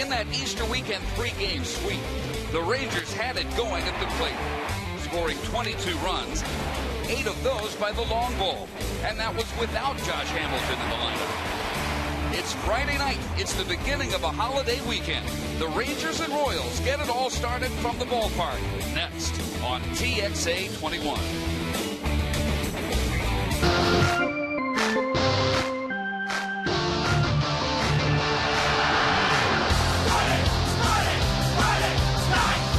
In that Easter weekend three-game sweep, the Rangers had it going at the plate, scoring 22 runs, 8 of those by the long ball, and that was without Josh Hamilton in the lineup. It's Friday night. It's the beginning of a holiday weekend. The Rangers and Royals get it all started from the ballpark. Next on KCA 21.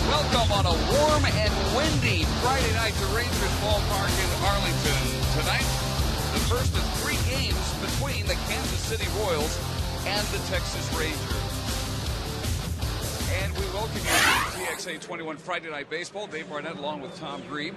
Welcome on a warm and windy Friday night to Rangers Ballpark in Arlington. Tonight, the first of 3 games between the Kansas City Royals and the Texas Rangers. And we welcome you to KCA 21 Friday Night Baseball. Dave Barnett along with Tom Green.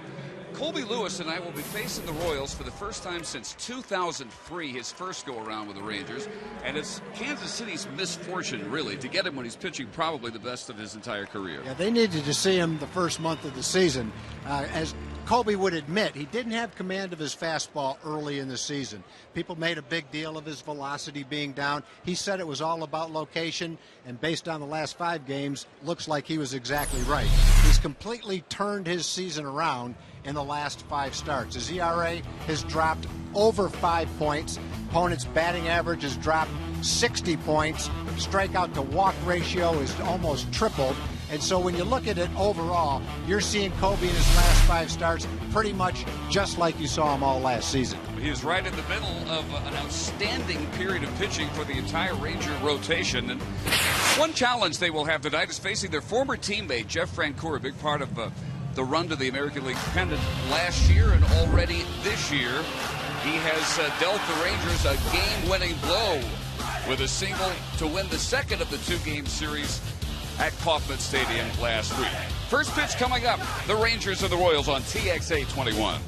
Colby Lewis and I will be facing the Royals for the first time since 2003, his first go-around with the Rangers. And it's Kansas City's misfortune, really, to get him when he's pitching probably the best of his entire career. Yeah, they needed to see him the first month of the season. As Colby would admit, he didn't have command of his fastball early in the season. People made a big deal of his velocity being down. He said it was all about location, and based on the last 5 games, looks like he was exactly right. He's completely turned his season around in the last 5 starts. His ERA has dropped over 5 points. Opponent's batting average has dropped 60 points. Strikeout to walk ratio is almost tripled. And so when you look at it overall, you're seeing Colby in his last 5 starts pretty much just like you saw him all last season. He is right in the middle of an outstanding period of pitching for the entire Ranger rotation. And one challenge they will have tonight is facing their former teammate, Jeff Francoeur, a big part of the run to the American League pennant last year and already this year. He has dealt the Rangers a game-winning blow with a single to win the second of the 2-game series at Kauffman Stadium last week. First pitch coming up, the Rangers and the Royals on KCA 21.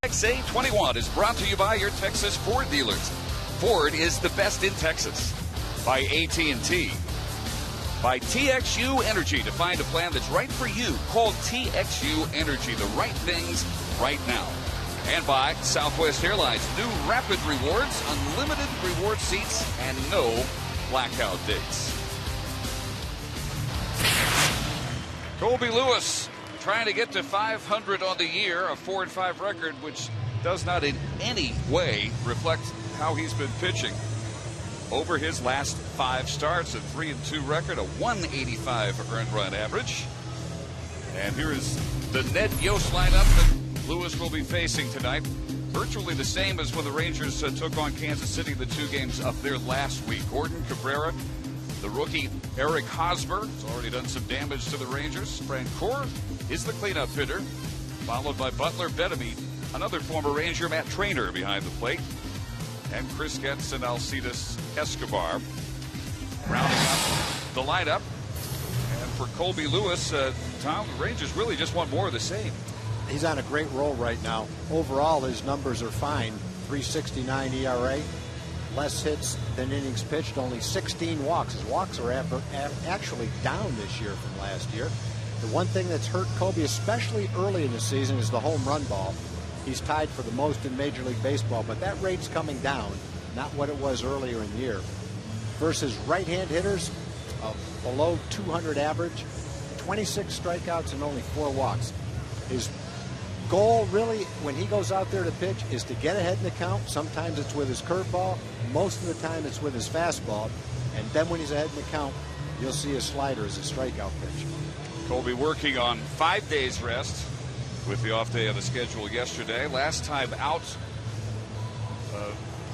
KCA 21 is brought to you by your Texas Ford dealers. Ford is the best in Texas. By AT&T. By TXU Energy. To find a plan that's right for you, call TXU Energy. The right things right now. And by Southwest Airlines. New Rapid Rewards, unlimited reward seats, and no blackout dates. Colby Lewis trying to get to 500 on the year, a 4-5 record, which does not in any way reflect how he's been pitching over his last 5 starts. A 3-2 record, a 185 earned run average. And here is the Ned Yost lineup that Lewis will be facing tonight. Virtually the same as when the Rangers took on Kansas City the 2 games up there last week. Gordon, Cabrera, the rookie Eric Hosmer has already done some damage to the Rangers. Francoeur is the cleanup hitter, followed by Butler, Bettamy, another former Ranger, Matt Trainer behind the plate, and Chris Getz and Alcides Escobar rounding up the lineup. And for Colby Lewis, Tom, the Rangers really just want more of the same. He's on a great roll right now. Overall, his numbers are fine. 3.69 ERA, less hits than innings pitched, only 16 walks. His walks are actually down this year from last year. The one thing that's hurt Colby, especially early in the season, is the home run ball. He's tied for the most in Major League Baseball, but that rate's coming down, not what it was earlier in the year. Versus right-hand hitters, below 200 average, 26 strikeouts and only 4 walks. His goal really, when he goes out there to pitch, is to get ahead in the count. Sometimes it's with his curveball. Most of the time it's with his fastball. And then when he's ahead in the count, you'll see his slider as a strikeout pitch. Colby working on 5 days rest with the off day of the schedule yesterday. Last time out,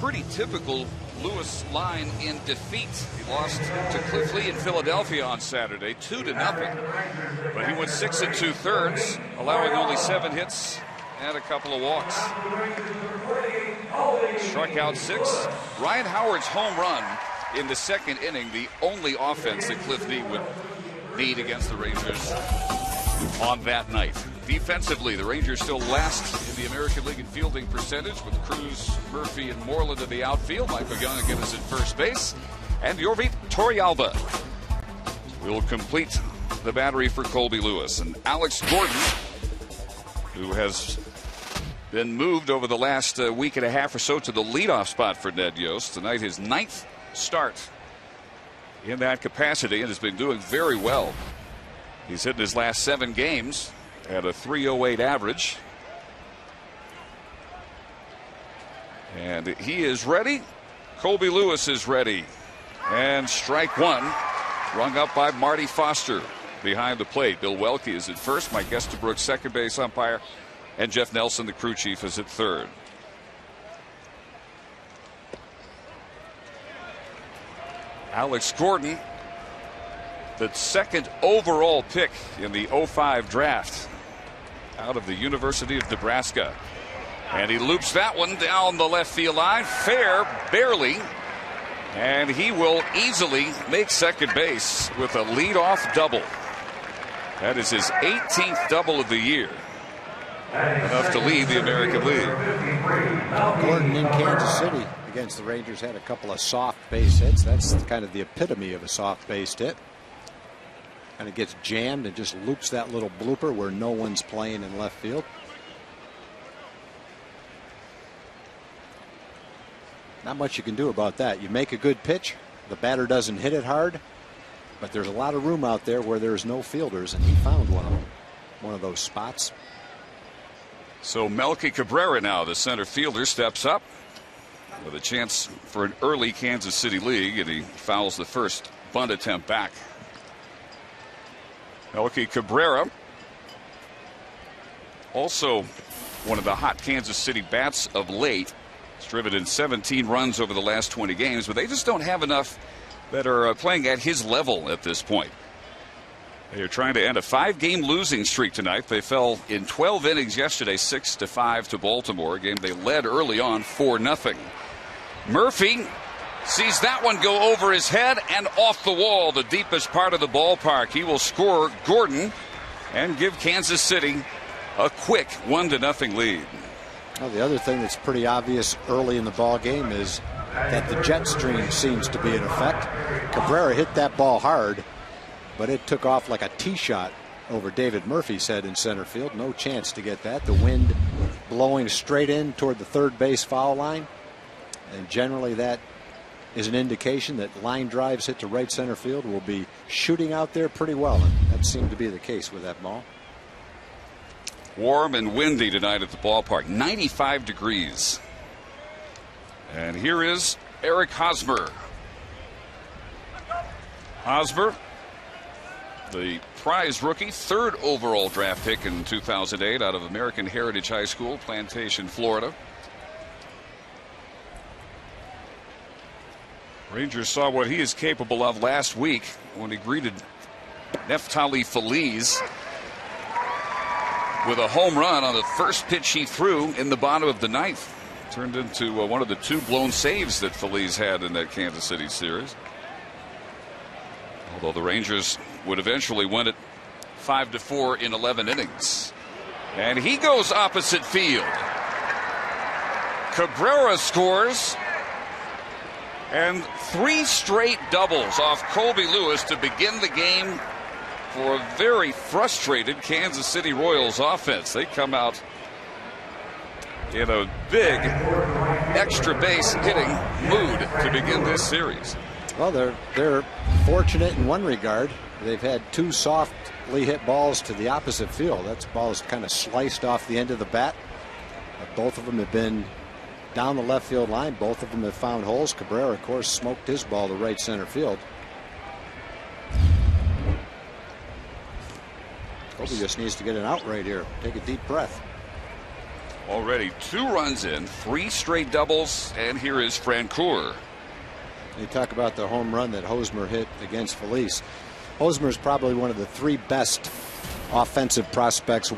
pretty typical Lewis line in defeat. He lost to Cliff Lee in Philadelphia on Saturday, 2-0. But he went 6 2/3, allowing only 7 hits and a couple of walks. Struck out 6. Ryan Howard's home run in the 2nd inning, the only offense that Cliff Lee would need against the Rangers on that night. Defensively, the Rangers still last in the American League in fielding percentage, with Cruz, Murphy, and Moreland in the outfield. Mike McGonigan is at first base, and Yorvit Torrealba will complete the battery for Colby Lewis. And Alex Gordon, who has been moved over the last week and a half or so to the leadoff spot for Ned Yost. Tonight his 9th start in that capacity and has been doing very well. He's hit in his last 7 games at a 3.08 average. And he is ready. Colby Lewis is ready. And strike 1, rung up by Marty Foster behind the plate. Bill Welke is at first. Mike Estabrook, second base umpire. And Jeff Nelson, the crew chief, is at third. Alex Gordon, the 2nd overall pick in the 05 draft out of the University of Nebraska. And he loops that one down the left field line. Fair, barely. And he will easily make second base with a leadoff double. That is his 18th double of the year. Enough to lead the American League. Gordon in Kansas City against the Rangers had a couple of soft base hits. That's kind of the epitome of a soft base hit. And it gets jammed and just loops that little blooper where no one's playing in left field. Not much you can do about that. You make a good pitch, the batter doesn't hit it hard, but there's a lot of room out there where there's no fielders, and he found one of those spots. So Melky Cabrera now, the center fielder, steps up with a chance for an early Kansas City league, and he fouls the first bunt attempt back. Melky Cabrera, also one of the hot Kansas City bats of late. He's driven in 17 runs over the last 20 games, but they just don't have enough that are playing at his level at this point. They are trying to end a 5-game losing streak tonight. They fell in 12 innings yesterday, 6-5 to Baltimore, a game they led early on 4-0. Murphy sees that one go over his head and off the wall, the deepest part of the ballpark. He will score Gordon and give Kansas City a quick 1-0 lead. Well, the other thing that's pretty obvious early in the ball game is that the jet stream seems to be in effect. Cabrera hit that ball hard, but it took off like a tee shot over David Murphy's head in center field. No chance to get that. The wind blowing straight in toward the third base foul line, and generally that is an indication that line drives hit to right center field will be shooting out there pretty well, and that seemed to be the case with that ball. Warm and windy tonight at the ballpark, 95 degrees. And here is Eric Hosmer. Hosmer, the prize rookie, third overall draft pick in 2008 out of American Heritage High School, Plantation, Florida. Rangers saw what he is capable of last week when he greeted Neftali Feliz with a home run on the first pitch he threw in the bottom of the ninth. Turned into one of the two blown saves that Feliz had in that Kansas City series. Although the Rangers would eventually win it 5-4 in 11 innings. And he goes opposite field. Cabrera scores. And 3 straight doubles off Colby Lewis to begin the game for a very frustrated Kansas City Royals offense. They come out in a big extra base hitting mood to begin this series. Well, they're fortunate in one regard. They've had 2 softly hit balls to the opposite field. That ball is kind of sliced off the end of the bat. Both of them have been down the left field line. Both of them have found holes. Cabrera, of course, smoked his ball to right center field. Colby just needs to get an out right here. Take a deep breath. Already 2 runs in, 3 straight doubles, and here is Francoeur. You talk about the home run that Hosmer hit against Feliz. Hosmer is probably one of the 3 best offensive prospects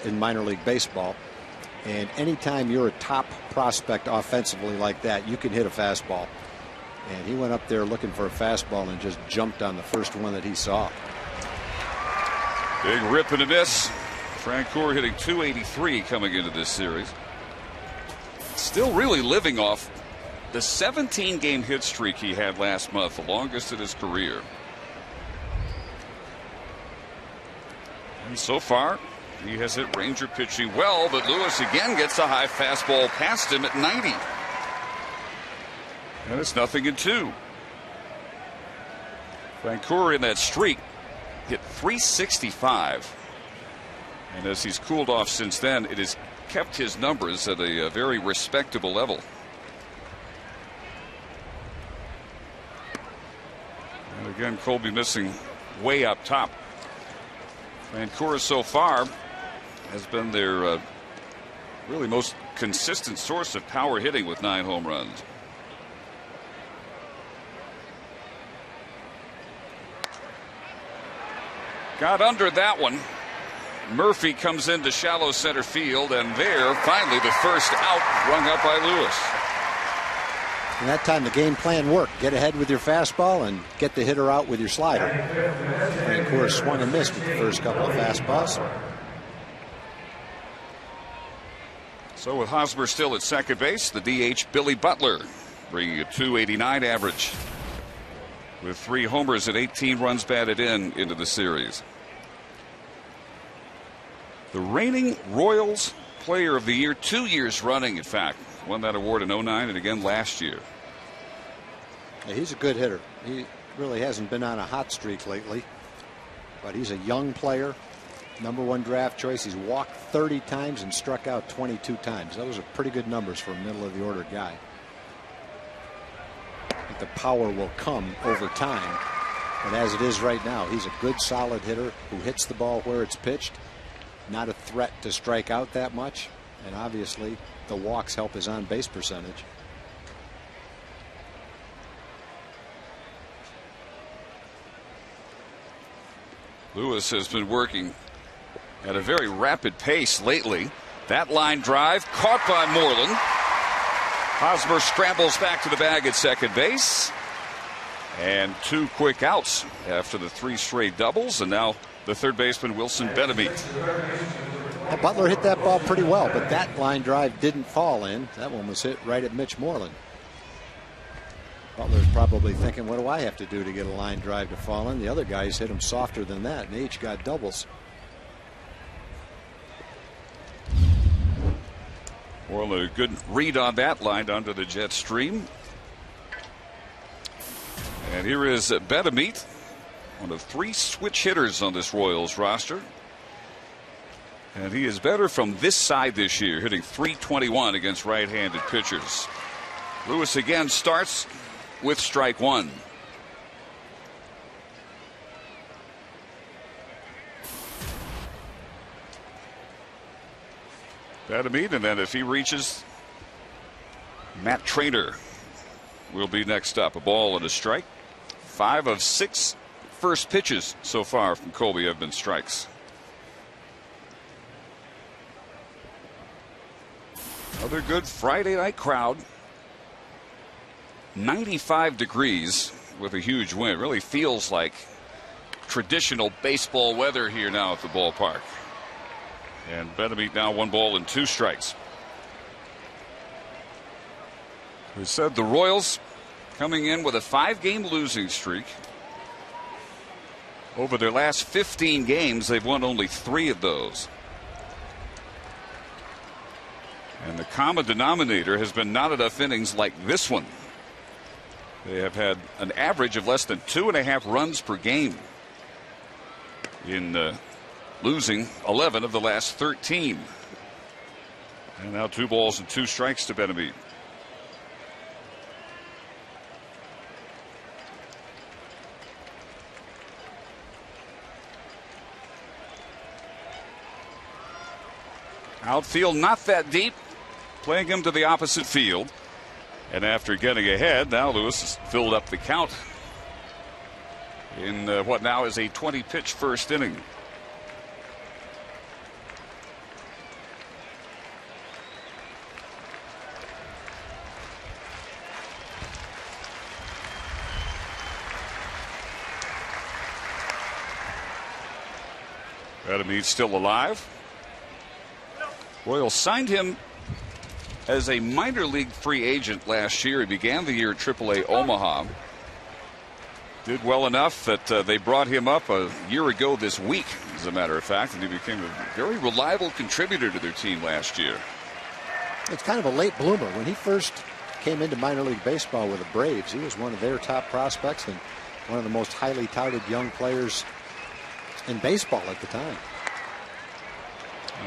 in minor league baseball. And anytime you're a top prospect offensively like that, you can hit a fastball. And he went up there looking for a fastball and just jumped on the first one that he saw. Big rip and a miss. Francoeur hitting .283 coming into this series. Still really living off the 17-game hit streak he had last month, the longest in his career. And so far, he has hit Ranger pitching well, but Lewis again gets a high fastball past him at 90. And it's 0-2. Francoeur in that streak hit .365. And as he's cooled off since then, it has kept his numbers at a very respectable level. And again, Colby missing way up top. Francoeur so far has been their really most consistent source of power hitting with 9 home runs. Got under that one. Murphy comes into shallow center field, and there, finally, the first out rung up by Lewis. And that time the game plan worked. Get ahead with your fastball and get the hitter out with your slider. Francoeur swung and missed with the first couple of fastballs. So with Hosmer still at second base, the DH Billy Butler bringing a .289 average with 3 homers and 18 runs batted into the series. The reigning Royals Player of the Year 2 years running, in fact. Won that award in 2009 and again last year. Yeah, he's a good hitter. He really hasn't been on a hot streak lately, but he's a young player. #1 draft choice. He's walked 30 times and struck out 22 times. Those are pretty good numbers for a middle of the order guy. I think the power will come over time, but as it is right now, he's a good solid hitter who hits the ball where it's pitched. Not a threat to strike out that much, and obviously the walks help his on base percentage. Lewis has been working at a very rapid pace lately. That line drive caught by Moreland. Hosmer scrambles back to the bag at second base, and 2 quick outs after the 3 straight doubles, and now the third baseman Wilson Benemit. Butler hit that ball pretty well, but that line drive didn't fall in. That one was hit right at Mitch Moreland. Butler's probably thinking, what do I have to do to get a line drive to fall in? The other guys hit him softer than that, and they each got doubles. Well, a good read on that line onto the jet stream. And here is Bedamit, one of 3 switch hitters on this Royals roster. And he is better from this side this year, hitting .321 against right-handed pitchers. Lewis again starts with strike 1. Bedamit, and then if he reaches, Matt Trainer will be next up. A ball and a strike. 5 of 6 first pitches so far from Colby have been strikes. Another good Friday night crowd. 95 degrees with a huge wind. Really feels like traditional baseball weather here now at the ballpark. And Bedamit now 1 ball and 2 strikes. We said the Royals coming in with a 5-game losing streak. Over their last 15 games, they've won only 3 of those. And the common denominator has been not enough innings like this one. They have had an average of less than 2.5 runs per game in losing 11 of the last 13. And now 2 balls and 2 strikes to Bedamit. Outfield not that deep, playing him to the opposite field. And after getting ahead, now Lewis has filled up the count in what now is a 20-pitch first inning. Badamit's still alive. Royals signed him as a minor league free agent last year. He began the year at AAA Omaha. Did well enough that they brought him up a year ago this week, as a matter of fact, and he became a very reliable contributor to their team last year. It's kind of a late bloomer. When he first came into minor league baseball with the Braves, he was one of their top prospects and one of the most highly touted young players in baseball at the time.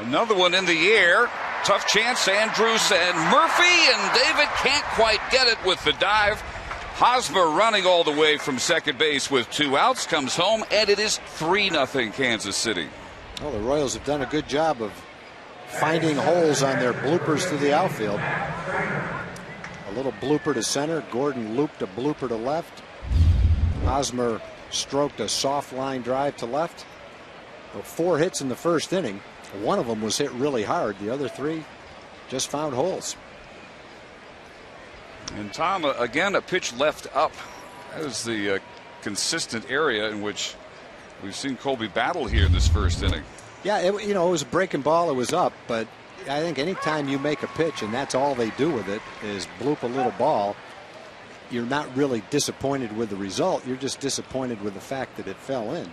Another one in the air. Tough chance. Andrews and Murphy, and David can't quite get it with the dive. Hosmer running all the way from second base with 2 outs, comes home, and it is 3-0 Kansas City. Well, the Royals have done a good job of finding holes on their bloopers to the outfield. A little blooper to center. Gordon looped a blooper to left. Hosmer stroked a soft line drive to left. 4 hits in the first inning. 1 of them was hit really hard. The other 3 just found holes. And Tom, again, a pitch left up. That is the consistent area in which we've seen Colby battle here in this first inning. Yeah, it was a breaking ball. It was up, but I think anytime you make a pitch and that's all they do with it is bloop a little ball, you're not really disappointed with the result. You're just disappointed with the fact that it fell in.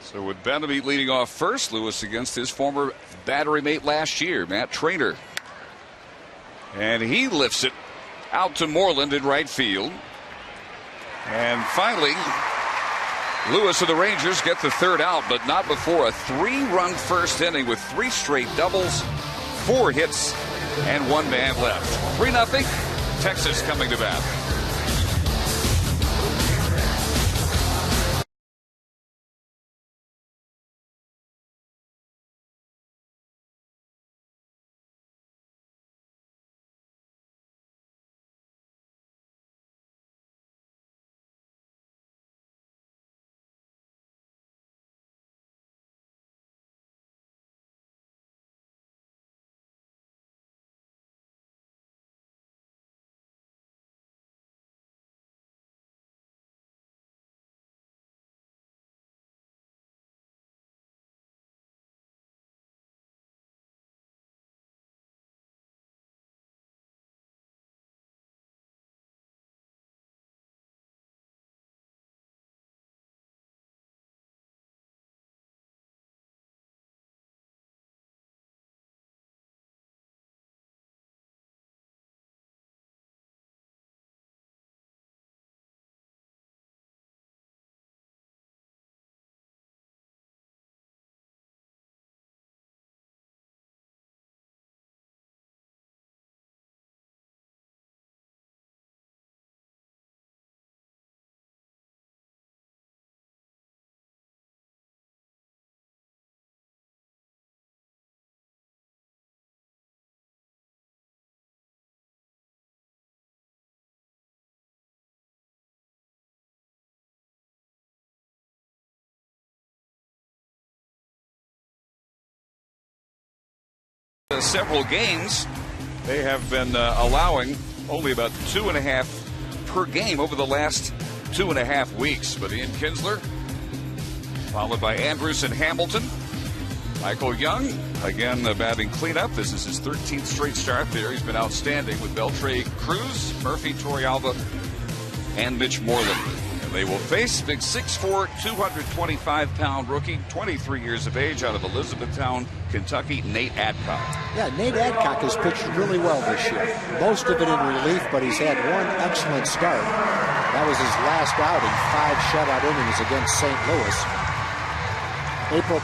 So with Bedamit leading off first, Lewis against his former battery mate last year, Matt Trainer. And he lifts it out to Moreland in right field. And finally, Lewis of the Rangers get the 3rd out, but not before a 3-run first inning with 3 straight doubles, 4 hits, and 1 man left. 3-0, Texas coming to bat. Several games, they have been allowing only about 2.5 per game over the last 2.5 weeks. But Ian Kinsler, followed by Andrews and Hamilton. Michael Young, again, batting cleanup. This is his 13th straight start there. He's been outstanding with Beltre Cruz, Murphy, Torrealba, and Mitch Moreland. And they will face big 6'4", 225-pound rookie, 23 years of age, out of Elizabethtown, Kentucky, Nate Adcock. Yeah, Nate Adcock has pitched really well this year. Most of it in relief, but he's had one excellent start. That was his last outing, 5 shutout innings against St. Louis. April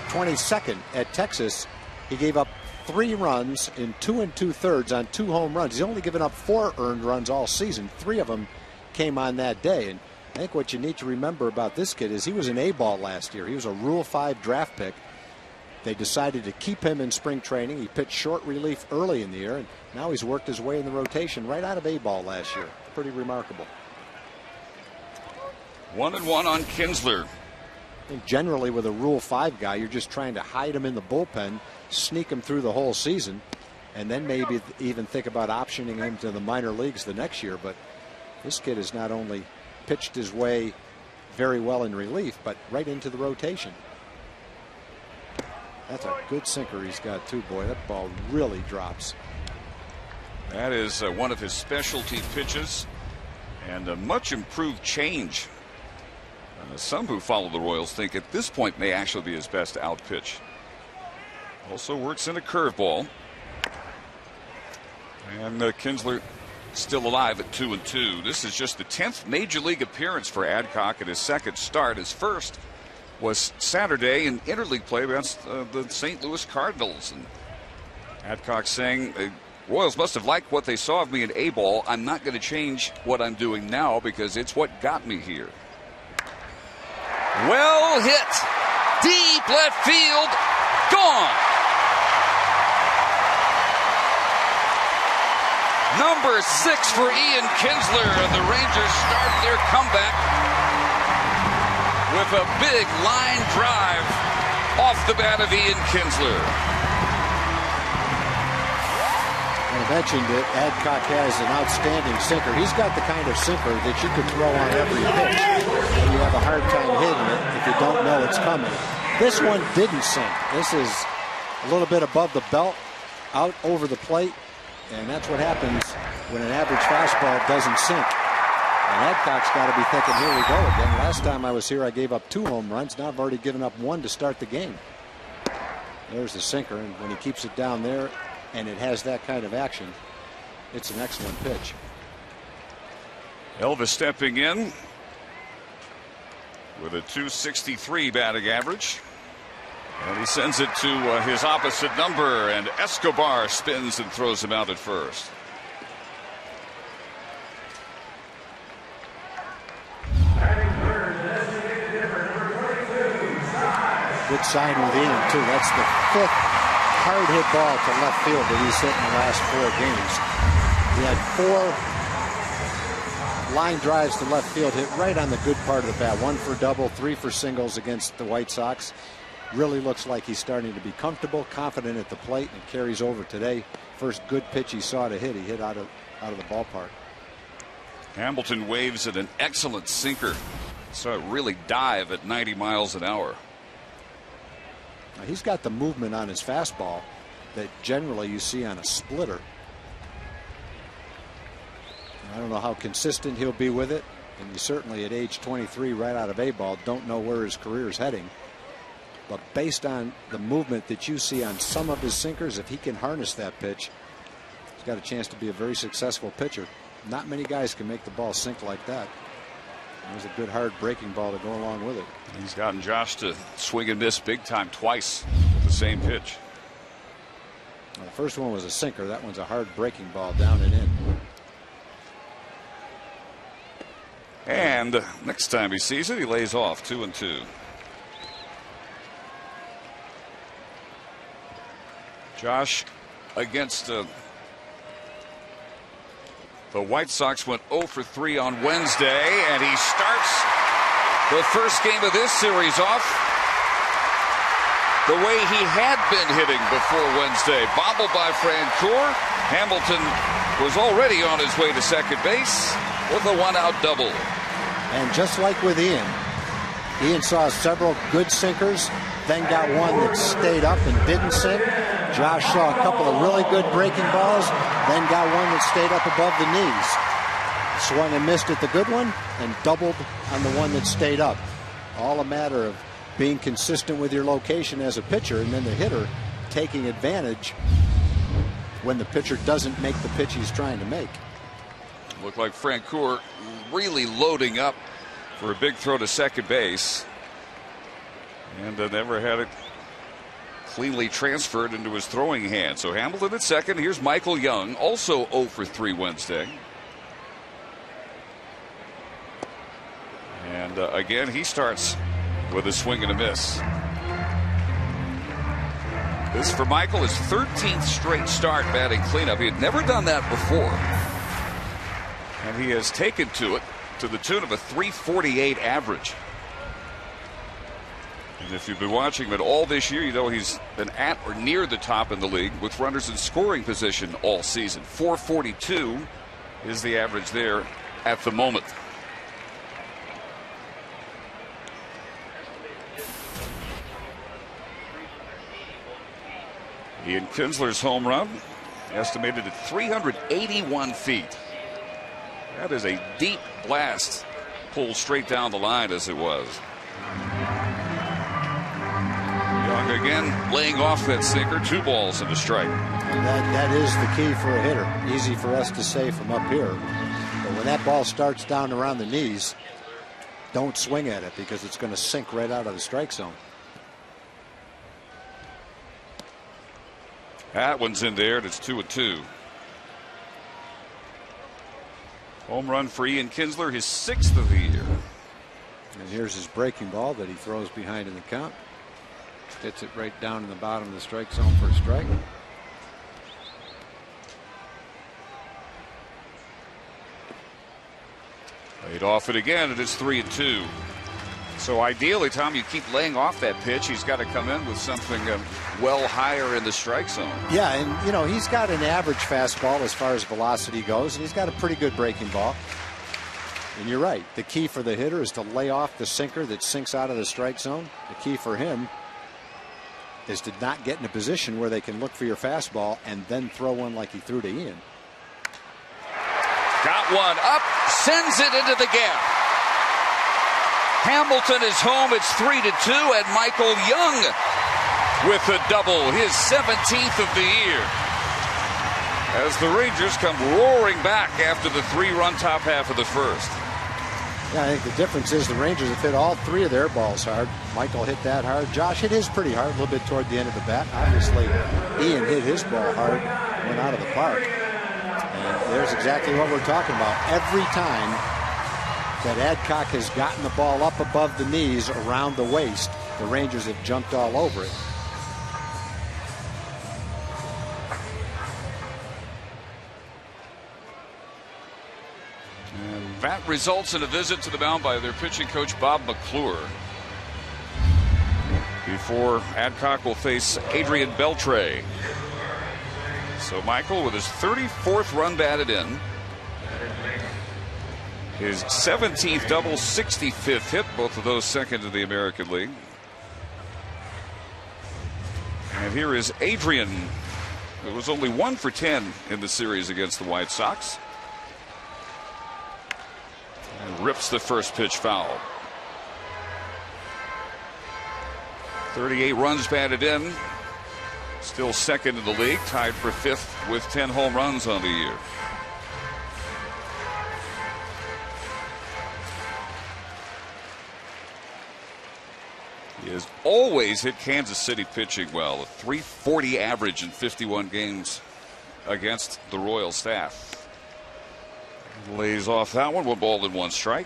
22nd at Texas, he gave up 3 runs in 2 2/3 on 2 home runs. He's only given up 4 earned runs all season. 3 of them came on that day. And I think what you need to remember about this kid is he was an A-ball last year. He was a Rule 5 draft pick. They decided to keep him in spring training. He pitched short relief early in the year, and now he's worked his way in the rotation right out of A-ball last year. Pretty remarkable. 1-1 on Kinsler. I think generally with a Rule 5 guy, you're just trying to hide him in the bullpen, sneak him through the whole season, and then maybe even think about optioning him to the minor leagues the next year. But this kid has not only pitched his way very well in relief, but right into the rotation. That's a good sinker he's got too, boy. That ball really drops. That is one of his specialty pitches, and a much improved change. Some who follow the Royals think at this point may actually be his best out pitch. Also works in a curveball. And Kinsler still alive at 2-2. This is just the 10th major league appearance for Adcock at his second start. His first was Saturday in interleague play against the St. Louis Cardinals. And Adcock saying, Royals must have liked what they saw of me in A-ball. I'm not going to change what I'm doing now because it's what got me here. Well hit. Deep left field. Gone. Number 6 for Ian Kinsler, and the Rangers start their comeback with a big line drive off the bat of Ian Kinsler. I mentioned it. Adcock has an outstanding sinker. He's got the kind of sinker that you could throw on every pitch, and you have a hard time hitting it if you don't know it's coming. This one didn't sink. This is a little bit above the belt, out over the plate, and that's what happens when an average fastball doesn't sink. And Adcock's got to be thinking, here we go again. Last time I was here, I gave up 2 home runs. Now I've already given up 1 to start the game. There's the sinker, and when he keeps it down there and it has that kind of action, it's an excellent pitch. Elvis stepping in with a .263 batting average. And he sends it to his opposite number, and Escobar spins and throws him out at first. Good sign with Ian, too. That's the 5th hard hit ball to left field that he's hit in the last 4 games. He had 4 line drives to left field hit right on the good part of the bat. 1 for double, 3 for singles against the White Sox. Really looks like he's starting to be comfortable, confident at the plate, and carries over today. First good pitch he saw to hit, he hit out of the ballpark. Hamilton waves at an excellent sinker. Saw it really dive at 90 miles an hour. Now, he's got the movement on his fastball that generally you see on a splitter. I don't know how consistent he'll be with it, and you certainly at age 23 right out of A-ball don't know where his career is heading. But based on the movement that you see on some of his sinkers, if he can harness that pitch, he's got a chance to be a very successful pitcher. Not many guys can make the ball sink like that. There's a good hard breaking ball to go along with it. He's gotten Josh to swing and miss big time twice with the same pitch. Well, the first one was a sinker. That one's a hard breaking ball down and in. And next time he sees it, he lays off 2-2. Josh against the White Sox went 0 for 3 on Wednesday, and he starts the first game of this series off the way he had been hitting before Wednesday. Bobbled by Francoeur. Hamilton was already on his way to second base with a one-out double. And just like with Ian saw several good sinkers, then got one that stayed up and didn't sink. Josh saw a couple of really good breaking balls, then got one that stayed up above the knees. Swung and missed at the good one and doubled on the one that stayed up. All a matter of being consistent with your location as a pitcher, and then the hitter taking advantage when the pitcher doesn't make the pitch he's trying to make. Looked like Francoeur really loading up for a big throw to second base, and never had it cleanly transferred into his throwing hand. So Hamilton at second. Here's Michael Young, also 0 for 3 Wednesday. And again, he starts with a swing and a miss. This for Michael, his 13th straight start batting cleanup. He had never done that before. And he has taken to it to the tune of a .348 average. And if you've been watching him at all this year, you know he's been at or near the top in the league with runners in scoring position all season. .442 is the average there at the moment. Ian Kinsler's home run estimated at 381 feet. That is a deep blast pulled straight down the line as it was. Young again laying off that sinker. 2 balls and a strike. And that is the key for a hitter. Easy for us to say from up here. But when that ball starts down around the knees, don't swing at it because it's going to sink right out of the strike zone. That one's in there, and it's 2-2. Home run for Ian Kinsler, his 6th of the year. And here's his breaking ball that he throws behind in the count. Hits it right down in the bottom of the strike zone for a strike. Laid off it again, and it's 3-2. So ideally, Tom, you keep laying off that pitch. He's got to come in with something well higher in the strike zone. Yeah, and you know, he's got an average fastball as far as velocity goes, and he's got a pretty good breaking ball. And you're right. The key for the hitter is to lay off the sinker that sinks out of the strike zone. The key for him is to not get in a position where they can look for your fastball and then throw one like he threw to Ian. Got one up, sends it into the gap. Hamilton is home. It's 3-2, and Michael Young with a double, his 17th of the year. As the Rangers come roaring back after the 3-run top half of the first. Yeah, I think the difference is the Rangers have hit all 3 of their balls hard. Michael hit that hard. Josh hit his pretty hard, a little bit toward the end of the bat. Obviously, Ian hit his ball hard, went out of the park. And there's exactly what we're talking about. Every time that Adcock has gotten the ball up above the knees around the waist, the Rangers have jumped all over it. And that results in a visit to the mound by their pitching coach Bob McClure. Before Adcock will face Adrian Beltre. So Michael with his 34th run batted in. His 17th double, 65th hit, both of those second in the American League. And here is Adrian, who was only 1 for 10 in the series against the White Sox. And rips the first pitch foul. 38 runs batted in. Still second in the league, tied for 5th with 10 home runs on the year. He has always hit Kansas City pitching well. A .340 average in 51 games against the Royal staff. Lays off that one. 1 ball and 1 strike.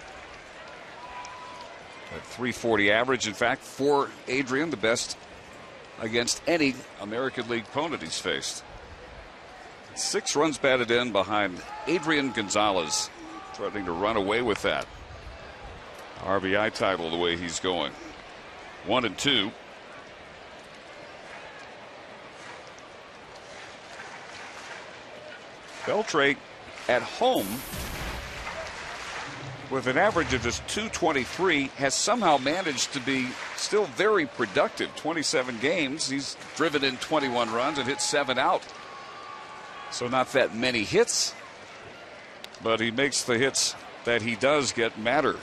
That .340 average, in fact, for Adrian, the best against any American League opponent he's faced. 6 runs batted in behind Adrian Gonzalez, threatening to run away with that RBI title the way he's going. 1-2. Beltre at home with an average of just .223 has somehow managed to be still very productive. 27 games. He's driven in 21 runs and hit 7 out. So not that many hits, but he makes the hits that he does get matter.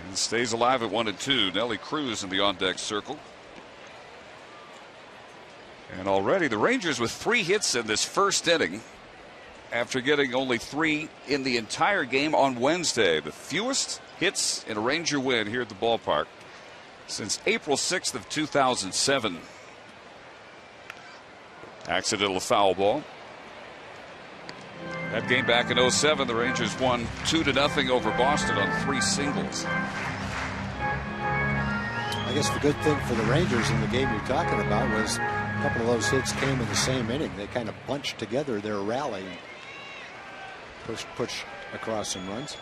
And stays alive at 1-2. Nelly Cruz in the on-deck circle. And already the Rangers with 3 hits in this first inning after getting only 3 in the entire game on Wednesday. The fewest hits in a Ranger win here at the ballpark since April 6th of 2007. Accidental foul ball. That game back in 07, the Rangers won 2-0 over Boston on 3 singles. I guess the good thing for the Rangers in the game you're talking about was a couple of those hits came in the same inning. They kind of bunched together their rally and push across some runs.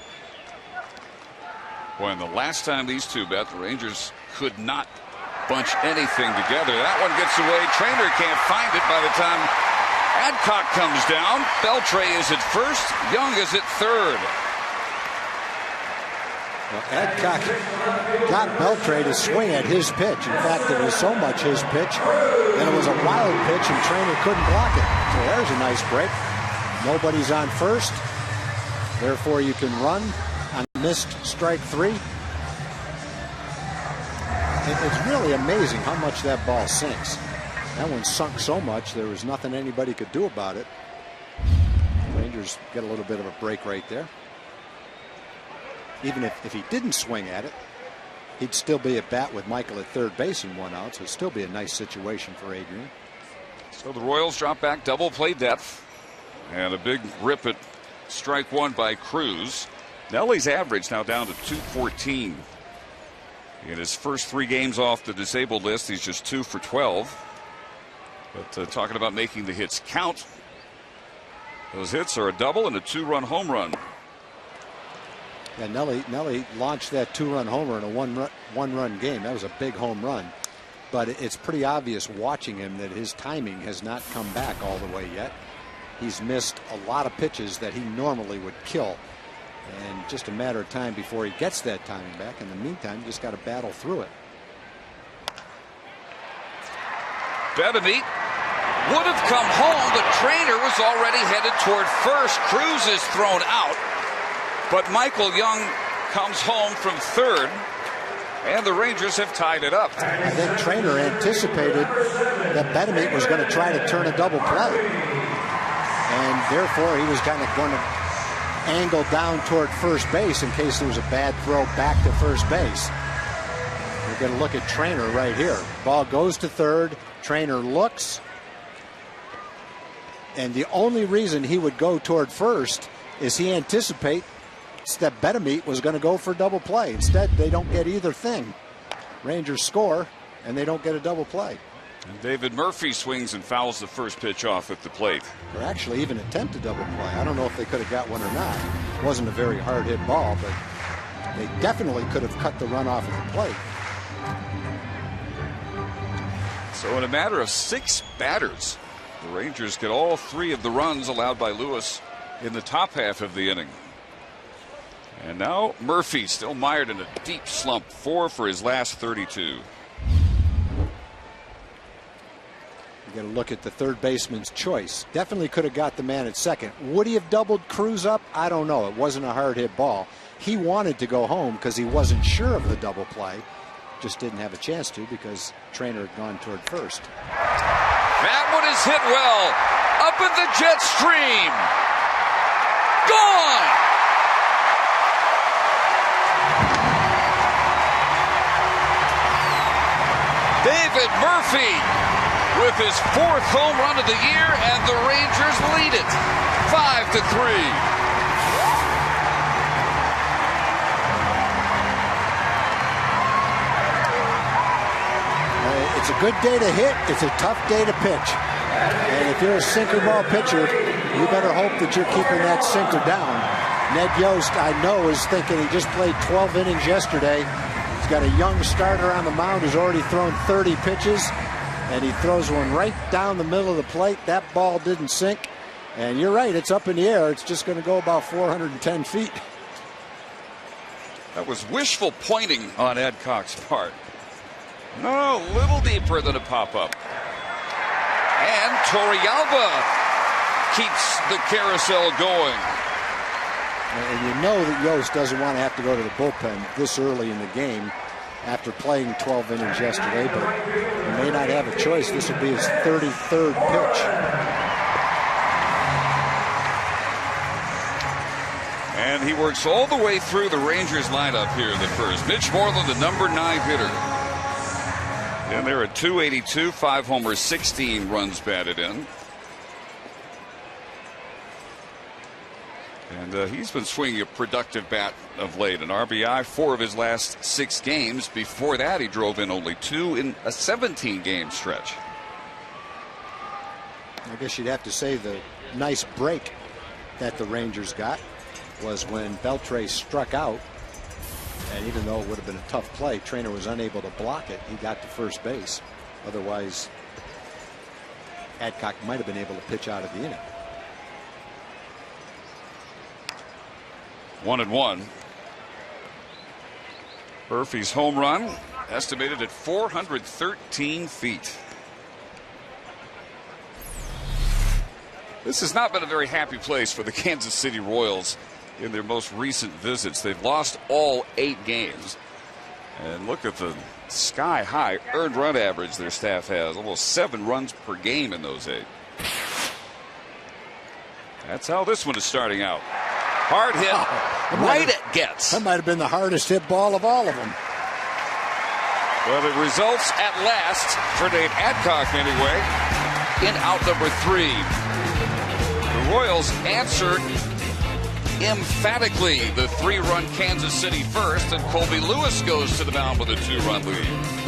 When the last time these two met, the Rangers could not bunch anything together. That one gets away. Trainer can't find it by the time Adcock comes down. Beltre is at first. Young is at third. Well, Adcock got Beltre to swing at his pitch. In fact, it was so much his pitch that it was a wild pitch and Trainer couldn't block it. So there's a nice break. Nobody's on first. Therefore, you can run on missed strike 3. It's really amazing how much that ball sinks. That one sunk so much there was nothing anybody could do about it. Rangers get a little bit of a break right there. Even if he didn't swing at it, he'd still be at bat with Michael at third base and 1 out, so it'd still be a nice situation for Adrian. So the Royals drop back double play depth and a big rip at strike 1 by Cruz. Nelly's average now down to .214. In his first 3 games off the disabled list, he's just 2 for 12. But talking about making the hits count, those hits are a double and a 2-run home run. Yeah, Nelly launched that 2-run homer in a one-run game. That was a big home run. But it's pretty obvious watching him that his timing has not come back all the way yet. He's missed a lot of pitches that he normally would kill. And just a matter of time before he gets that timing back. In the meantime, you just got to battle through it. Bettamy would have come home, but Trainer was already headed toward first. Cruz is thrown out, but Michael Young comes home from third, and the Rangers have tied it up. I think Trainer anticipated that Bettamy was going to try to turn a double play, and therefore he was kind of going to angle down toward first base in case there was a bad throw back to first base. We're going to look at Trainer right here. Ball goes to third. Trainer looks, and the only reason he would go toward first is he anticipates that Bettamy was going to go for double play. Instead, they don't get either thing. Rangers score, and they don't get a double play. And David Murphy swings and fouls the first pitch off at the plate. Or actually even attempt a double play. I don't know if they could have got one or not. It wasn't a very hard hit ball, but they definitely could have cut the run off at the plate. So in a matter of 6 batters, the Rangers get all 3 of the runs allowed by Lewis in the top half of the inning. And now Murphy still mired in a deep slump, 4 for his last 32. You got to look at the third baseman's choice. Definitely could have got the man at second. Would he have doubled Cruz up? I don't know. It wasn't a hard hit ball. He wanted to go home because he wasn't sure of the double play. Just didn't have a chance to because Trainer had gone toward first. That one is hit well. Up in the jet stream. Gone! David Murphy with his 4th home run of the year, and the Rangers lead it 5-3. It's a good day to hit. It's a tough day to pitch. And if you're a sinker ball pitcher, you better hope that you're keeping that sinker down. Ned Yost, I know, is thinking he just played 12 innings yesterday. He's got a young starter on the mound who's already thrown 30 pitches, and he throws one right down the middle of the plate. That ball didn't sink, And you're right, it's up in the air. It's just going to go about 410 feet. That was wishful pointing on Adcock's part. No, a little deeper than a pop-up. And Torrealba keeps the carousel going. And you know that Yost doesn't want to have to go to the bullpen this early in the game after playing 12 innings yesterday, but he may not have a choice. This will be his 33rd pitch. And he works all the way through the Rangers lineup here in the first. Mitch Moreland, the number 9 hitter. And they're at 282, 5 homers, 16 runs batted in. And he's been swinging a productive bat of late. An RBI 4 of his last 6 games. Before that, he drove in only 2 in a 17-game stretch. I guess you'd have to say the nice break that the Rangers got was when Beltre struck out. And even though it would have been a tough play, Trainer was unable to block it. He got to first base. Otherwise, Adcock might have been able to pitch out of the inning. 1-1. Murphy's home run estimated at 413 feet. This has not been a very happy place for the Kansas City Royals in their most recent visits. They've lost all 8 games. And look at the sky-high earned run average their staff has. Almost 7 runs per game in those 8. That's how this one is starting out. Hard hit, right at Getz. That might have been the hardest hit ball of all of them. Well, it results at last for Nate Adcock anyway in out number 3. The Royals answer emphatically the 3-run Kansas City first, and Colby Lewis goes to the mound with a 2-run lead.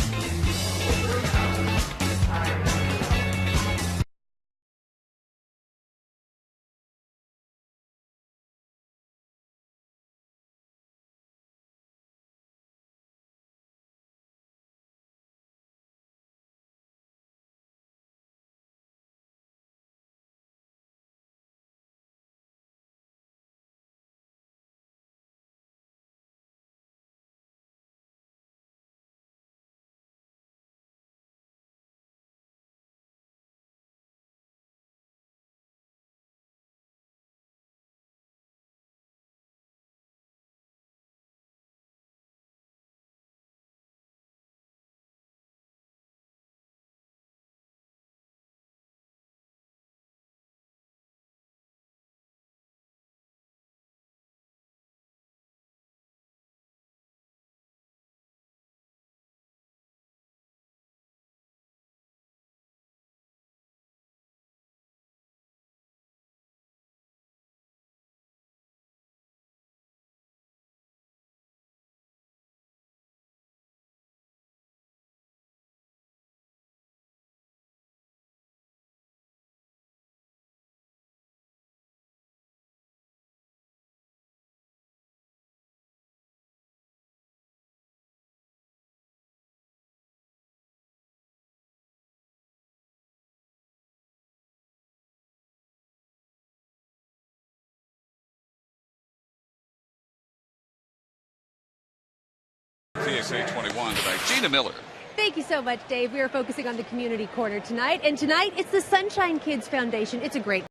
KCA 21 tonight. Gina Miller. Thank you so much, Dave. We are focusing on the community corner tonight. And tonight, it's the Sunshine Kids Foundation. It's a great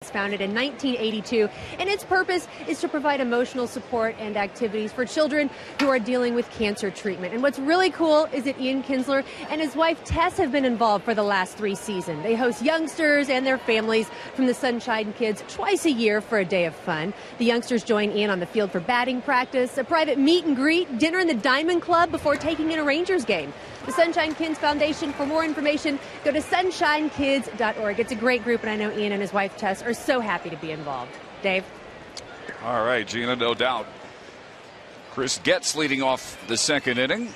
founded in 1982, and its purpose is to provide emotional support and activities for children who are dealing with cancer treatment. And what's really cool is that Ian Kinsler and his wife Tess have been involved for the last 3 seasons. They host youngsters and their families from the Sunshine Kids twice a year for a day of fun. The youngsters join Ian on the field for batting practice, a private meet and greet, dinner in the Diamond Club before taking in a Rangers game. The Sunshine Kids Foundation. For more information, go to sunshinekids.org. It's a great group, and I know Ian and his wife Tess are so happy to be involved. Dave? All right, Gina, no doubt. Chris Getz leading off the second inning.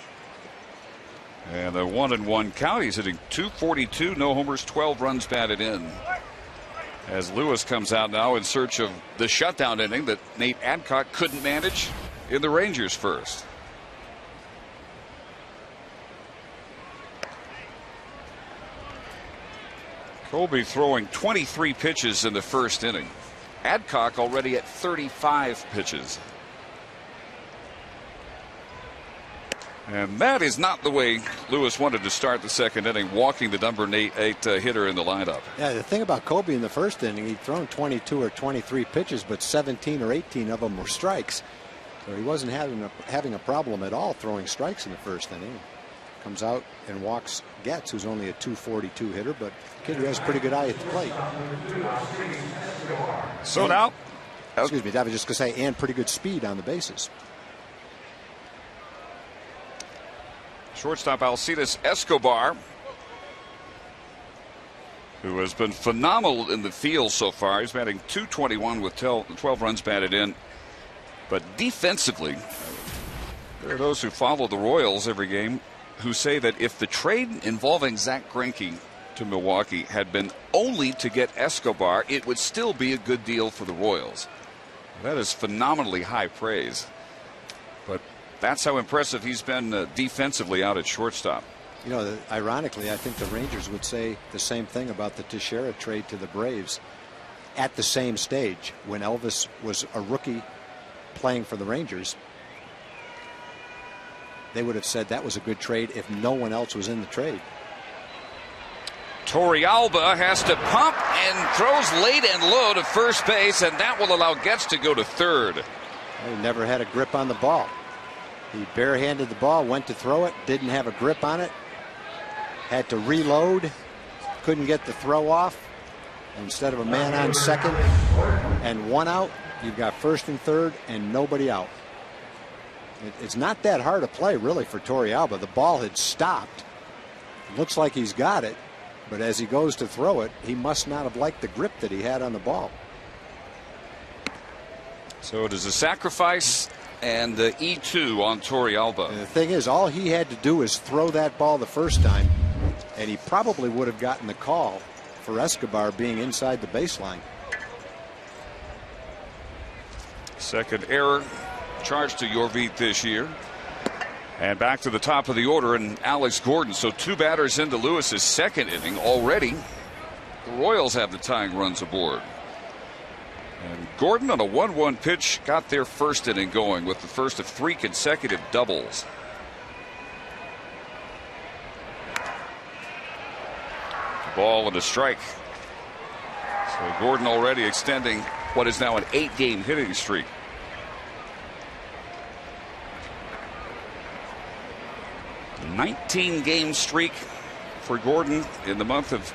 And a 1-1 count. He's hitting .242, no homers, 12 runs batted in. As Lewis comes out now in search of the shutdown inning that Nate Adcock couldn't manage in the Rangers first. Colby throwing 23 pitches in the first inning. Adcock already at 35 pitches. And that is not the way Lewis wanted to start the second inning, walking the number 8 hitter in the lineup. Yeah, the thing about Colby in the first inning, he'd thrown 22 or 23 pitches, but 17 or 18 of them were strikes. So he wasn't having a problem at all throwing strikes in the first inning. Comes out and walks Getz, who's only a 242 hitter, but a kid who has a pretty good eye at the plate. So now, excuse me, I was just going to say, and pretty good speed on the bases. Shortstop Alcides Escobar, who has been phenomenal in the field so far. He's batting .221 with 12 runs batted in. But defensively, there are those who follow the Royals every game who say that if the trade involving Zach Greinke to Milwaukee had been only to get Escobar, it would still be a good deal for the Royals. That is phenomenally high praise. But that's how impressive he's been defensively out at shortstop. You know, ironically, I think the Rangers would say the same thing about the Teixeira trade to the Braves at the same stage when Elvis was a rookie playing for the Rangers. They would have said that was a good trade if no one else was in the trade. Torrealba has to pump and throws late and low to first base, and that will allow Getz to go to third. He never had a grip on the ball. He barehanded the ball, went to throw it, didn't have a grip on it, had to reload, couldn't get the throw off. Instead of a man on second and one out, you've got first and third and nobody out. It's not that hard to play, really, for Torrealba. The ball had stopped. Looks like he's got it, but as he goes to throw it, he must not have liked the grip that he had on the ball. So it is a sacrifice and E2 on Torrealba. And the thing is, all he had to do is throw that ball the first time, and he probably would have gotten the call for Escobar being inside the baseline. Second error charged to Jorvik this year. And back to the top of the order, and Alex Gordon. So two batters into Lewis's second inning already. The Royals have the tying runs aboard. And Gordon on a 1-1 pitch got their first inning going with the first of 3 consecutive doubles. Ball and a strike. So Gordon already extending what is now an 8-game hitting streak. A 19-game streak for Gordon in the month of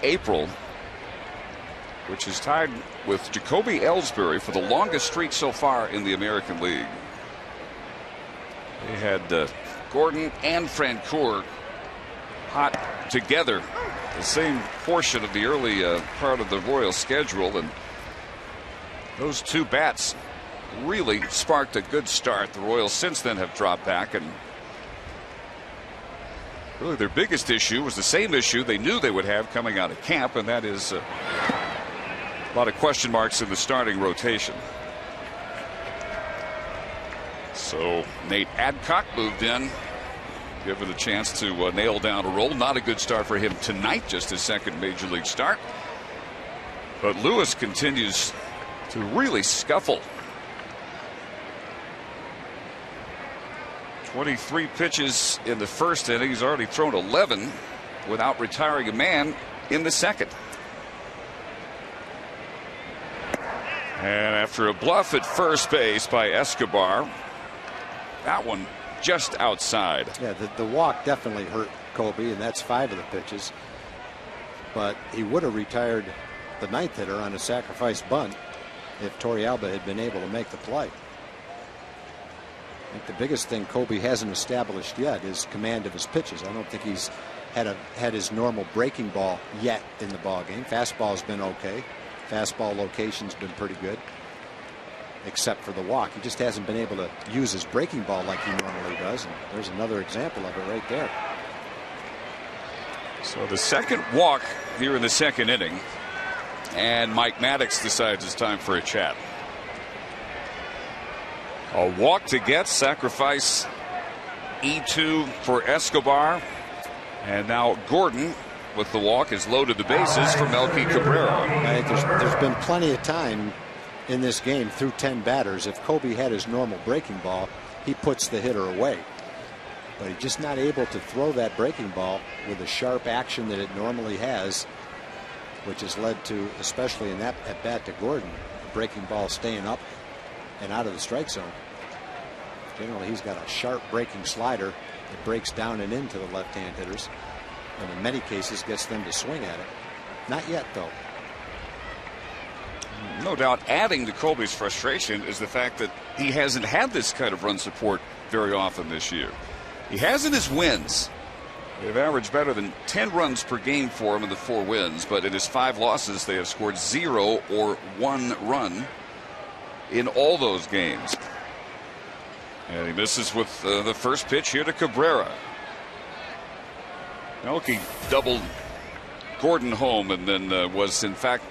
April, which is tied with Jacoby Ellsbury for the longest streak so far in the American League. They had Gordon and Francoeur hot together the same portion of the early part of the Royals schedule, and those two bats really sparked a good start. The Royals since then have dropped back, and really their biggest issue was the same issue they knew they would have coming out of camp, and that is a lot of question marks in the starting rotation. So Nate Adcock moved in, given a chance to nail down a role. Not a good start for him tonight, just his second major league start. But Lewis continues to really scuffle. 23 pitches in the first inning. He's already thrown 11 without retiring a man in the second. And after a bluff at first base by Escobar, that one just outside. Yeah, the walk definitely hurt Colby, and that's 5 of the pitches. But he would have retired the 9th hitter on a sacrifice bunt if Torrealba had been able to make the play. I think the biggest thing Colby hasn't established yet is command of his pitches. I don't think he's had his normal breaking ball yet in the ball game. Fastball's been okay. Fastball location's been pretty good, except for the walk. He just hasn't been able to use his breaking ball like he normally does, and there's another example of it right there. So the second walk here in the second inning, and Mike Maddox decides it's time for a chat. A walk to get, sacrifice E2 for Escobar, and now Gordon with the walk has loaded the bases for Melky Cabrera. I think there's been plenty of time in this game through 10 batters. If Kobe had his normal breaking ball, he puts the hitter away. But he's just not able to throw that breaking ball with the sharp action that it normally has, which has led to, especially in that at bat to Gordon, the breaking ball staying up and out of the strike zone. Generally, he's got a sharp breaking slider that breaks down and into the left-hand hitters, and in many cases gets them to swing at it. Not yet, though. No doubt adding to Colby's frustration is the fact that he hasn't had this kind of run support very often this year. He has in his wins. They've averaged better than 10 runs per game for him in the 4 wins, but in his 5 losses, they have scored 0 or 1 run in all those games. And he misses with the first pitch here to Cabrera. Melky doubled Gordon home and then was, in fact,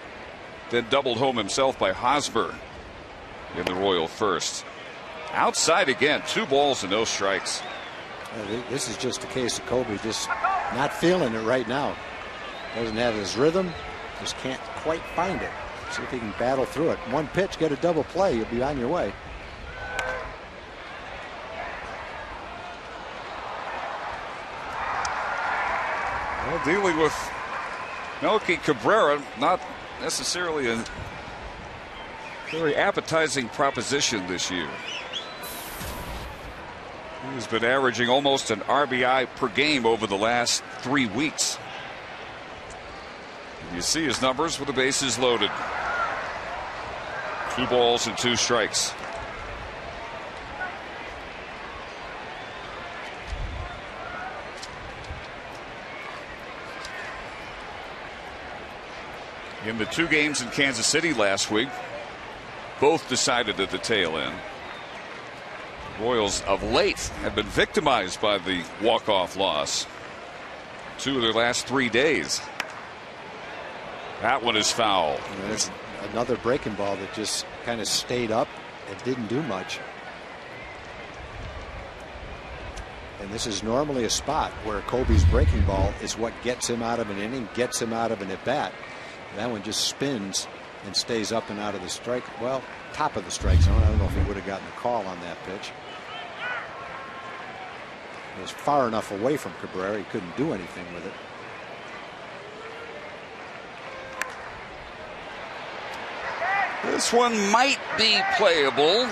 then doubled home himself by Hosmer in the Royal first. Outside again, 2 balls and no strikes. This is just a case of Kobe just not feeling it right now. Doesn't have his rhythm, just can't quite find it. See if he can battle through it. One pitch, get a double play, you'll be on your way. Well, dealing with Melky Cabrera, not necessarily a very appetizing proposition this year. He's been averaging almost an RBI per game over the last 3 weeks. You see his numbers with the bases loaded. 2 balls and 2 strikes. In the 2 games in Kansas City last week, both decided at the tail end. Royals of late have been victimized by the walk-off loss. 2 of their last 3 days. That one is foul. And there's another breaking ball that just kind of stayed up and didn't do much. And this is normally a spot where Kobe's breaking ball is what gets him out of an inning, gets him out of an at-bat. That one just spins and stays up and out of the strike. Well, top of the strike zone. I don't know if he would have gotten a call on that pitch. It was far enough away from Cabrera, he couldn't do anything with it. This one might be playable,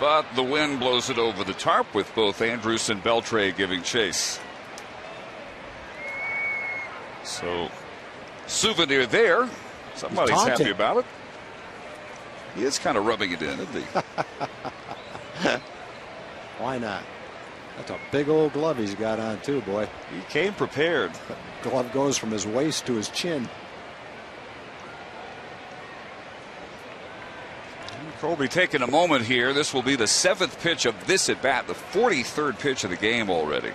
but the wind blows it over the tarp with both Andrus and Beltre giving chase. So, souvenir there. Somebody's happy about it. He is kind of rubbing it in, isn't he? Why not? That's a big old glove he's got on too, boy. He came prepared. The glove goes from his waist to his chin. Colby taking a moment here. This will be the 7th pitch of this at bat, the 43rd pitch of the game already.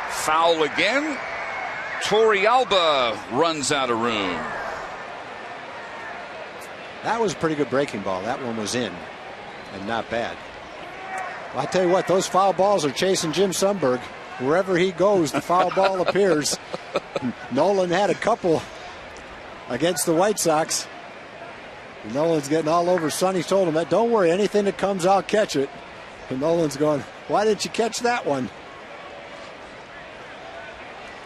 Foul again. Torrealba runs out of room. That was a pretty good breaking ball. That one was in and not bad. Well, I tell you what, those foul balls are chasing Jim Sundberg. Wherever he goes, the foul ball appears. Nolan had a couple against the White Sox. Nolan's getting all over Sonny. Told him that, don't worry, anything that comes, I'll catch it. And Nolan's going, why didn't you catch that one?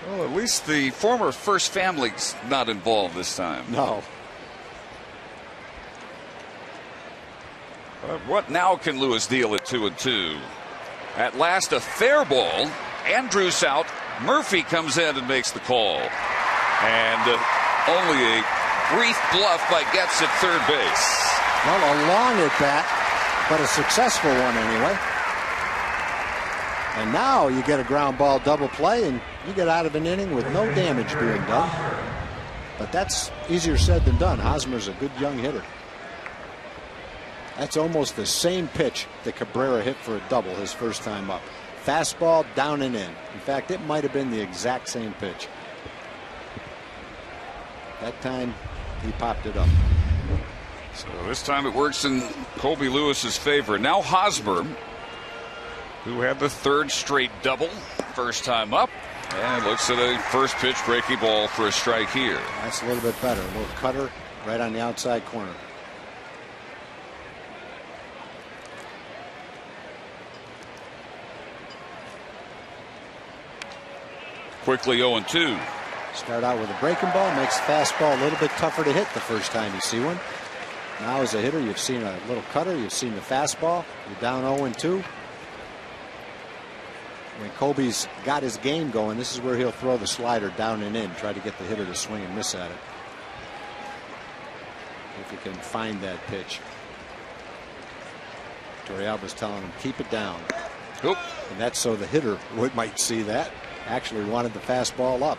Well, at least the former first family's not involved this time. No. But what now can Lewis deal at 2-2? At last, a fair ball. Andrus out. Murphy comes in and makes the call. And only a brief bluff by Getz at third base. Well, a long at bat, but a successful one anyway. And now you get a ground ball double play and you get out of an inning with no damage being done. But that's easier said than done. Hosmer's a good young hitter. That's almost the same pitch that Cabrera hit for a double his first time up. Fastball down and in. In fact, it might have been the exact same pitch. That time he popped it up. So this time it works in Colby Lewis's favor. Now Hosmer who had the third straight double. First time up. And looks at a first pitch breaking ball for a strike here. That's a little bit better. A little cutter right on the outside corner. Quickly 0-2. Start out with a breaking ball, makes the fastball a little bit tougher to hit the first time you see one. Now as a hitter, you've seen a little cutter, you've seen the fastball. You're down 0-2. When Colby's got his game going, this is where he'll throw the slider down and in, try to get the hitter to swing and miss at it. If he can find that pitch. Torrealba's telling him, keep it down. Oop. And that's so the hitter might see that. Actually wanted the fastball up.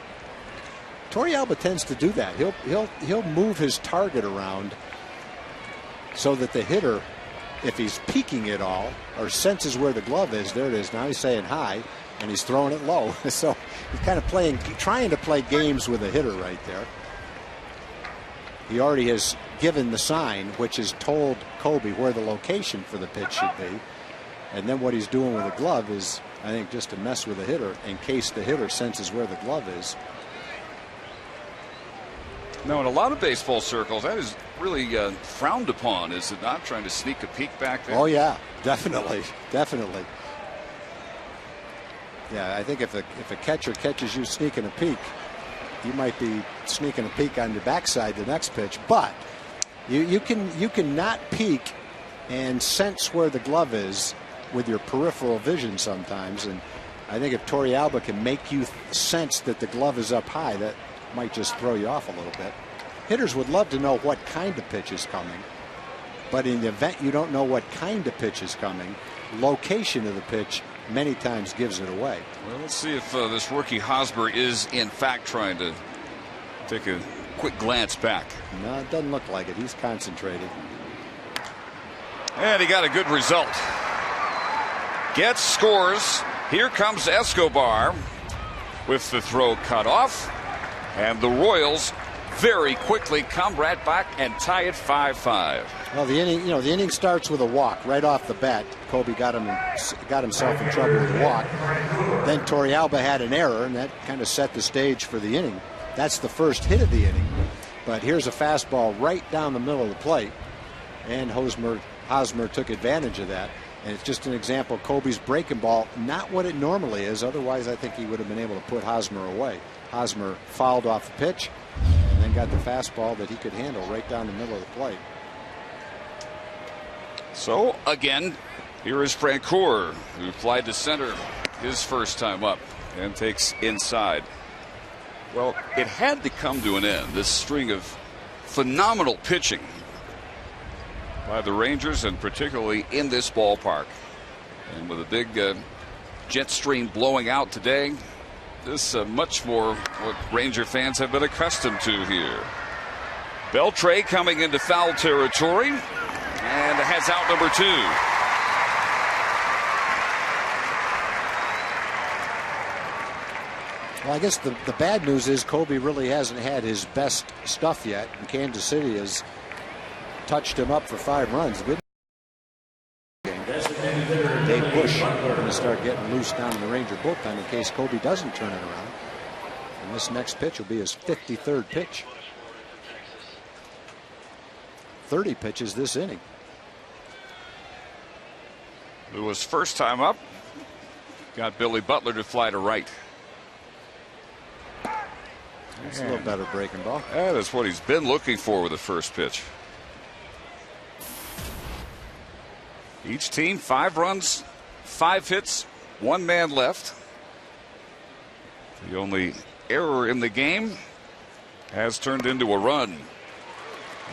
Torrealba tends to do that. He'll move his target around so that the hitter, if he's peeking it all or senses where the glove is, there it is. Now he's saying hi, and he's throwing it low. So he's kind of trying to play games with a hitter right there. He already has given the sign, which has told Colby where the location for the pitch should be. And then what he's doing with the glove is, I think, just to mess with the hitter in case the hitter senses where the glove is. No, in a lot of baseball circles, that is really frowned upon, is it not? Trying to sneak a peek back there. Oh, yeah, definitely. Definitely. Yeah, I think if a catcher catches you sneaking a peek, you might be sneaking a peek on the backside the next pitch. But you can not peek and sense where the glove is with your peripheral vision sometimes. And I think if Torrealba can make you sense that the glove is up high, that might just throw you off a little bit. Hitters would love to know what kind of pitch is coming, but in the event you don't know what kind of pitch is coming, location of the pitch many times gives it away. Well, let's see if this rookie Hosmer is in fact trying to take a quick glance back. No, it doesn't look like it. He's concentrated. And he got a good result. Gets, scores. Here comes Escobar with the throw cut off. And the Royals very quickly come right back and tie it 5-5. Well, the inning starts with a walk right off the bat. Colby got himself in trouble with a walk. Then Torrealba had an error, and that kind of set the stage for the inning. That's the first hit of the inning. But here's a fastball right down the middle of the plate, and Hosmer took advantage of that. And it's just an example of Colby's breaking ball, not what it normally is. Otherwise, I think he would have been able to put Hosmer away. Hosmer fouled off the pitch and then got the fastball that he could handle right down the middle of the plate. So again, here is Francoeur, who flied to center his first time up and takes inside. Well, it had to come to an end, this string of phenomenal pitching by the Rangers, and particularly in this ballpark. And with a big jet stream blowing out today, this much more what Ranger fans have been accustomed to here. Beltre coming into foul territory and has out number 2. Well, I guess the bad news is Colby really hasn't had his best stuff yet, and Kansas City has touched him up for 5 runs. Good game. Dave Bush going to start getting loose down in the Ranger bullpen in case Colby doesn't turn it around. And this next pitch will be his 53rd pitch. 30 pitches this inning. Lewis first time up. Got Billy Butler to fly to right. It's a little better breaking ball. That is what he's been looking for with the first pitch. Each team 5 runs, 5 hits, 1 man left. The only error in the game has turned into a run.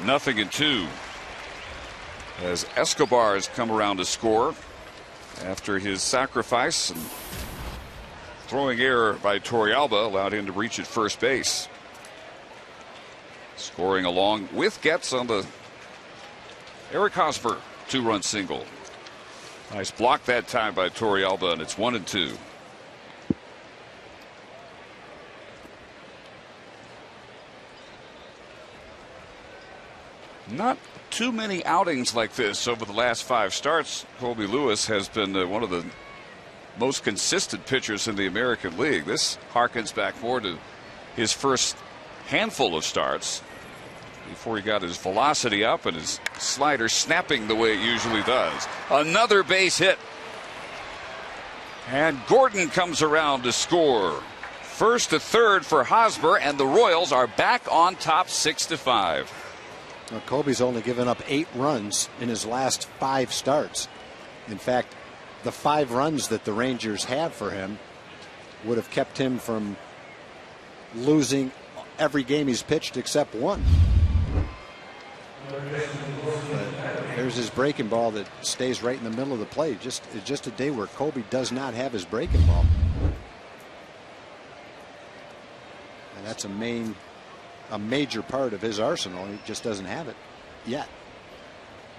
0-2. As Escobar has come around to score after his sacrifice, and throwing error by Torrealba allowed him to reach at first base. Scoring along with Getz on the Eric Hosmer 2-run single. Nice block that time by Torrealba, and it's 1-2. Not too many outings like this over the last 5 starts. Colby Lewis has been one of the most consistent pitchers in the American League. This harkens back more to his first handful of starts before he got his velocity up and his slider snapping the way it usually does. Another base hit. And Gordon comes around to score. First to third for Hosmer, and the Royals are back on top 6-5. Well, Colby's only given up 8 runs in his last 5 starts. In fact, the 5 runs that the Rangers had for him would have kept him from losing every game he's pitched except one. But there's his breaking ball that stays right in the middle of the plate. It's just a day where Colby does not have his breaking ball. And that's a major part of his arsenal. He just doesn't have it yet.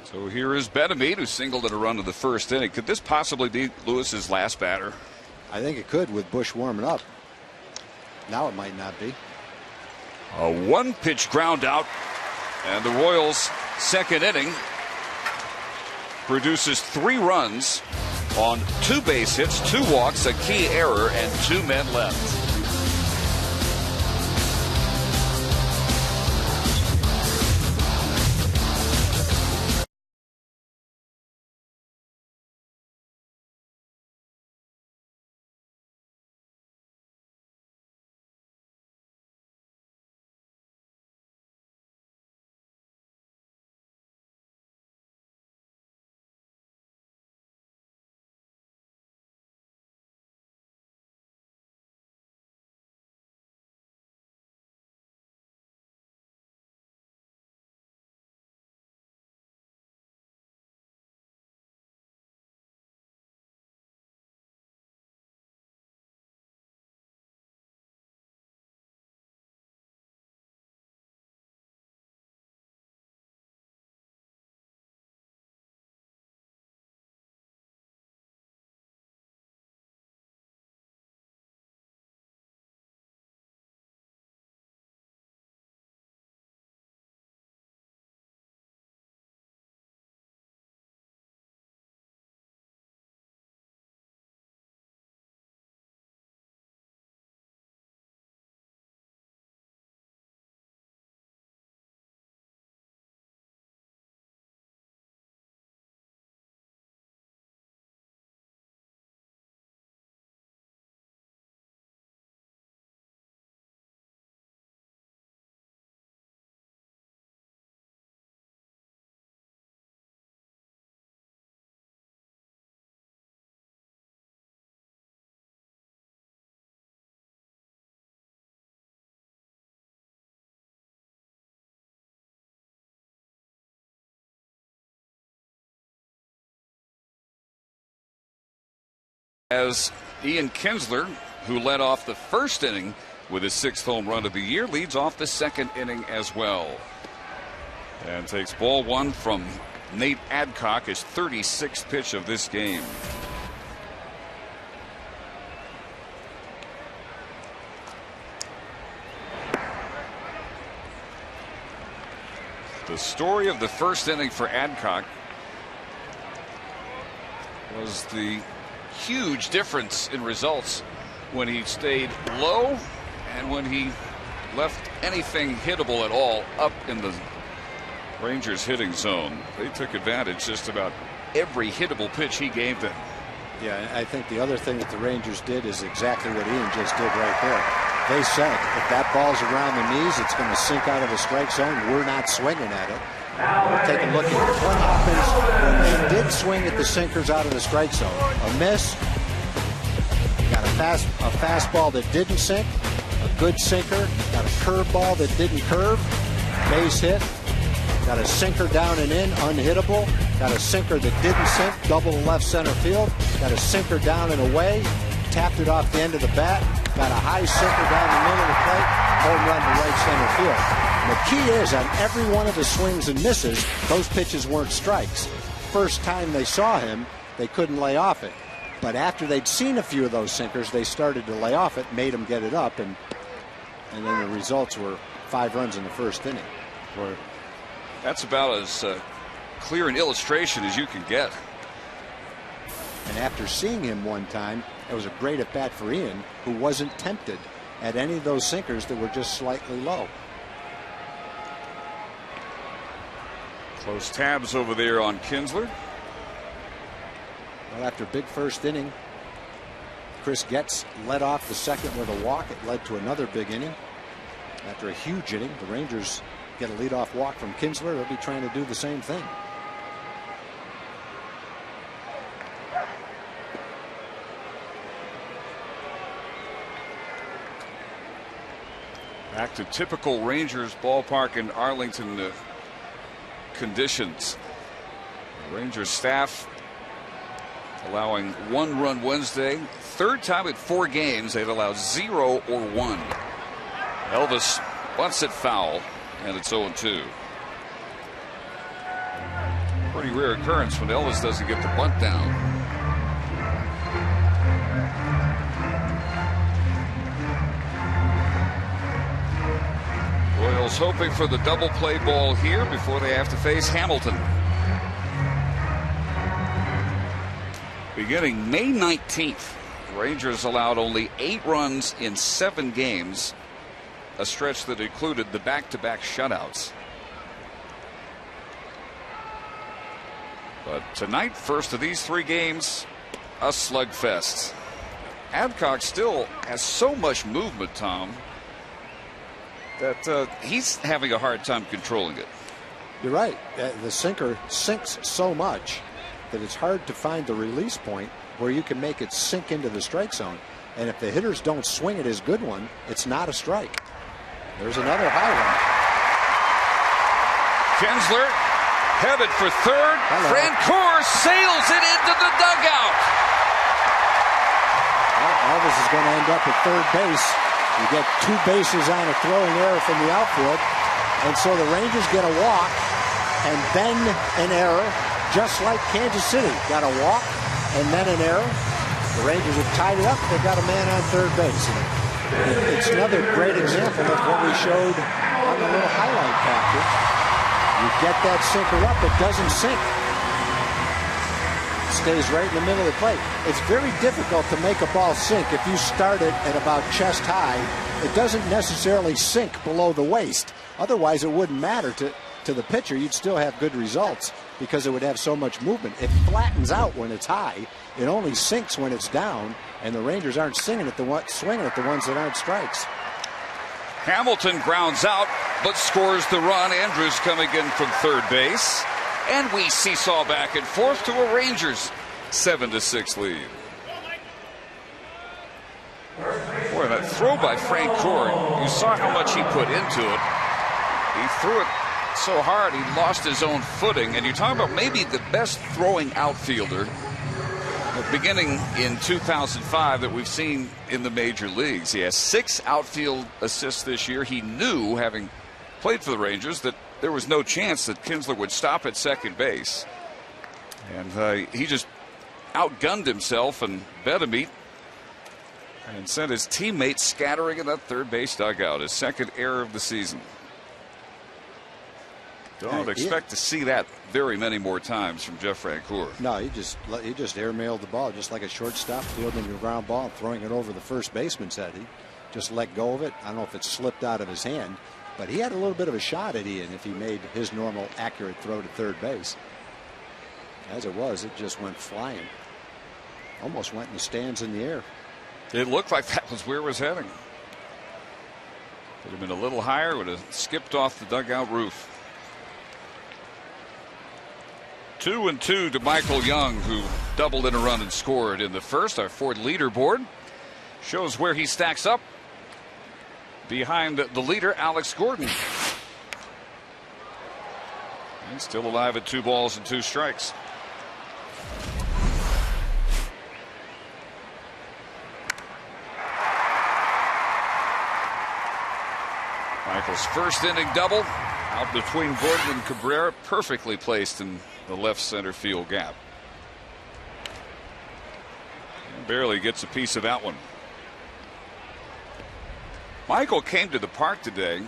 So here is Betemit, who singled at a run to the first inning. Could this possibly be Lewis's last batter? I think it could, with Bush warming up. Now it might not be. A 1-pitch ground out, and the Royals' second inning produces 3 runs on 2 base hits, 2 walks, a key error, and 2 men left. As Ian Kinsler, who led off the first inning with his 6th home run of the year, leads off the second inning as well. And takes ball 1 from Nate Adcock, his 36th pitch of this game. The story of the first inning for Adcock was the huge difference in results when he stayed low and when he left anything hittable at all up in the Rangers hitting zone. They took advantage just about every hittable pitch he gave them. Yeah, I think the other thing that the Rangers did is exactly what Ian just did right there. They said if that ball's around the knees, it's going to sink out of the strike zone. We're not swinging at it. We'll take a look at what happens when they did swing at the sinkers out of the strike zone. A miss, got a fastball that didn't sink, a good sinker, got a curveball that didn't curve, base hit, got a sinker down and in, unhittable, got a sinker that didn't sink, double left center field, got a sinker down and away, tapped it off the end of the bat, got a high sinker down the middle of the plate, home run to right center field. And the key is on every one of the swings and misses, those pitches weren't strikes. First time they saw him, they couldn't lay off it. But after they'd seen a few of those sinkers, they started to lay off it, made him get it up, and then the results were 5 runs in the first inning. That's about as clear an illustration as you can get. And after seeing him one time, it was a great at bat for Ian, who wasn't tempted at any of those sinkers that were just slightly low. Close tabs over there on Kinsler. Well, after a big first inning, Chris Getz led off the second with a walk. It led to another big inning. After a huge inning, the Rangers get a leadoff walk from Kinsler. They'll be trying to do the same thing. Back to typical Rangers ballpark in Arlington conditions. The Rangers staff allowing 1 run Wednesday. Third time in 4 games they've allowed 0 or 1. Elvis bunts it foul, and it's 0-2. Pretty rare occurrence when Elvis doesn't get the bunt down. Royals hoping for the double play ball here before they have to face Hamilton. Beginning May 19th, the Rangers allowed only 8 runs in 7 games, a stretch that included the back-to-back shutouts. But tonight, first of these 3 games, a slugfest. Adcock still has so much movement, Tom, that he's having a hard time controlling it. You're right. The sinker sinks so much that it's hard to find the release point where you can make it sink into the strike zone. And if the hitters don't swing at his good one, it's not a strike. There's another high one. Kinsler headed for third. Francoeur sails it into the dugout. Well, Elvis is going to end up at third base. You get 2 bases on a throwing error from the outfield. And so the Rangers get a walk and then an error, just like Kansas City. Got a walk and then an error. The Rangers have tied it up. They've got a man on third base. It's another great example of what we showed on the little highlight package. You get that sinker up, it doesn't sink. It stays right in the middle of the plate. It's very difficult to make a ball sink if you start it at about chest high. It doesn't necessarily sink below the waist. Otherwise, it wouldn't matter to the pitcher. You'd still have good results because it would have so much movement. It flattens out when it's high. It only sinks when it's down, and the Rangers aren't swinging at the ones that aren't strikes. Hamilton grounds out, but scores the run. Andrews coming in from third base. And we seesaw back and forth to a Rangers 7-6 lead. Boy, that throw by Francoeur, you saw how much he put into it. He threw it so hard he lost his own footing. And you talk about maybe the best throwing outfielder beginning in 2005 that we've seen in the major leagues. He has 6 outfield assists this year. He knew, having played for the Rangers, that there was no chance that Kinsler would stop at second base. And he just outgunned himself and bet a meet and sent his teammates scattering in that third base dugout. His 2nd error of the season. Don't expect to see that very many more times from Jeff Francoeur. No, he just airmailed the ball just like a shortstop fielding a ground ball and throwing it over the first baseman's head. He just let go of it. I don't know if it slipped out of his hand, but he had a little bit of a shot at Ian if he made his normal accurate throw to third base. As it was, it just went flying. Almost went in the stands in the air. It looked like that was where it was heading. Could have been a little higher, would have skipped off the dugout roof. 2-2 to Michael Young, who doubled in a run and scored in the first. Our Ford leaderboard shows where he stacks up behind the leader, Alex Gordon. He's still alive at 2 balls and 2 strikes. Michael's first inning double out between Gordon and Cabrera, perfectly placed in the left center field gap. And barely gets a piece of that one. Michael came to the park today,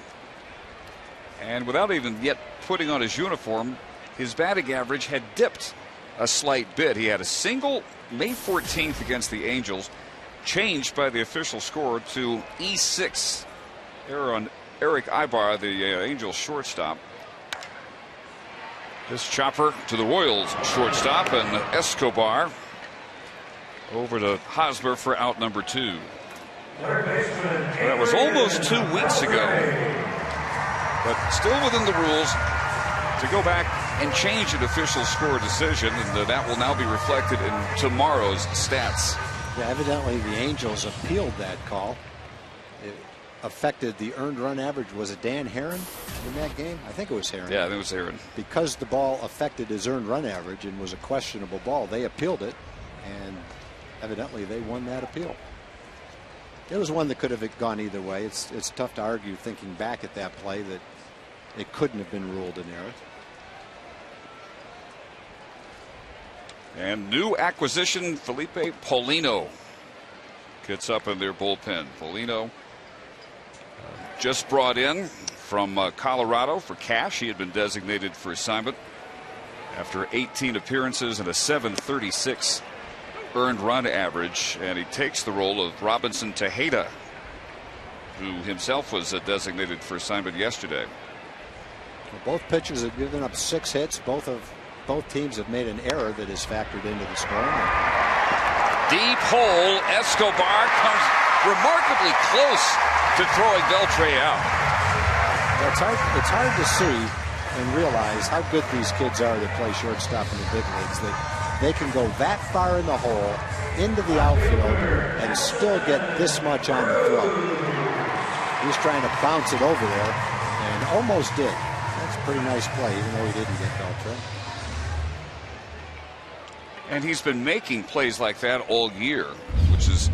and without even yet putting on his uniform, his batting average had dipped a slight bit. He had a single May 14th against the Angels, changed by the official score to E6. Error on Eric Ibar, the Angels shortstop. This chopper to the Royals shortstop, and Escobar over to Hosmer for out number 2. That was almost 2 weeks ago, but still within the rules to go back and change an official score decision, and that will now be reflected in tomorrow's stats. Yeah, evidently the Angels appealed that call. It affected the earned run average. Was it Dan Herron in that game? I think it was Herron. Yeah, I think it was Herron. Because the ball affected his earned run average and was a questionable ball, they appealed it, and evidently they won that appeal. It was one that could have gone either way. It's tough to argue, thinking back at that play, that it couldn't have been ruled an error. And new acquisition, Felipe Paulino gets up in their bullpen. Paulino just brought in from Colorado for cash. He had been designated for assignment after 18 appearances and a .736 earned run average, and he takes the role of Robinson Tejeda, who himself was designated for assignment yesterday. Well, both pitchers have given up 6 hits. Both teams have made an error that is factored into the scoring. Deep hole. Escobar comes remarkably close to throwing Beltre out. It's hard to see and realize how good these kids are that play shortstop in the big leagues, that they can go that far in the hole into the outfield and still get this much on the throw. He's trying to bounce it over there and almost did. That's a pretty nice play, even though he didn't get Beltre. And he's been making plays like that all year, which is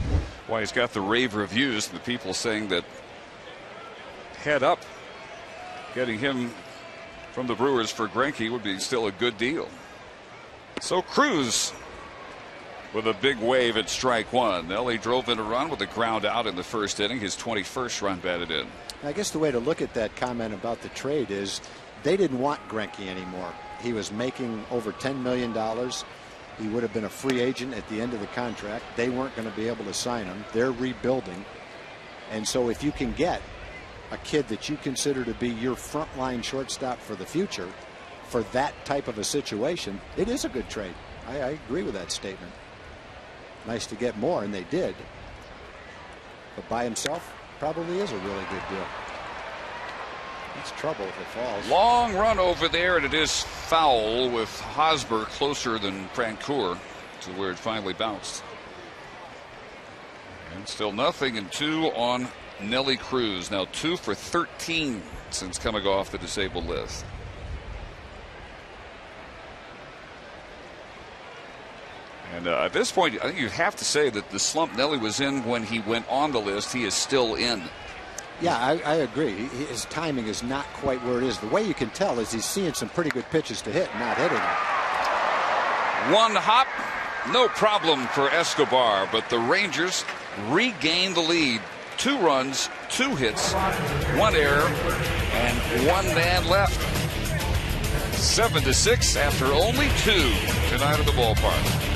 why he's got the rave reviews. The people saying that head up, getting him from the Brewers for Greinke would be still a good deal. So Cruz with a big wave at strike one. Nelly drove in a run with a ground out in the first inning, his 21st run batted in. I guess the way to look at that comment about the trade is they didn't want Greinke anymore. He was making over $10 million. He would have been a free agent at the end of the contract. They weren't going to be able to sign him. They're rebuilding. And so if you can get a kid that you consider to be your frontline shortstop for the future for that type of a situation, it is a good trade. I agree with that statement. Nice to get more, and they did. But by himself, probably is a really good deal. It's trouble if it falls. Long run over there, and it is foul with Hosmer closer than Francoeur to where it finally bounced. And still nothing, and 2 on Nelly Cruz. Now 2 for 13 since coming off the disabled list. And at this point, I think you'd have to say that the slump Nelly was in when he went on the list, he is still in. Yeah, I agree. His timing is not quite where it is. The way you can tell is he's seeing some pretty good pitches to hit, not hitting them. One hop, no problem for Escobar, but the Rangers regain the lead. 2 runs, 2 hits, 1 error, and 1 man left. 7-6 after only 2 tonight at the ballpark.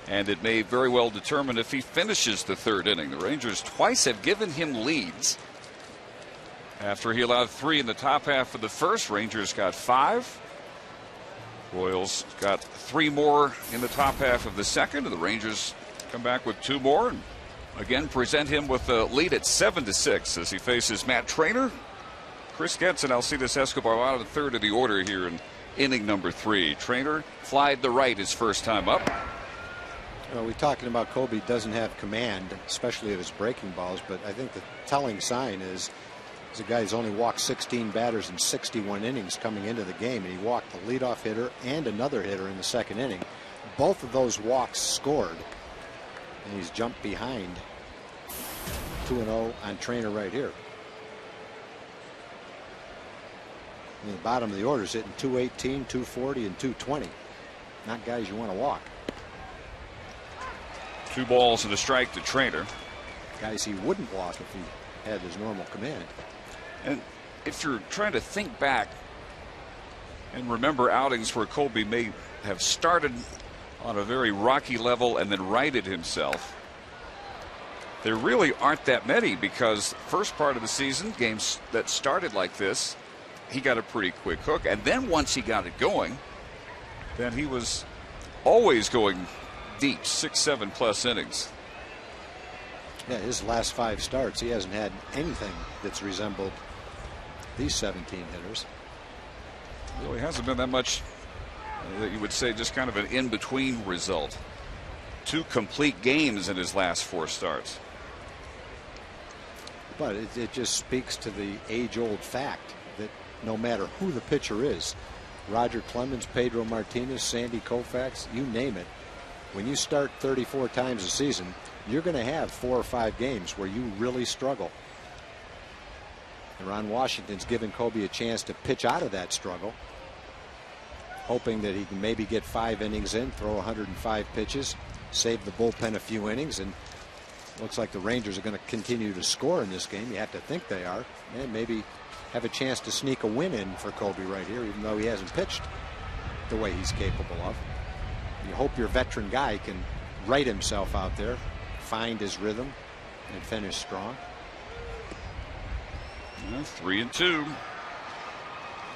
And it may very well determine if he finishes the third inning. The Rangers twice have given him leads. After he allowed 3 in the top half of the first, Rangers got 5. Royals got 3 more in the top half of the second, and the Rangers come back with 2 more and again present him with a lead at 7-6 as he faces Matt Trainer, Chris Getz, and Alcides Escobar out of the third of the order here in inning number 3. Trainer flied to right his first time up. Well, we're talking about Colby doesn't have command, especially of his breaking balls, but I think the telling sign is a guy who's only walked 16 batters in 61 innings coming into the game, and he walked the leadoff hitter and another hitter in the second inning. Both of those walks scored, and he's jumped behind 2-0 on Trainer right here. In the bottom of the order is hitting 218, 240, and 220. Not guys you want to walk. 2 balls and a strike to Trainer. Guys he wouldn't walk if he had his normal command. And if you're trying to think back and remember outings where Colby may have started on a very rocky level and then righted himself, there really aren't that many, because first part of the season, games that started like this, he got a pretty quick hook, and then once he got it going, then he was always going deep, 6-7 plus innings. Yeah, his last 5 starts, he hasn't had anything that's resembled these 17 hitters. Really hasn't been that much that you would say just kind of an in-between result. 2 complete games in his last 4 starts. But it just speaks to the age-old fact that no matter who the pitcher is, Roger Clemens, Pedro Martinez, Sandy Koufax, you name it, when you start 34 times a season, you're going to have 4 or 5 games where you really struggle. And Ron Washington's given Colby a chance to pitch out of that struggle, hoping that he can maybe get 5 innings in, throw 105 pitches, save the bullpen a few innings, and looks like the Rangers are going to continue to score in this game. You have to think they are, and maybe have a chance to sneak a win in for Colby right here, even though he hasn't pitched the way he's capable of. You hope your veteran guy can right himself out there, find his rhythm, and finish strong. 3-2.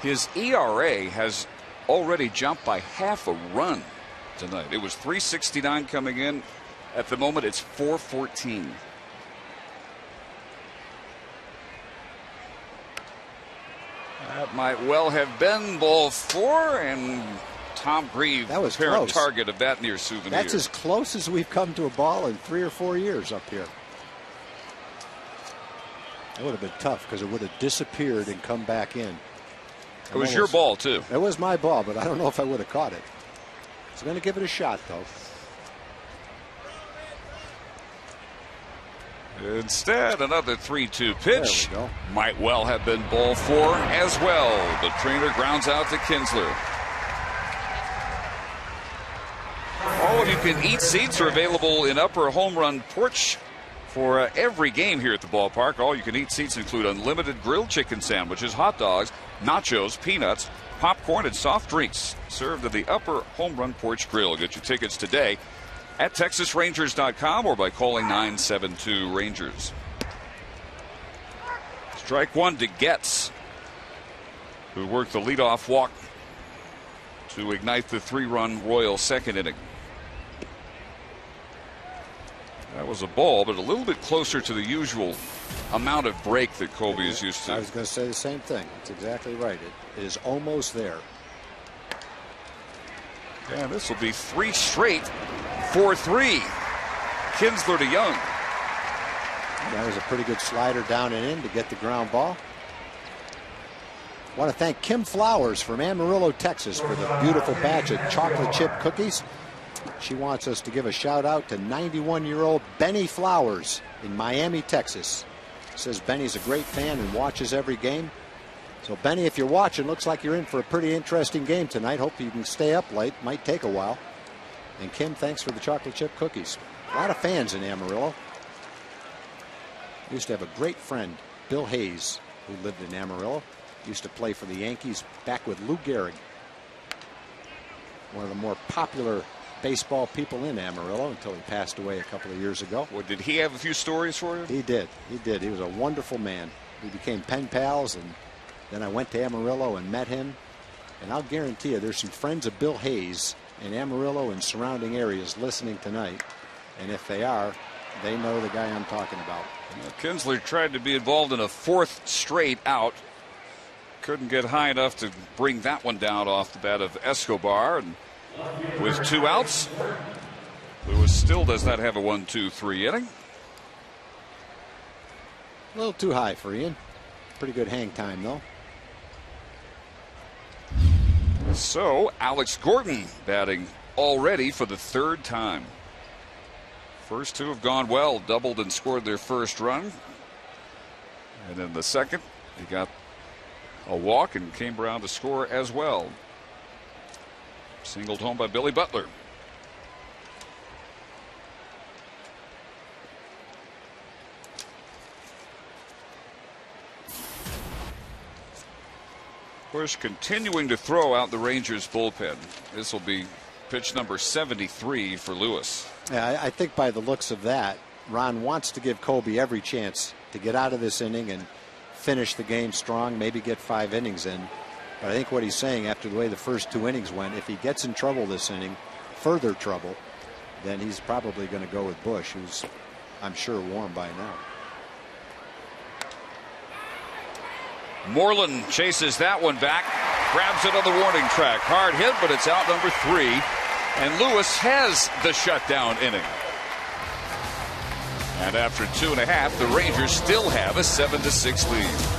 His ERA has already jumped by half a run tonight. It was 3.69 coming in. At the moment, it's 4.14. That might well have been ball 4, and Tom Grieve, that was apparent close. Target of that near souvenir. That's as close as we've come to a ball in 3 or 4 years up here. That would have been tough because it would have disappeared and come back in. It was your ball, too. It was my ball, but I don't know if I would have caught it. He's going to give it a shot, though. Instead, another 3-2 pitch. There we go. Might well have been ball 4 as well. The Trainer grounds out to Kinsler. All of you can eat seats are available in Upper Home Run Porch for every game here at the ballpark. All you can eat seats include unlimited grilled chicken sandwiches, hot dogs, nachos, peanuts, popcorn, and soft drinks served at the Upper Home Run Porch Grill. Get your tickets today at TexasRangers.com or by calling 972-RANGERS. Strike 1 to Getz, who worked the leadoff walk to ignite the 3-run Royal second inning. That was a ball, but a little bit closer to the usual amount of break that Colby is used to. I was going to say the same thing. That's exactly right. It is almost there. And this will be 3 straight, 4-3. Kinsler to Young. That was a pretty good slider down and in to get the ground ball. I want to thank Kim Flowers from Amarillo, Texas, for the beautiful batch of chocolate chip cookies. She wants us to give a shout out to 91-year-old Benny Flowers in Miami, Texas. Says Benny's a great fan and watches every game. So Benny, if you're watching, looks like you're in for a pretty interesting game tonight. Hope you can stay up late. Might take a while. And Kim, thanks for the chocolate chip cookies. A lot of fans in Amarillo. Used to have a great friend, Bill Hayes, who lived in Amarillo. Used to play for the Yankees back with Lou Gehrig. One of the more popular baseball people in Amarillo until he passed away a couple of years ago. Well, did he have a few stories for you? He did. He did. He was a wonderful man. We became pen pals, and then I went to Amarillo and met him. And I'll guarantee you there's some friends of Bill Hayes in Amarillo and surrounding areas listening tonight. And if they are, they know the guy I'm talking about. Kinsler tried to be involved in a fourth straight out. Couldn't get high enough to bring that one down off the bat of Escobar. And with 2 outs, Lewis still does not have a 1-2-3 inning. A little too high for Ian. Pretty good hang time, though. So Alex Gordon batting already for the 3rd time. First 2 have gone well, doubled and scored their first run. And then the second, he got a walk and came around to score as well. Singled home by Billy Butler. Bush continuing to throw out the Rangers bullpen. This will be pitch number 73 for Lewis. Yeah, I think by the looks of that, Ron wants to give Colby every chance to get out of this inning and finish the game strong, maybe get 5 innings in. But I think what he's saying, after the way the first 2 innings went, if he gets in trouble this inning, further trouble, then he's probably going to go with Bush, who's, I'm sure, warm by now. Moreland chases that one back, grabs it on the warning track. Hard hit, but it's out number 3. And Lewis has the shutdown inning. And after 2.5, the Rangers still have a 7-6 lead.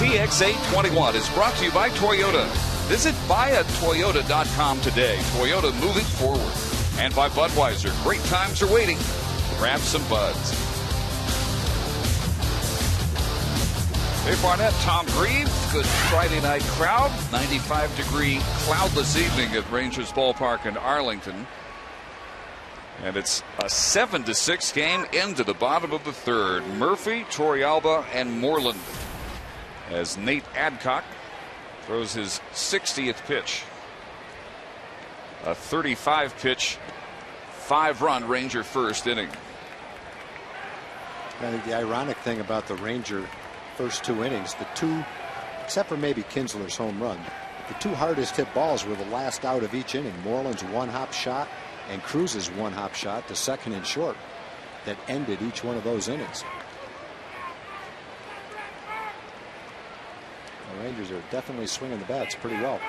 TX821 is brought to you by Toyota. Visit buyatoyota.com today. Toyota, moving forward. And by Budweiser. Great times are waiting. Grab some buds. Dave Barnett, Tom Grieve. Good Friday night crowd. 95-degree cloudless evening at Rangers Ballpark in Arlington. And it's a 7-6 game into the bottom of the 3rd. Murphy, Torrealba, and Moreland, as Nate Adcock throws his 60th pitch. A 35-pitch, 5-run Ranger first inning. I think the ironic thing about the Ranger first 2 innings, the 2, except for maybe Kinsler's home run, the 2 hardest hit balls were the last out of each inning. Moreland's 1-hop shot and Cruz's 1-hop shot to second and short that ended each one of those innings. The Rangers are definitely swinging the bats pretty well.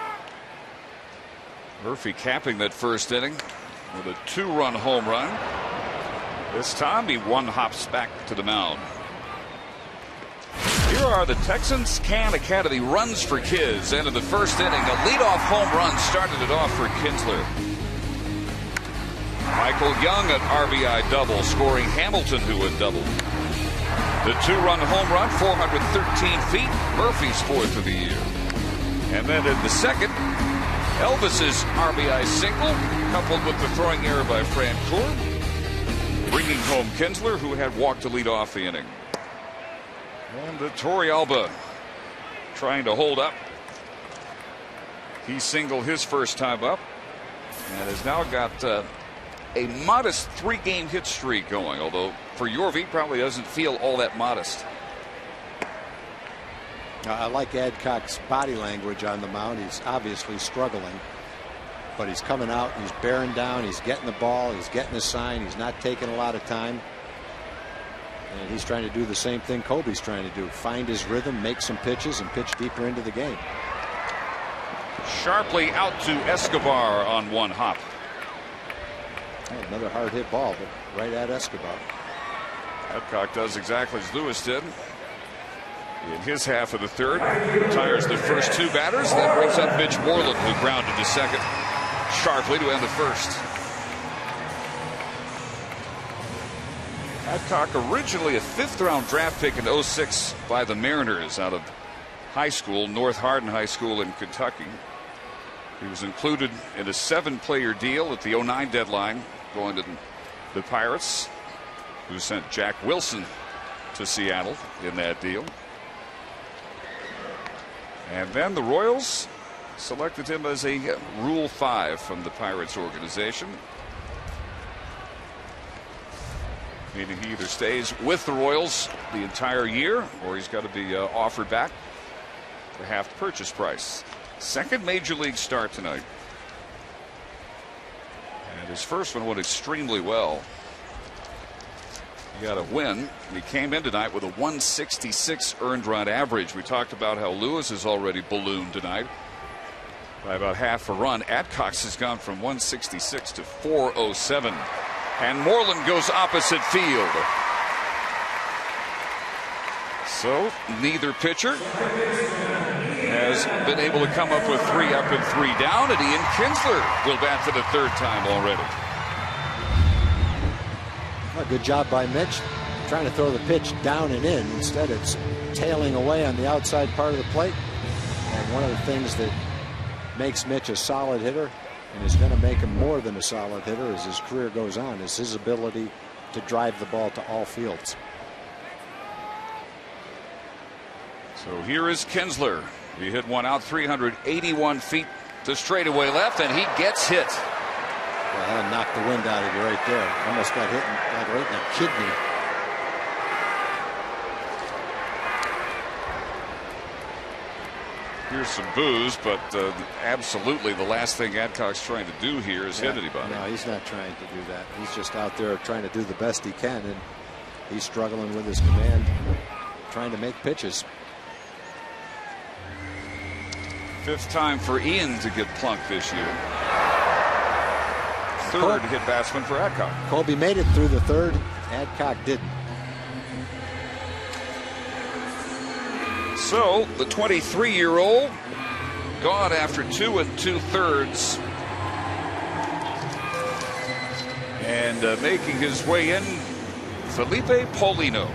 Murphy capping that first inning with a 2-run home run. This time he one hops back to the mound. Here are the Texans KCA Academy runs for kids. End of the first inning, a leadoff home run started it off for Kinsler. Michael Young an RBI double, scoring Hamilton, who had doubled. The 2-run home run, 413 feet, Murphy's 4th of the year. And then in the second, Elvis's RBI single, coupled with the throwing error by Francoeur, bringing home Kinsler, who had walked to lead off the inning. And Torrealba trying to hold up. He singled his first time up and has now got a modest 3-game hit streak going, although for Yorvie probably doesn't feel all that modest. I like Adcock's body language on the mound. He's obviously struggling, but he's coming out, he's bearing down, he's getting the ball, he's getting the sign, he's not taking a lot of time. And he's trying to do the same thing Colby's trying to do, find his rhythm, make some pitches, and pitch deeper into the game. Sharply out to Escobar on one hop. Oh, another hard hit ball, but right at Escobar. Adcock does exactly as Lewis did in his half of the third. Retires the first 2 batters, then brings up Mitch Moreland, who grounded to second sharply to end the first. Adcock, originally a 5th-round draft pick in '06 by the Mariners out of high school, North Hardin High School in Kentucky. He was included in a 7-player deal at the '09 deadline, going to the Pirates, who sent Jack Wilson to Seattle in that deal. And then the Royals selected him as a Rule 5 from the Pirates organization, meaning he either stays with the Royals the entire year or he's got to be offered back for half the purchase price. Second major league start tonight, and his first one went extremely well. He got a win. He came in tonight with a 166 earned run average. We talked about how Lewis has already ballooned tonight by about half a run. Adcock's has gone from 166 to 407. And Moreland goes opposite field. So neither pitcher has been able to come up with 3 up and 3 down, and Ian Kinsler will bat for the 3rd time already. A good job by Mitch, trying to throw the pitch down and in. Instead, it's tailing away on the outside part of the plate. And one of the things that makes Mitch a solid hitter, and is going to make him more than a solid hitter as his career goes on, is his ability to drive the ball to all fields. So here is Kinsler. He hit one out 381 feet to straightaway left, and he gets hit. Well, that'll knock the wind out of you right there. Almost got hit like right in the kidney. Here's some boos, but absolutely the last thing Adcock's trying to do here is hit anybody. No, he's not trying to do that. He's just out there trying to do the best he can, and he's struggling with his command, trying to make pitches. 5th time for Ian to get plunked this year. 3rd hit batsman for Adcock. Colby made it through the 3rd. Adcock didn't. So the 23-year-old gone after 2 2/3, and making his way in, Felipe Paulino.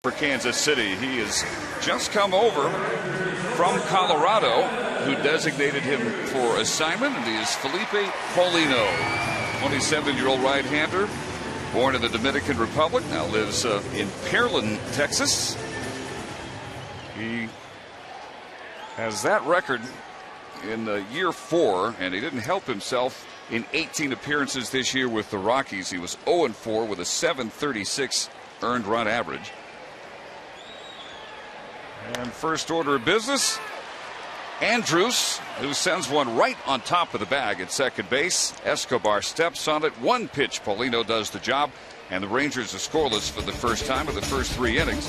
for Kansas City. He has just come over from Colorado, who designated him for assignment, and he is Felipe Paulino, 27-year-old right-hander, born in the Dominican Republic, now lives in Pearland, Texas. He has that record in year 4, and he didn't help himself in 18 appearances this year with the Rockies. He was 0-4 with a .736 earned run average. And first order of business, Andrus, who sends one right on top of the bag at second base. Escobar steps on it. One pitch, Paulino does the job, and the Rangers are scoreless for the first time in the first 3 innings.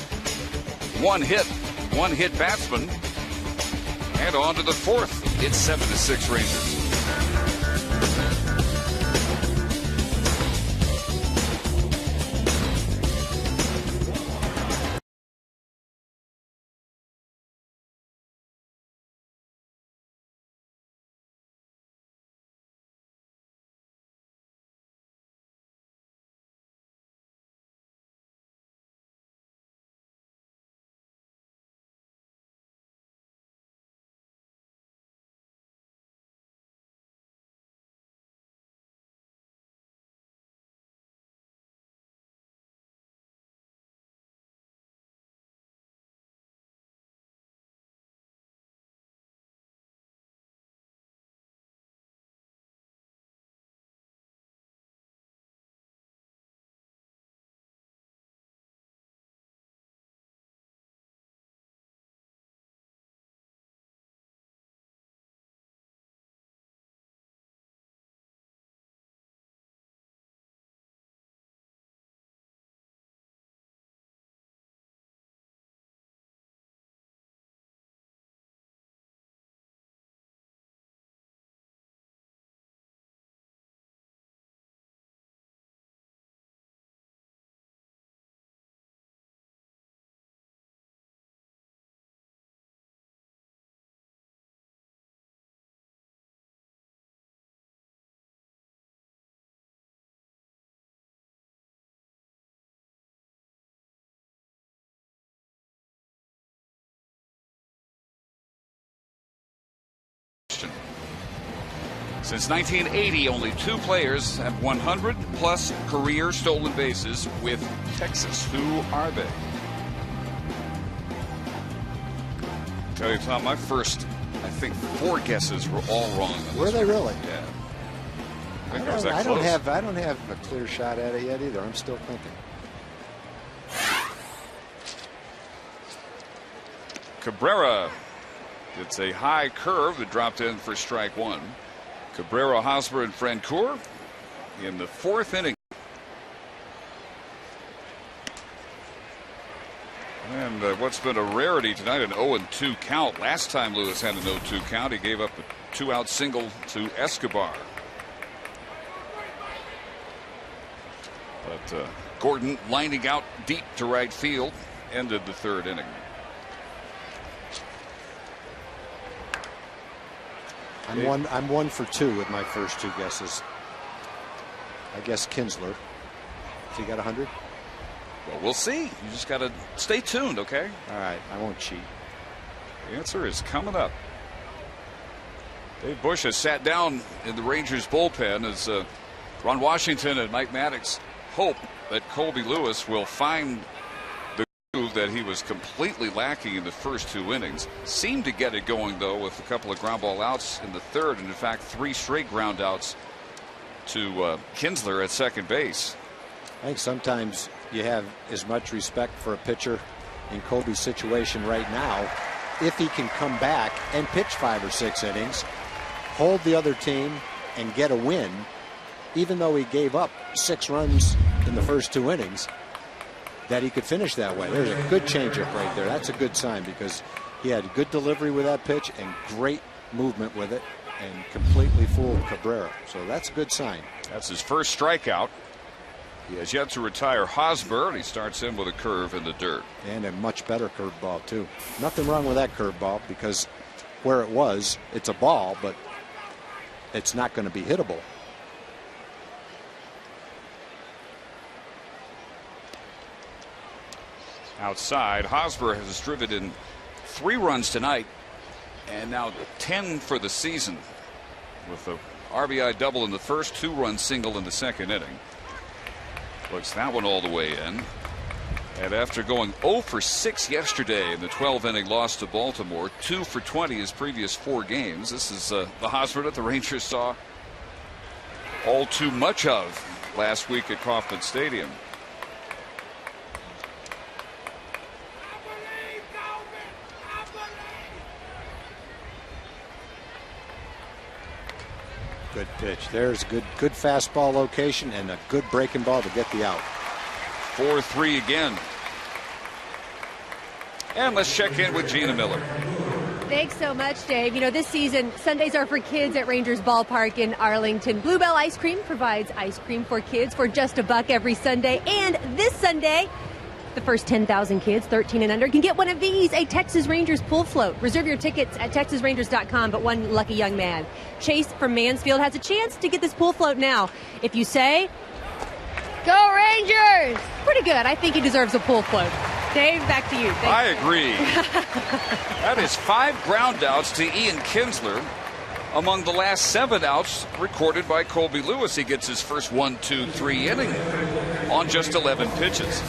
One hit batsman, and on to the 4th. It's 7-6 Rangers. Since 1980, only 2 players have 100-plus career stolen bases with Texas. Who are they? Tell you, Tom, my first, I think, 4 guesses were all wrong. Were they really? Yeah. I don't have a clear shot at it yet either. I'm still thinking. Cabrera. It's a high curve that dropped in for strike 1. Cabrera, Hosmer, and Francoeur in the 4th inning. And what's been a rarity tonight, an 0-2 count. Last time Lewis had an 0-2 count, he gave up a 2-out single to Escobar. But Gordon lining out deep to right field ended the 3rd inning. I'm 1 for 2 with my first 2 guesses. I guess Kinsler. Has he got 100? Well, we'll see. You just got to stay tuned, okay? All right, I won't cheat. The answer is coming up. Dave Bush has sat down in the Rangers bullpen as Ron Washington and Mike Maddox hope that Colby Lewis will find the groove that he was completely lacking in the first 2 innings. Seemed to get it going, though, with a couple of ground ball outs in the 3rd, and in fact 3 straight ground outs to Kinsler at second base. I think sometimes you have as much respect for a pitcher in Colby's situation right now if he can come back and pitch 5 or 6 innings, hold the other team, and get a win, even though he gave up 6 runs in the first 2 innings, that he could finish that way. There's a good changeup right there. That's a good sign because he had good delivery with that pitch and great movement with it and completely fooled Cabrera. So that's a good sign. That's his first strikeout. He has yet to retire Hosmer, and he starts in with a curve in the dirt. And a much better curveball, too. Nothing wrong with that curveball because where it was, it's a ball, but it's not going to be hittable. outside. Hosmer has driven in 3 runs tonight and now 10 for the season with a RBI double in the first, 2-run single in the second inning. Looks that one all the way in. And after going 0 for 6 yesterday in the 12-inning loss to Baltimore, 2 for 20 his previous 4 games, this is the Hosmer that the Rangers saw all too much of last week at Kauffman Stadium. Good pitch. There's good fastball location and a good breaking ball to get the out. 4-3 again. And let's check in with Gina Miller. Thanks so much, Dave. You know, this season, Sundays are for kids at Rangers Ballpark in Arlington. Bluebell Ice Cream provides ice cream for kids for just $1 every Sunday. And this Sunday, the first 10,000 kids, 13 and under, can get one of these, a Texas Rangers pool float. Reserve your tickets at TexasRangers.com, but one lucky young man, Chase from Mansfield, has a chance to get this pool float now. If you say, "Go Rangers!" Pretty good. I think he deserves a pool float. Dave, back to you. I agree. That is 5 ground outs to Ian Kinsler among the last 7 outs recorded by Colby Lewis. He gets his first 1, 2, 3 inning on just 11 pitches.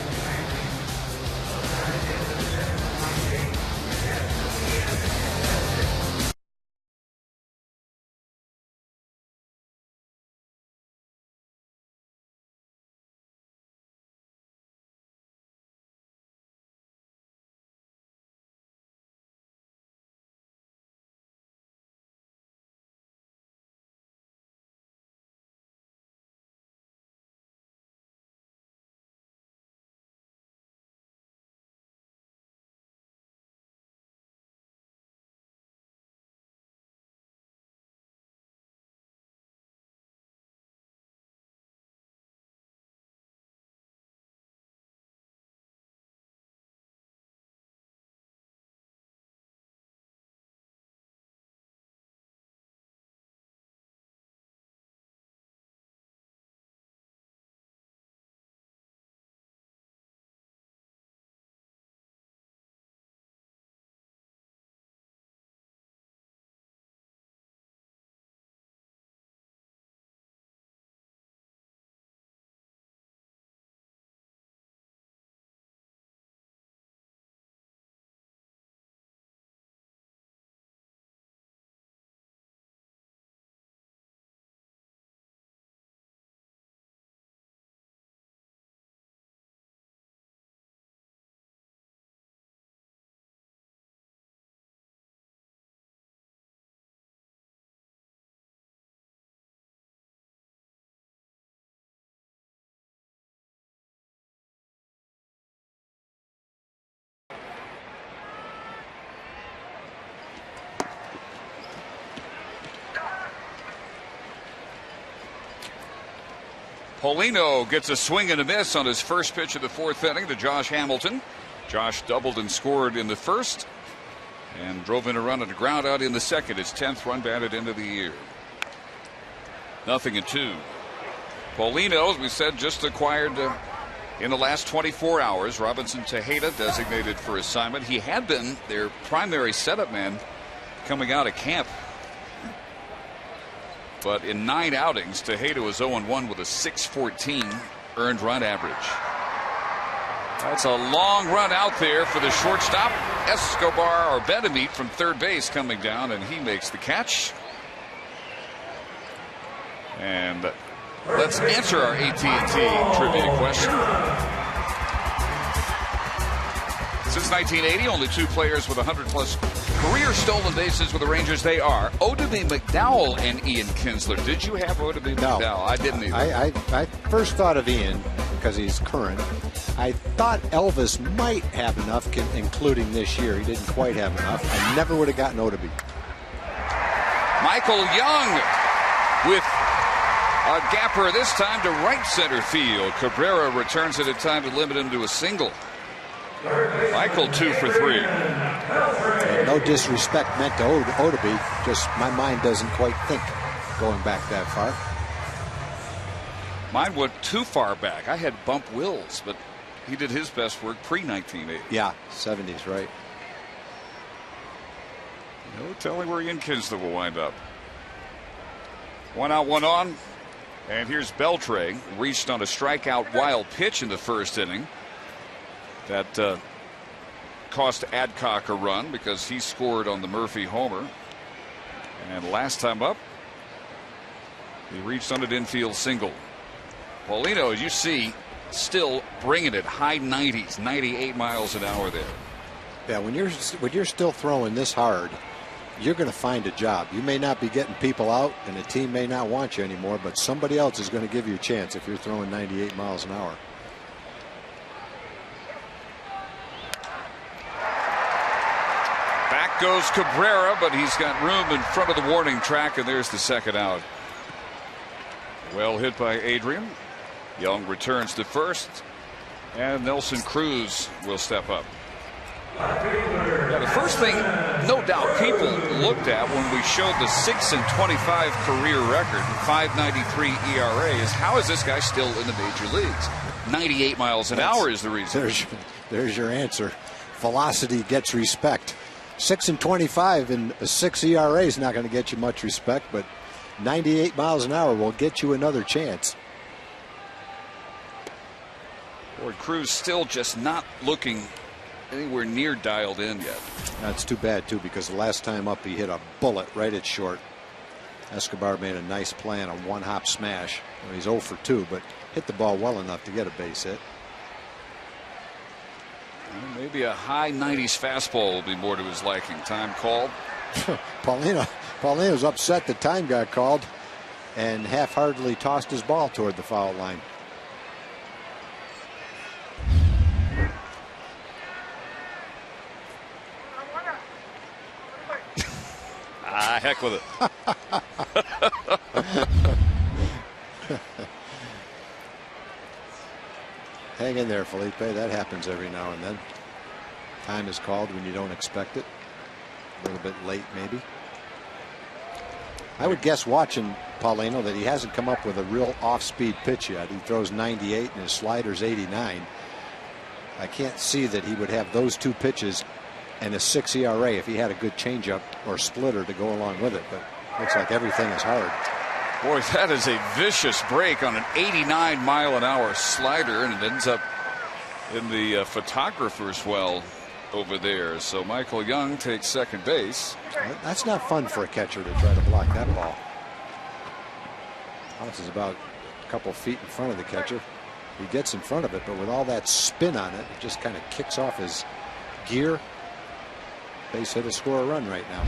Paulino gets a swing and a miss on his first pitch of the 4th inning to Josh Hamilton. Josh doubled and scored in the first and drove in a run and a ground out in the second. His 10th run batted into the year. 0-2. Paulino, as we said, just acquired in the last 24 hours. Robinson Tejeda designated for assignment. He had been their primary setup man coming out of camp. But in 9 outings, Tejeda was 0-1 with a 6.14 earned run average. That's a long run out there for the shortstop. Escobar or Benamit from third base coming down, and he makes the catch. And let's answer our AT&T trivia question. Since 1980, only 2 players with 100-plus career stolen bases with the Rangers. They are Oddibe McDowell and Ian Kinsler. Did you have Oddibe McDowell? I didn't either. I first thought of Ian because he's current. I thought Elvis might have enough, including this year. He didn't quite have enough. I never would have gotten Oddibe. Michael Young with a gapper this time to right center field. Cabrera returns it in time to limit him to a single. Michael 2 for 3. No disrespect meant to Oddibe, just my mind doesn't quite think going back that far. Mine went too far back. I had Bump Wills, but he did his best work pre-1980. Yeah, 70s, right. No telling where Ian Kinsler will wind up. 1 out, 1 on. And here's Beltre, reached on a strikeout wild pitch in the first inning. That cost Adcock a run because he scored on the Murphy homer. And last time up, he reached on an infield single. Paulino, as you see, still bringing it high 90s, 98 miles an hour there. Yeah, when you're still throwing this hard, you're going to find a job. You may not be getting people out, and the team may not want you anymore, but somebody else is going to give you a chance if you're throwing 98 miles an hour. Back goes Cabrera, but he's got room in front of the warning track, and there's the second out. Well hit by Adrian. Young returns to first, and Nelson Cruz will step up. Yeah, the first thing, no doubt, people looked at when we showed the 6-25 career record, 5.93 ERA, is how is this guy still in the major leagues? 98 miles an hour is the reason. There's your answer. Velocity gets respect. 6-25 and a 6 ERA is not going to get you much respect, but 98 miles an hour will get you another chance. Boy, Cruz still just not looking anywhere near dialed in yet. That's too bad, too, because the last time up he hit a bullet right at short. Escobar made a nice play on a one-hop smash. Well, he's 0 for 2, but hit the ball well enough to get a base hit. Well, maybe a high 90s fastball will be more to his liking. Time called. Paulino's upset the time got called and half-heartedly tossed his ball toward the foul line. Heck with it. Hang in there, Felipe. That happens every now and then. Time is called when you don't expect it. A little bit late, maybe. I would guess watching Paulino that he hasn't come up with a real off-speed pitch yet. He throws 98 and his slider's 89. I can't see that he would have those two pitches and a 6 ERA if he had a good changeup or splitter to go along with it, but looks like everything is hard. Boy, that is a vicious break on an 89 mile an hour slider, and it ends up in the photographer's well over there. So Michael Young takes second base. That's not fun for a catcher to try to block that ball. Bounces about a couple feet in front of the catcher. He gets in front of it, but with all that spin on it, it just kind of kicks off his gear. Base hit to score a run right now.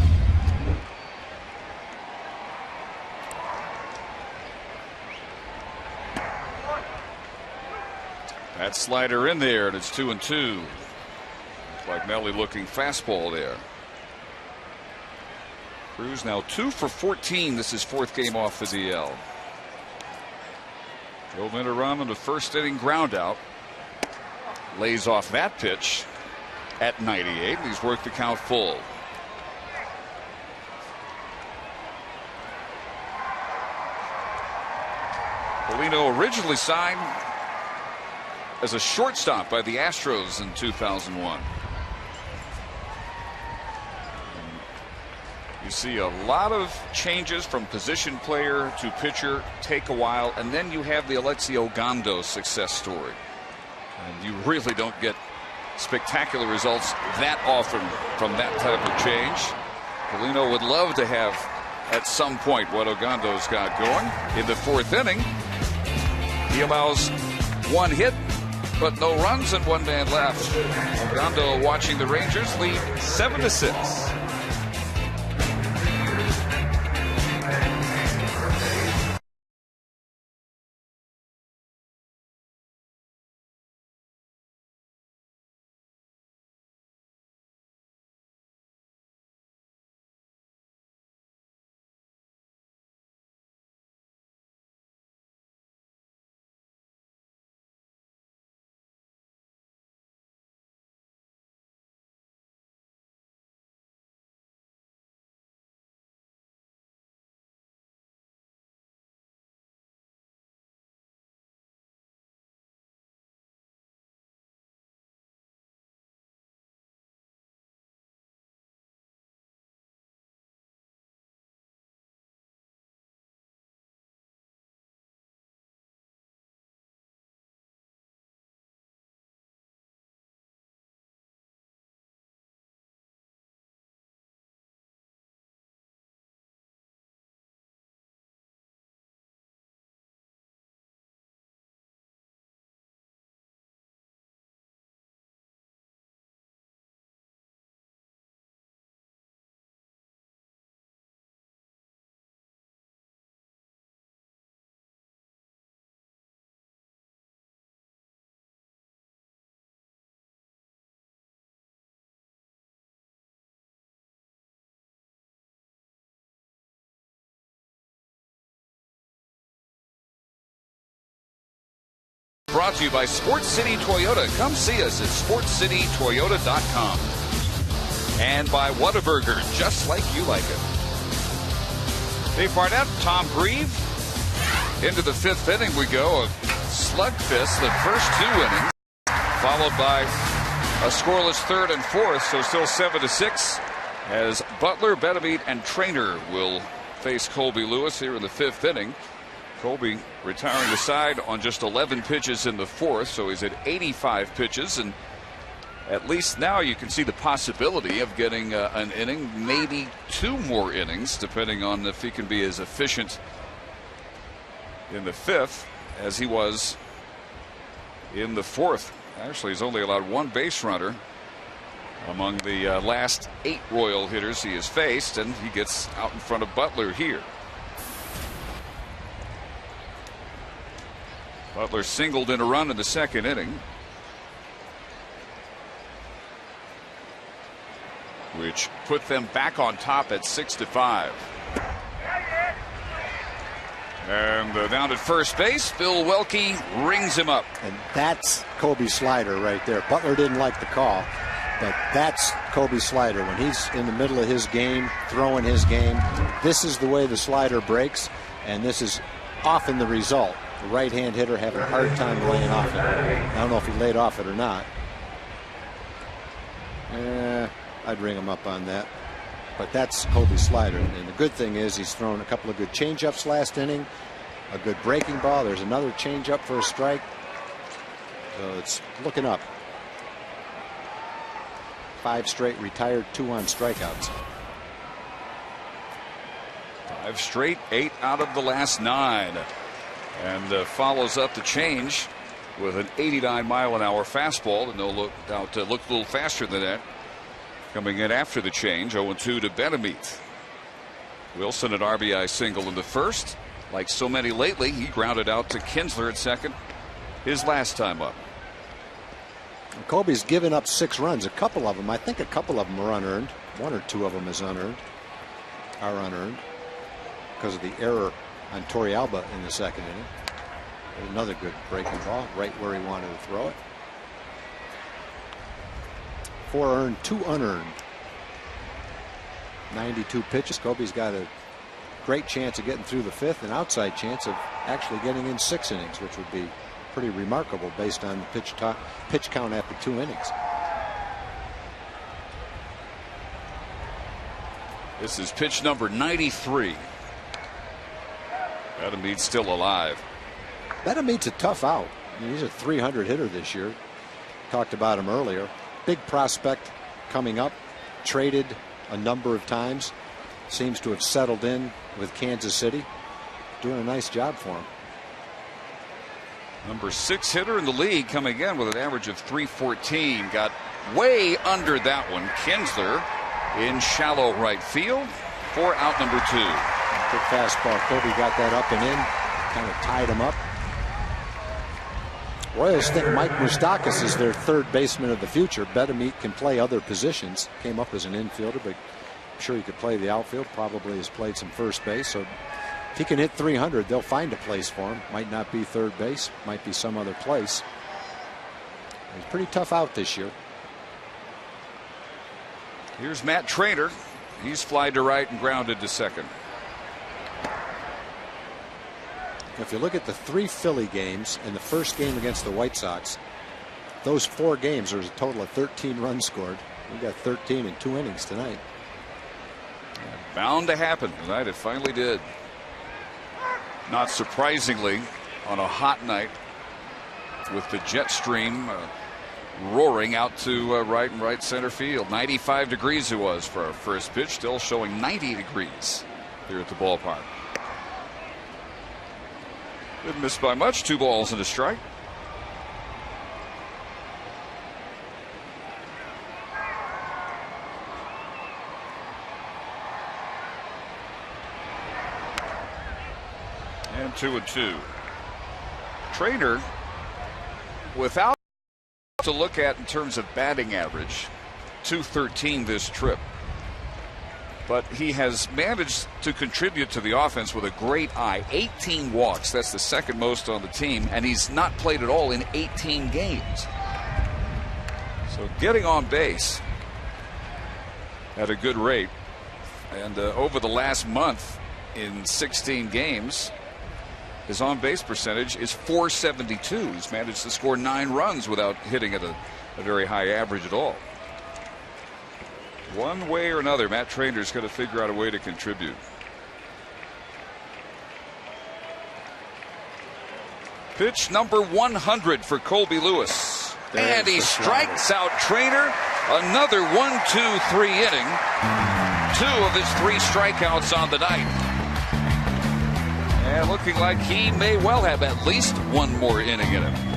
That slider in there, and it's 2-2. Looks like Nelly looking fastball there. Cruz now 2 for 14. This is fourth game off the DL. Drove in a run on the first inning ground out. Lays off that pitch at 98. He's worked the count full. Paulino originally signed as a shortstop by the Astros in 2001. You see a lot of changes from position player to pitcher take a while, and then you have the Alexio Ogando success story. And you really don't get spectacular results that often from that type of change. Paulino would love to have at some point what Ogando's got going. In the fourth inning, he allows one hit, but no runs and one man left. Ogando watching the Rangers lead 7-6. brought to you by Sports City Toyota. Come see us at sportscitytoyota.com. And by Whataburger, just like you like it. Dave Barnett, Tom Grieve. Into the fifth inning we go. A slugfest, the first two innings, followed by a scoreless third and fourth, so still 7-6 as Butler, Benameat, and Trainer will face Colby Lewis here in the fifth inning. Colby retiring the side on just 11 pitches in the fourth, so he's at 85 pitches, and at least now you can see the possibility of getting an inning, maybe two more innings, depending on if he can be as efficient in the fifth as he was in the fourth. Actually, he's only allowed one base runner among the last 8 Royal hitters he has faced, and he gets out in front of Butler here. Butler singled in a run in the second inning, which put them back on top at 6-5. And down at first base, Bill Welke rings him up. And that's Colby's slider right there. Butler didn't like the call, but that's Colby's slider. When he's in the middle of his game, throwing his game, this is the way the slider breaks, and this is often the result. The right-hand hitter having a hard time laying off it. I don't know if he laid off it or not. I'd ring him up on that. But that's Colby's slider. And the good thing is he's thrown a couple of good changeups last inning, a good breaking ball. There's another changeup for a strike. So it's looking up. 5 straight retired, 2 on strikeouts. 5 straight, 8 out of the last 9. And follows up the change with an 89-mile-an-hour fastball. And no doubt looked a little faster than that. Coming in after the change, 0-2 to Benameat. Wilson an RBI single in the first. Like so many lately, he grounded out to Kinsler at second his last time up. Colby's given up 6 runs. A couple of them, I think a couple of them are unearned. 1 or 2 of them are unearned because of the error on Torrealba in the second inning. Another good breaking ball right where he wanted to throw it. 4 earned, 2 unearned. 92 pitches. Colby's got a great chance of getting through the fifth, an outside chance of actually getting in 6 innings, which would be pretty remarkable based on the pitch count after 2 innings. This is pitch number 93. Benameat's still alive. Benameat's a tough out. I mean, he's a 300 hitter this year. Talked about him earlier. Big prospect coming up, traded a number of times, seems to have settled in with Kansas City, doing a nice job for him. Number 6 hitter in the league, coming in with an average of 314. Got way under that one. Kinsler in shallow right field for out number 2. Good fastball. Colby got that up and in, kind of tied him up. Royals think Mike Moustakas is their third baseman of the future. Benameat can play other positions. Came up as an infielder, but I'm sure he could play the outfield. Probably has played some first base. So if he can hit 300, they'll find a place for him. Might not be third base, might be some other place. He's pretty tough out this year. Here's Matt Trainer. He's flied to right and grounded to second. If you look at the 3 Philly games and the first game against the White Sox, those 4 games, there was a total of 13 runs scored. We got 13 in 2 innings tonight. Bound to happen tonight. It finally did. Not surprisingly, on a hot night with the jet stream roaring out to right and right center field. 95 degrees it was for our first pitch, still showing 90 degrees here at the ballpark. Didn't miss by much. 2 balls and a strike. And 2-2. Trainer, without to look at in terms of batting average, .213 this trip. But he has managed to contribute to the offense with a great eye. 18 walks. That's the second most on the team. And he's not played at all in 18 games. So getting on base at a good rate. And over the last month in 16 games, his on-base percentage is .472. He's managed to score 9 runs without hitting at a very high average at all. One way or another, Matt Trainer's going to figure out a way to contribute. Pitch number 100 for Colby Lewis. And he strikes out Trainer. Another 1-2-3 inning. 2 of his 3 strikeouts on the night. And looking like he may well have at least one more inning in him.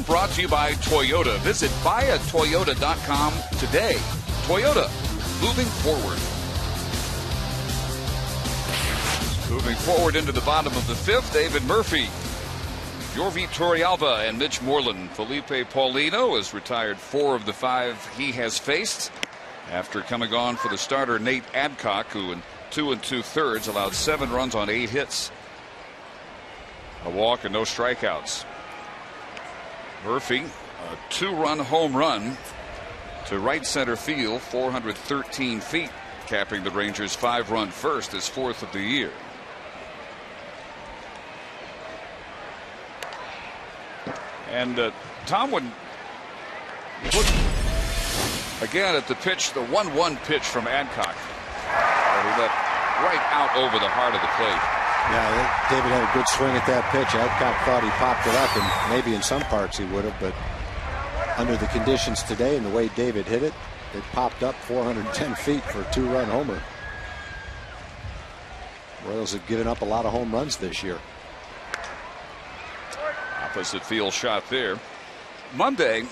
Brought to you by Toyota. Visit buyatoyota.com today. Toyota, moving forward. Moving forward into the bottom of the 5th, David Murphy, Jorvi Torrealba, and Mitch Moreland. Felipe Paulino has retired 4 of the 5 he has faced after coming on for the starter Nate Adcock, who in 2 2/3 allowed 7 runs on 8 hits, a walk, and no strikeouts. Murphy, a 2-run home run to right center field, 413 feet, capping the Rangers' 5-run first, his 4th of the year. And Tom would look again at the pitch, the 1-1 pitch from Adcock, that he let right out over the heart of the plate. Yeah, David had a good swing at that pitch. Adcock thought he popped it up, and maybe in some parts he would have, but under the conditions today and the way David hit it, it popped up 410 feet for a 2-run homer. Royals have given up a lot of home runs this year. Opposite field shot there. Monday,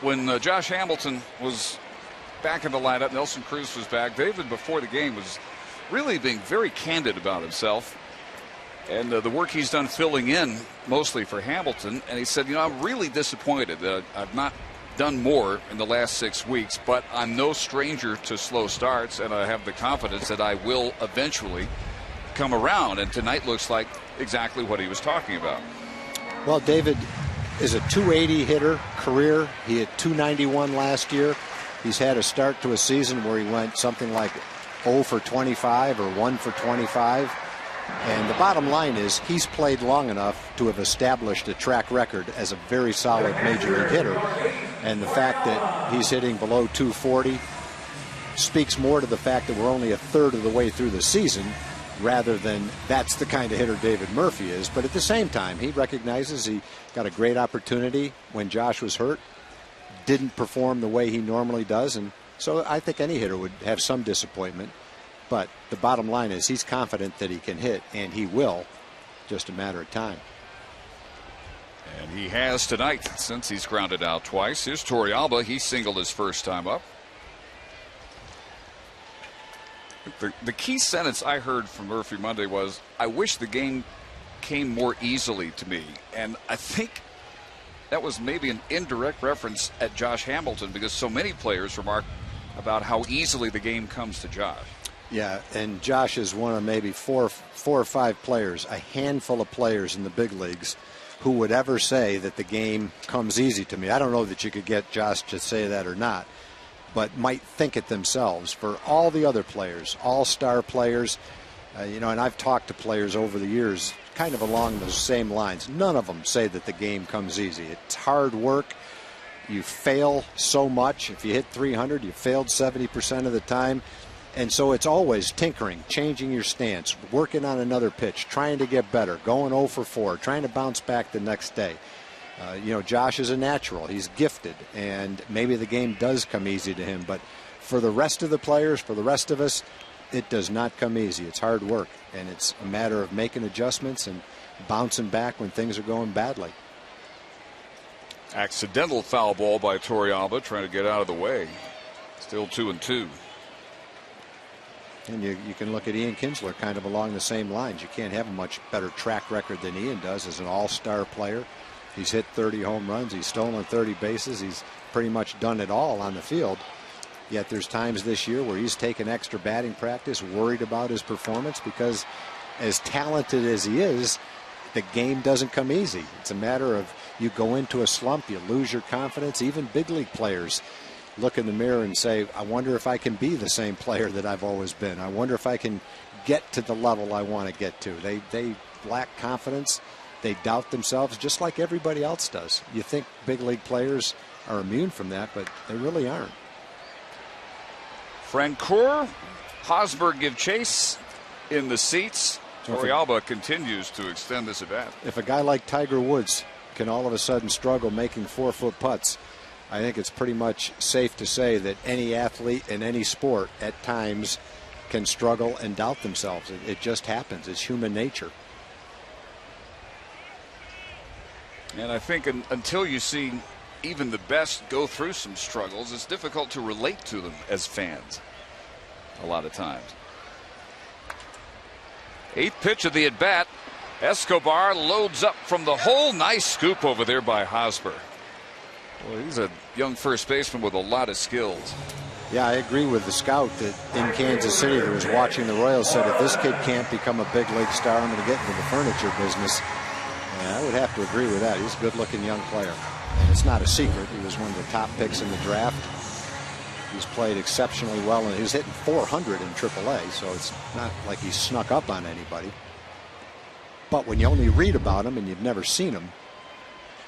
when Josh Hamilton was back in the lineup, Nelson Cruz was back. David, before the game, was really being very candid about himself and the work he's done filling in mostly for Hamilton. And he said, you know, I'm really disappointed that I've not done more in the last 6 weeks, but I'm no stranger to slow starts, and I have the confidence that I will eventually come around. And tonight looks like exactly what he was talking about. Well, David is a .280 hitter career. He hit .291 last year. He's had a start to a season where he went something like 0 for 25 or 1 for 25. And the bottom line is he's played long enough to have established a track record as a very solid major league hitter. And the fact that he's hitting below 240 speaks more to the fact that we're only a third of the way through the season rather than that's the kind of hitter David Murphy is. But at the same time, he recognizes he got a great opportunity when Josh was hurt, didn't perform the way he normally does, and so I think any hitter would have some disappointment. But the bottom line is he's confident that he can hit, and he will, just a matter of time. And he has tonight, since he's grounded out twice. Here's Torrealba. He singled his first time up. The key sentence I heard from Murphy Monday was, I wish the game came more easily to me. And I think that was maybe an indirect reference at Josh Hamilton, because so many players remark about how easily the game comes to Josh. Yeah, and Josh is one of maybe four or five players, a handful of players in the big leagues who would ever say that the game comes easy to me. I don't know that you could get Josh to say that or not, but might think it themselves. For all the other players, all-star players, and I've talked to players over the years kind of along those same lines. None of them say that the game comes easy. It's hard work. You fail so much. If you hit 300, you failed 70% of the time. And so it's always tinkering, changing your stance, working on another pitch, trying to get better, going 0 for 4, trying to bounce back the next day. Josh is a natural. He's gifted, and maybe the game does come easy to him. But for the rest of the players, for the rest of us, it does not come easy. It's hard work, and it's a matter of making adjustments and bouncing back when things are going badly. Accidental foul ball by Torrealba, trying to get out of the way. Still 2-2. And you can look at Ian Kinsler kind of along the same lines. You can't have a much better track record than Ian does as an all-star player. He's hit 30 home runs. He's stolen 30 bases. He's pretty much done it all on the field. Yet there's times this year where he's taken extra batting practice, worried about his performance, because as talented as he is, the game doesn't come easy. It's a matter of you go into a slump, you lose your confidence. Even big league players look in the mirror and say, I wonder if I can be the same player that I've always been. I wonder if I can get to the level I want to get to. They lack confidence. They doubt themselves just like everybody else does. You think big league players are immune from that, but they really aren't. Francoeur, Hosmer give chase in the seats. Torrealba continues to extend this at bat. If a guy like Tiger Woods can all of a sudden struggle making 4-foot putts, I think it's pretty much safe to say that any athlete in any sport at times can struggle and doubt themselves. It just happens. It's human nature. And I think until you see even the best go through some struggles, it's difficult to relate to them as fans a lot of times. 8th pitch of the at-bat. Escobar loads up from the hole. Nice scoop over there by Hosmer. Well, he's a young first baseman with a lot of skills. Yeah, I agree with the scout that in Kansas City that was watching the Royals said, if this kid can't become a big league star, I'm going to get into the furniture business. And I would have to agree with that. He's a good-looking young player. And it's not a secret. He was one of the top picks in the draft. He's played exceptionally well, and he's hitting 400 in AAA, so it's not like he's snuck up on anybody. But when you only read about him and you've never seen him,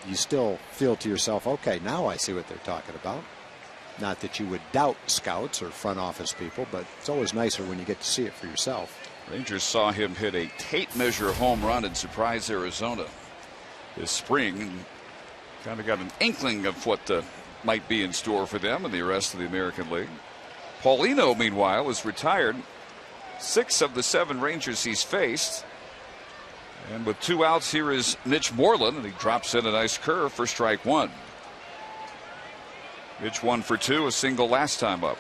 you still feel to yourself, okay, now I see what they're talking about. Not that you would doubt scouts or front office people, but it's always nicer when you get to see it for yourself. Rangers saw him hit a tape measure home run in Surprise, Arizona this spring, and kind of got an inkling of what might be in store for them and the rest of the American League. Paulino, meanwhile, is retired. 6 of the 7 Rangers he's faced. And with 2 outs, here is Mitch Moreland, and he drops in a nice curve for strike 1. Mitch 1 for 2, a single last time up.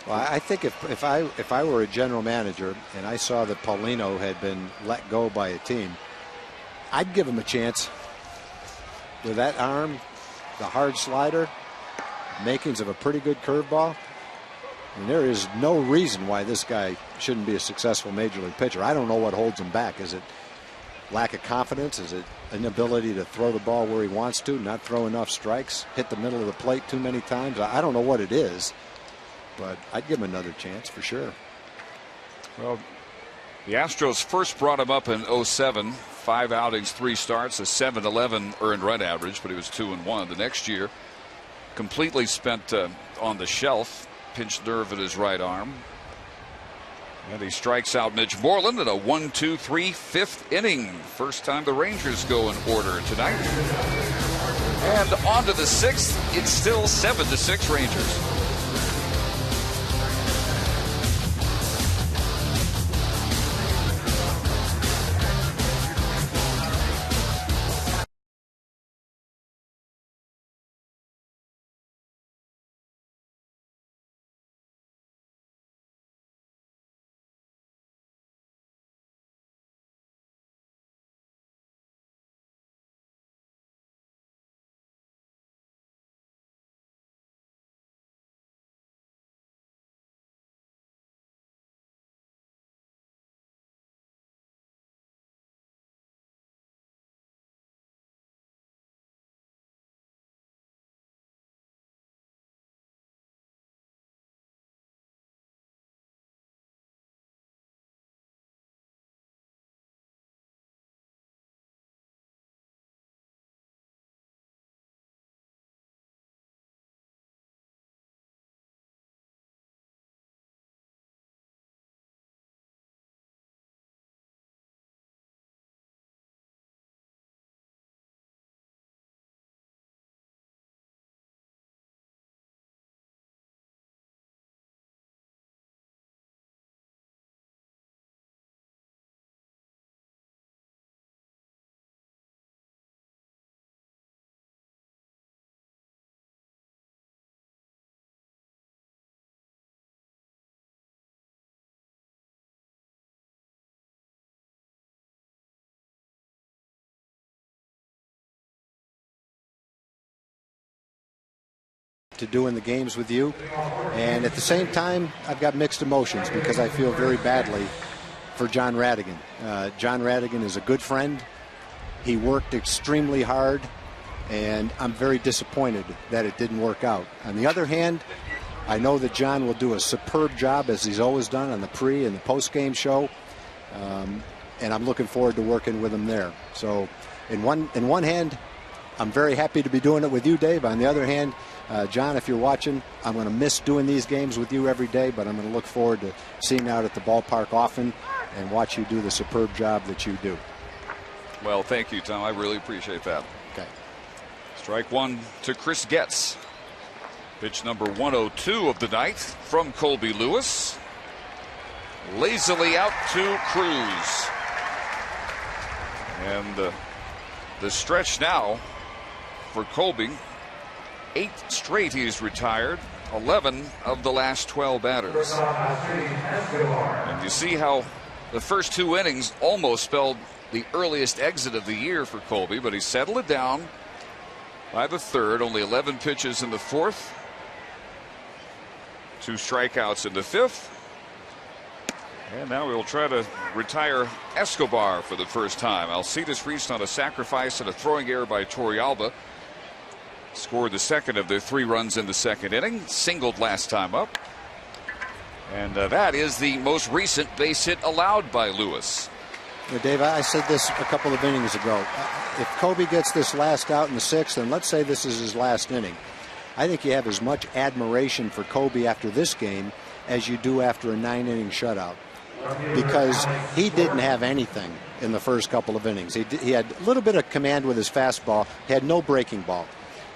Well, I think if I were a general manager and I saw that Paulino had been let go by a team, I'd give him a chance. With that arm, the hard slider, makings of a pretty good curveball, and there is no reason why this guy shouldn't be a successful major league pitcher. I don't know what holds him back. Is it lack of confidence? Is it inability to throw the ball where he wants to, not throw enough strikes, hit the middle of the plate too many times? I don't know what it is, but I'd give him another chance for sure. Well, the Astros first brought him up in 07, 5 outings, 3 starts, a 7.11 earned run average, but he was 2-1. The next year, completely spent on the shelf, pinched nerve in his right arm. And he strikes out Mitch Moreland in a 1-2-3 fifth inning. First time the Rangers go in order tonight. And on to the 6th. It's still 7-6 Rangers. To doing the games with you, and at the same time I've got mixed emotions because I feel very badly for John Radigan. John Radigan is a good friend. He worked extremely hard, and I'm very disappointed that it didn't work out. On the other hand, I know that John will do a superb job, as he's always done, on the pre and the post-game show, and I'm looking forward to working with him there. So in one hand, I'm very happy to be doing it with you, Dave. On the other hand, John, if you're watching, I'm going to miss doing these games with you every day, but I'm going to look forward to seeing you out at the ballpark often and watch you do the superb job that you do. Well, thank you, Tom. I really appreciate that. Okay. Strike one to Chris Getz. Pitch number 102 of the night from Colby Lewis. Lazily out to Cruz. And the stretch now for Colby. 8 straight he's retired, 11 of the last 12 batters. And you see how the first 2 innings almost spelled the earliest exit of the year for Colby, but he settled it down by the 3rd, only 11 pitches in the 4th, 2 strikeouts in the 5th. And now we'll try to retire Escobar for the first time. Alcides reached on a sacrifice and a throwing error by Torrealba. Scored the second of their 3 runs in the 2nd inning. Singled last time up. And that is the most recent base hit allowed by Lewis. Yeah, Dave, I said this a couple of innings ago. If Colby gets this last out in the 6th, and let's say this is his last inning, I think you have as much admiration for Colby after this game as you do after a 9-inning shutout. Because he didn't have anything in the first couple of innings. He had a little bit of command with his fastball. He had no breaking ball.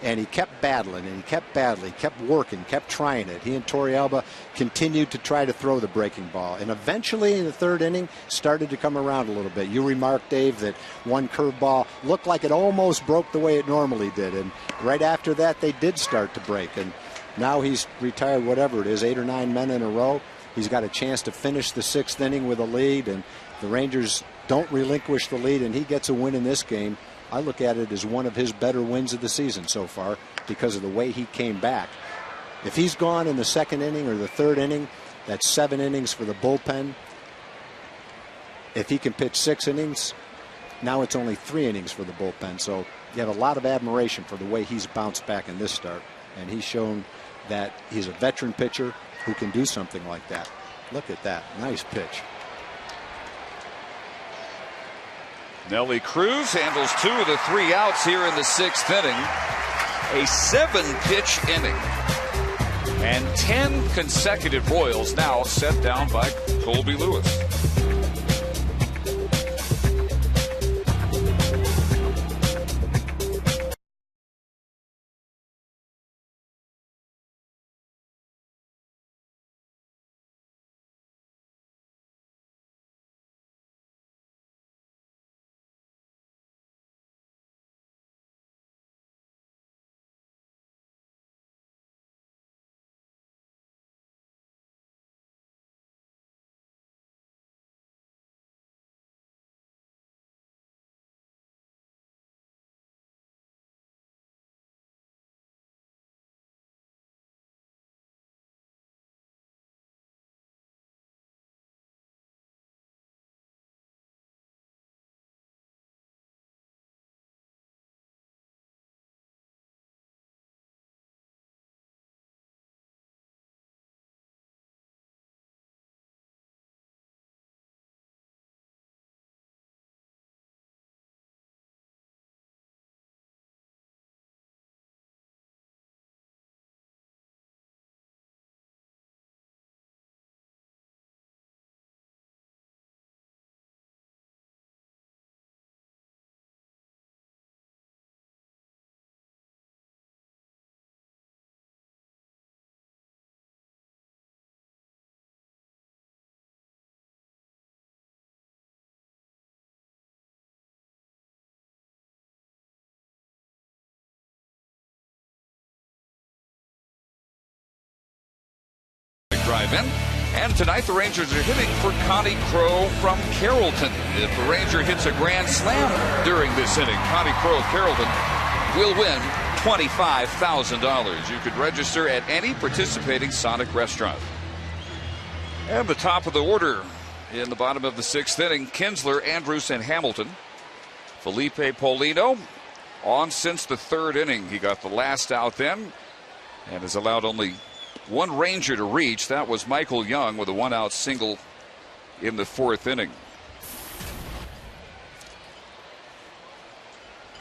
And he kept battling, and he kept battling, kept working, kept trying it. He and Torrealba continued to try to throw the breaking ball. And eventually in the 3rd inning, started to come around a little bit. You remarked, Dave, that one curveball looked like it almost broke the way it normally did. And right after that, they did start to break. And now he's retired, whatever it is, 8 or 9 men in a row. He's got a chance to finish the 6th inning with a lead. And the Rangers don't relinquish the lead, and he gets a win in this game. I look at it as one of his better wins of the season so far because of the way he came back. If he's gone in the 2nd inning or the 3rd inning, that's 7 innings for the bullpen. If he can pitch 6 innings, now it's only 3 innings for the bullpen. So you have a lot of admiration for the way he's bounced back in this start. And he's shown that he's a veteran pitcher who can do something like that. Look at that. Nice pitch. Nelly Cruz handles 2 of the 3 outs here in the 6th inning. A 7-pitch inning. And 10 consecutive Royals now set down by Colby Lewis. Drive in. And tonight the Rangers are hitting for Connie Crow from Carrollton. If the Ranger hits a grand slam during this inning, Connie Crow of Carrollton will win $25,000. You could register at any participating Sonic restaurant. And the top of the order in the bottom of the 6th inning, Kinsler, Andrus, and Hamilton. Felipe Paulino on since the 3rd inning. He got the last out then and has allowed only one Ranger to reach. That was Michael Young with a 1-out single in the 4th inning.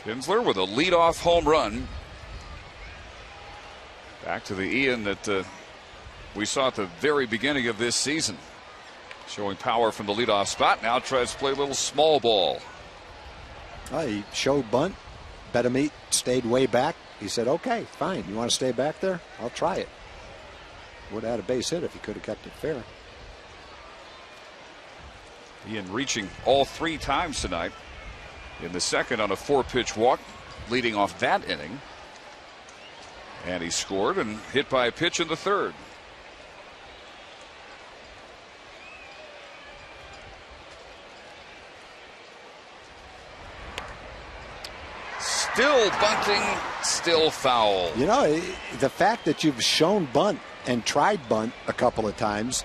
Kinsler with a leadoff home run. Back to the Ian that we saw at the very beginning of this season. Showing power from the leadoff spot. Now tries to play a little small ball. He showed bunt. Betamit stayed way back. He said, okay, fine. You want to stay back there? I'll try it. Would have had a base hit if he could have kept it fair. Ian reaching all 3 times tonight. In the 2nd on a 4-pitch walk, leading off that inning. And he scored and hit by a pitch in the 3rd. Still bunting, still foul. You know, the fact that you've shown bunt and tried bunt a couple of times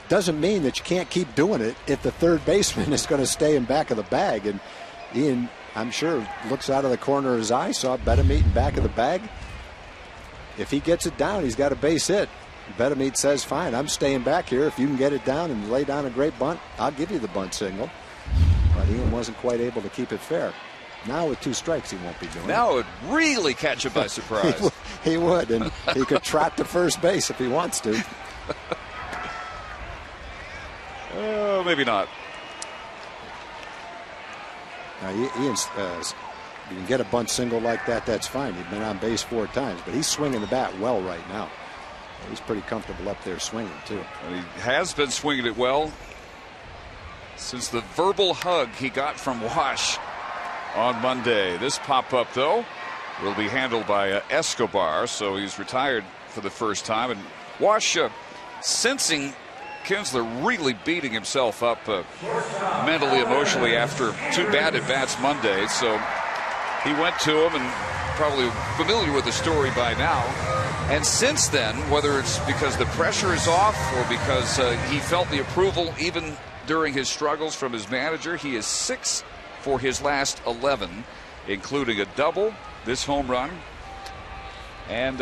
doesn't mean that you can't keep doing it if the third baseman is going to stay in back of the bag. And Ian, I'm sure, looks out of the corner of his eye, saw Betamit in back of the bag. If he gets it down, he's got a base hit. Betamit says, fine, I'm staying back here. If you can get it down and lay down a great bunt, I'll give you the bunt signal. But Ian wasn't quite able to keep it fair. Now with 2 strikes, he won't be doing it. Now it would really catch him by surprise. He would, and he could trot to first base if he wants to. Maybe not. Now, Ian's, you can get a bunt single like that, that's fine. He's been on base 4 times, but he's swinging the bat well right now. He's pretty comfortable up there swinging, too. And he has been swinging it well since the verbal hug he got from Wash on Monday. This pop-up, though, will be handled by Escobar, so he's retired for the first time. And Wash sensing Kinsler really beating himself up mentally, emotionally after 2 bad at-bats Monday. So he went to him, and probably familiar with the story by now. And since then, whether it's because the pressure is off or because he felt the approval even during his struggles from his manager, he is 6 for his last 11, including a double, this home run, and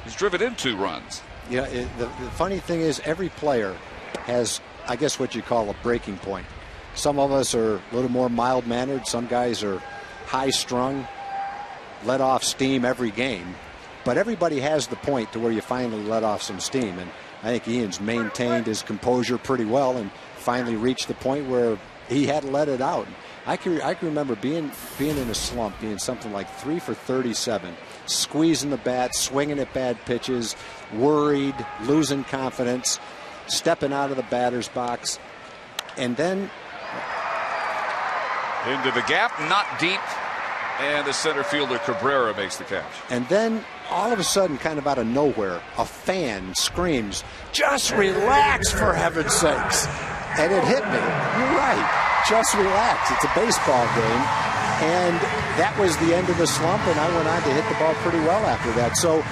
he's driven in 2 runs. Yeah, the funny thing is every player has, I guess, what you call a breaking point. Some of us are a little more mild-mannered. Some guys are high-strung, let off steam every game. But everybody has the point to where you finally let off some steam. And I think Ian's maintained his composure pretty well and finally reached the point where he had to let it out. I can remember being in a slump, being something like 3 for 37, squeezing the bat, swinging at bad pitches, worried, losing confidence, stepping out of the batter's box, and then into the gap, not deep, and the center fielder Cabrera makes the catch. And then all of a sudden, kind of out of nowhere, a fan screams, "Just relax, for heaven's sakes!" And it hit me. You're right. Just relax. It's a baseball game. And that was the end of the slump, and I went on to hit the ball pretty well after that. So,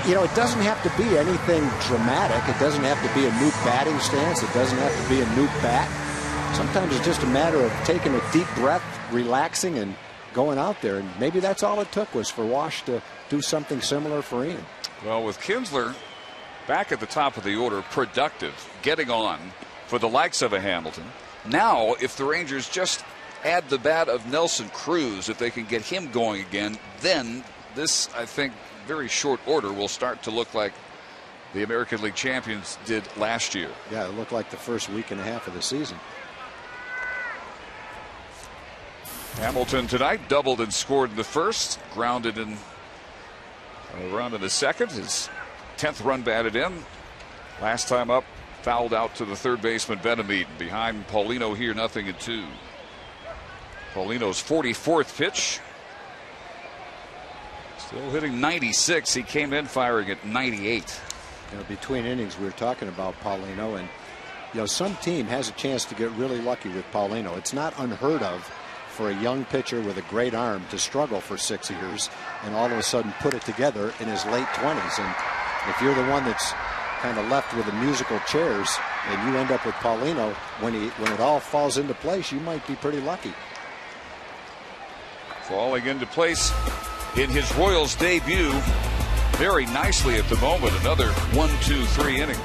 it doesn't have to be anything dramatic. It doesn't have to be a new batting stance. It doesn't have to be a new bat. Sometimes it's just a matter of taking a deep breath, relaxing, and going out there. And maybe that's all it took was for Wash to do something similar for Ian. Well, with Kinsler back at the top of the order, productive, getting on for the likes of a Hamilton. Now, if the Rangers just add the bat of Nelson Cruz, if they can get him going again, then this, I think, very short order will start to look like the American League champions did last year. Yeah, it looked like the first week and a half of the season. Hamilton tonight doubled and scored in the first, grounded in a run in the second. His 10th run batted in. Last time up, fouled out to the third baseman Benamid. Behind Paulino here, 0-2. Paulino's 44th pitch. Still hitting 96. He came in firing at 98. Between innings, we were talking about Paulino, and some team has a chance to get really lucky with Paulino. It's not unheard of for a young pitcher with a great arm to struggle for 6 years and all of a sudden put it together in his late 20s. And if you're the one that's kind of left with the musical chairs and you end up with Paulino, when it all falls into place, you might be pretty lucky. Falling into place in his Royals debut very nicely at the moment. Another 1-2-3 inning.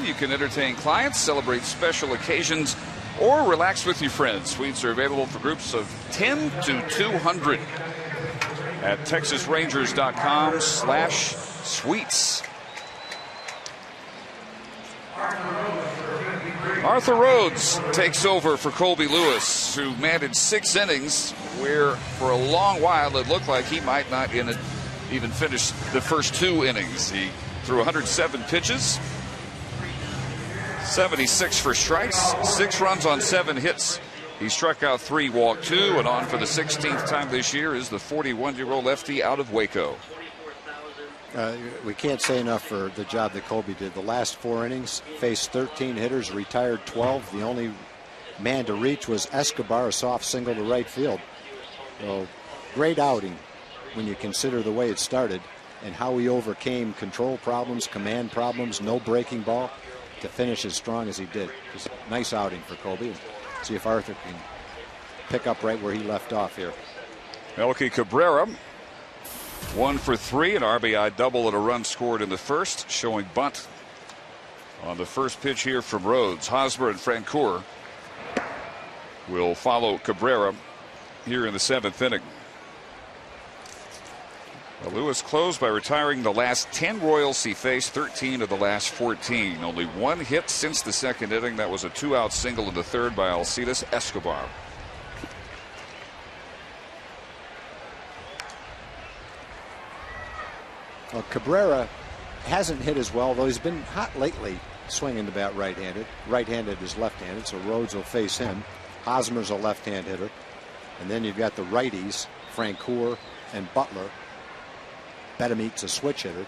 You can entertain clients, celebrate special occasions, or relax with your friends. Suites are available for groups of 10 to 200 at texasrangers.com/suites. Arthur Rhodes takes over for Colby Lewis, who managed 6 innings, where for a long while it looked like he might not even finish the first 2 innings. He threw 107 pitches, 76 for strikes, 6 runs on 7 hits. He struck out 3, walked 2, and on for the 16th time this year is the 41-year-old lefty out of Waco. We can't say enough for the job that Colby did. The last 4 innings, faced 13 hitters, retired 12. The only man to reach was Escobar, a soft single to right field. So, great outing when you consider the way it started and how he overcame control problems, command problems, no breaking ball to finish as strong as he did. Just a nice outing for Colby. See if Arthur can pick up right where he left off here. Melky Cabrera, 1 for 3, an RBI double and a run scored in the first, showing bunt on the first pitch here from Rhodes. Hosmer and Francoeur will follow Cabrera here in the 7th inning. Well, Lewis closed by retiring the last 10 Royals he faced, 13 of the last 14. Only 1 hit since the 2nd inning. That was a 2-out single in the 3rd by Alcides Escobar. Well, Cabrera hasn't hit as well, though he's been hot lately, swinging the bat right-handed. Right-handed is left-handed, so Rhodes will face him. Hosmer's a left-hand hitter. And then you've got the righties, Francoeur and Butler. Betemeet's a switch hitter.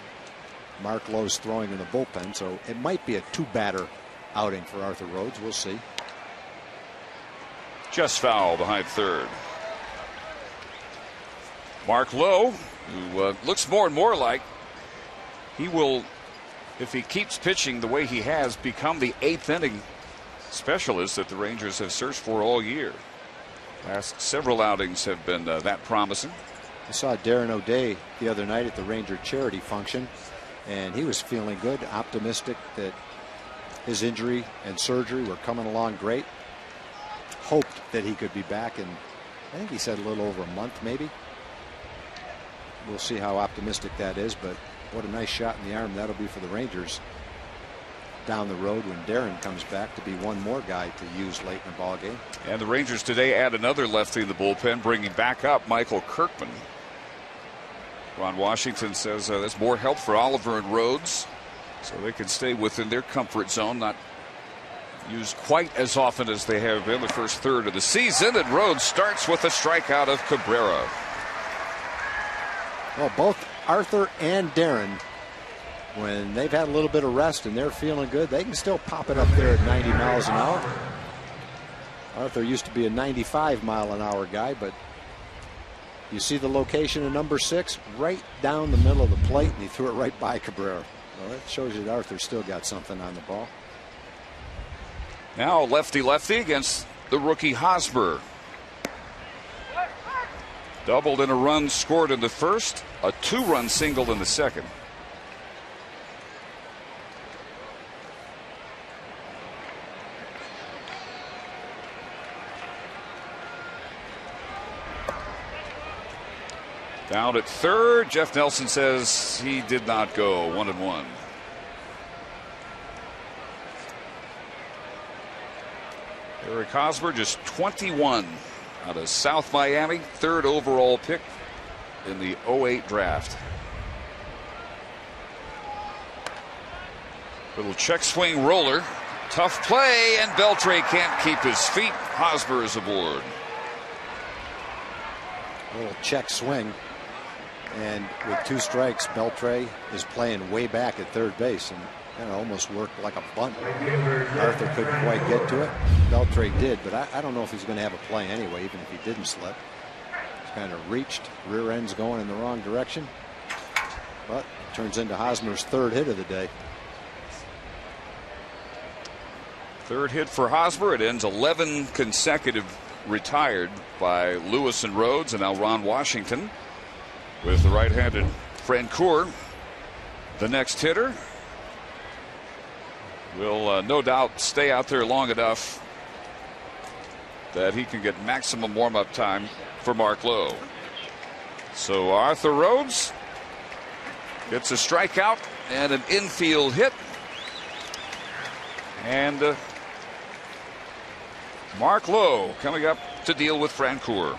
Mark Lowe's throwing in the bullpen, so it might be a 2-batter outing for Arthur Rhodes. We'll see. Just foul behind 3rd. Mark Lowe, who looks more and more like he will, if he keeps pitching the way he has, become the 8th inning specialist that the Rangers have searched for all year. Last several outings have been that promising. I saw Darren O'Day the other night at the Ranger charity function, and he was feeling good, optimistic that his injury and surgery were coming along great. Hoped that he could be back in, I think he said a little over a month maybe. We'll see how optimistic that is, but what a nice shot in the arm that'll be for the Rangers down the road when Darren comes back to be one more guy to use late in the ball game. And the Rangers today add another lefty in the bullpen, bringing back up Michael Kirkman. Ron Washington says that's more help for Oliver and Rhodes, so they can stay within their comfort zone, not used quite as often as they have in the first 1/3 of the season. And Rhodes starts with a strikeout of Cabrera. Well, both Arthur and Darren, when they've had a little bit of rest and they're feeling good, they can still pop it up there at 90 miles an hour. Arthur used to be a 95-mile-an-hour guy, but you see the location of number 6 right down the middle of the plate, and he threw it right by Cabrera. Well, that shows you that Arthur's still got something on the ball. Now lefty-lefty against the rookie Hosmer. Doubled and a run scored in the first, a 2-run single in the second. Down at 3rd, Jeff Nelson says he did not go. 1-1. Eric Hosmer, just 21, out of South Miami, 3rd overall pick in the 08 draft. Little check swing roller, tough play, and Beltre can't keep his feet. Hosmer is aboard. A little check swing. And with 2 strikes, Beltre is playing way back at 3rd base, and kind of almost worked like a bunt. Arthur couldn't quite get to it. Beltre did, but I don't know if he's going to have a play anyway, even if he didn't slip. He's kind of reached, rear end's going in the wrong direction. But it turns into Hosmer's 3rd hit of the day. 3rd hit for Hosmer. It ends 11 consecutive retired by Lewis and Rhodes, and now Ron Washington with the right-handed Francoeur. The next hitter will no doubt stay out there long enough that he can get maximum warm-up time for Mark Lowe. So Arthur Rhodes gets a strikeout and an infield hit, and Mark Lowe coming up to deal with Francoeur.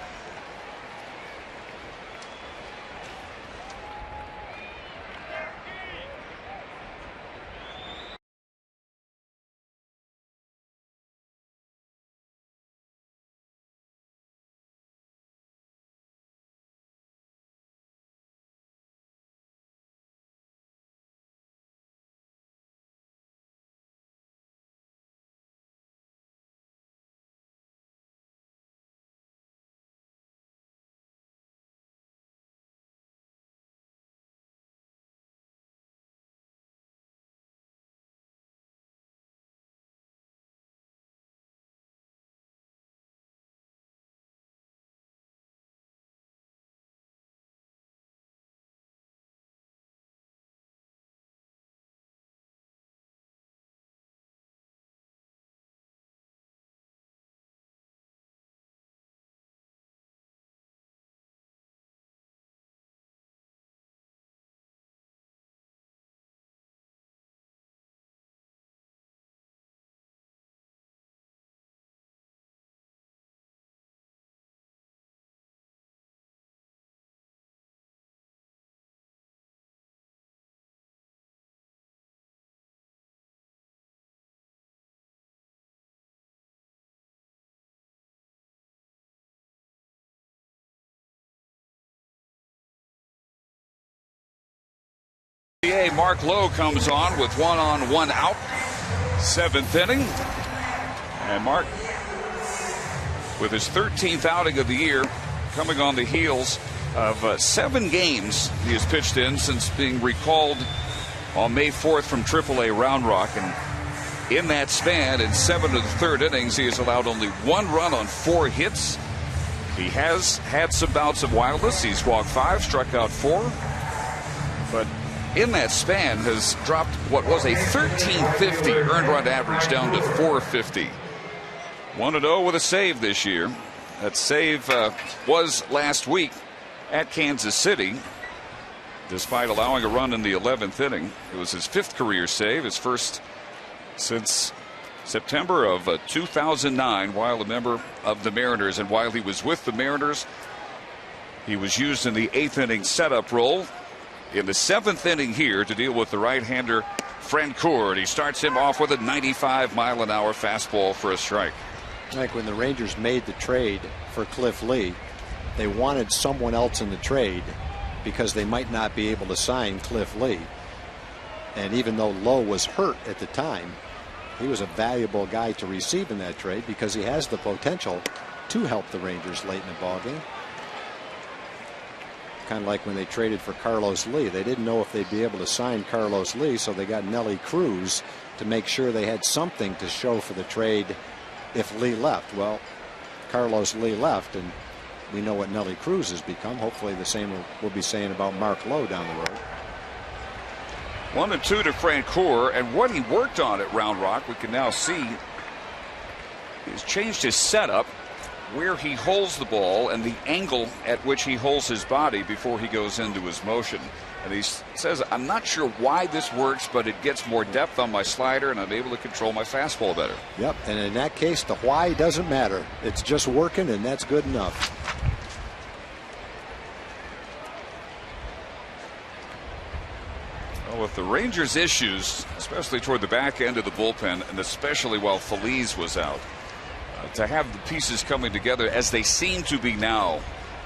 Mark Lowe comes on with 1 out. 7th inning. And Mark, with his 13th outing of the year, coming on the heels of 7 games he has pitched in since being recalled on May 4th from AAA Round Rock. And in that span, in 7 of the 3rd innings, he has allowed only 1 run on 4 hits. He has had some bouts of wildness. He's walked 5, struck out 4. But in that span has dropped what was a 1350 earned run average down to 450. 1-0 with a save this year. That save was last week at Kansas City, despite allowing a run in the 11th inning. It was his 5th career save, his first since September of 2009 while a member of the Mariners. And while he was with the Mariners, he was used in the 8th inning setup role in the 7th inning here to deal with the right-hander Francoeur. He starts him off with a 95-mile-an-hour fastball for a strike. Like when the Rangers made the trade for Cliff Lee, they wanted someone else in the trade because they might not be able to sign Cliff Lee. And even though Lowe was hurt at the time, he was a valuable guy to receive in that trade because he has the potential to help the Rangers late in the ballgame. Kind of like when they traded for Carlos Lee. They didn't know if they'd be able to sign Carlos Lee, so they got Nelly Cruz to make sure they had something to show for the trade if Lee left. Well, Carlos Lee left, and we know what Nelly Cruz has become. Hopefully the same we'll be saying about Mark Lowe down the road. 1-2 to Francoeur, and what he worked on at Round Rock, we can now see he's changed his setup, where he holds the ball and the angle at which he holds his body before he goes into his motion. And he says, I'm not sure why this works, but it gets more depth on my slider and I'm able to control my fastball better. Yep, and in that case, the why doesn't matter. It's just working, and that's good enough. Well, with the Rangers' issues, especially toward the back end of the bullpen, and especially while Feliz was out, to have the pieces coming together as they seem to be now,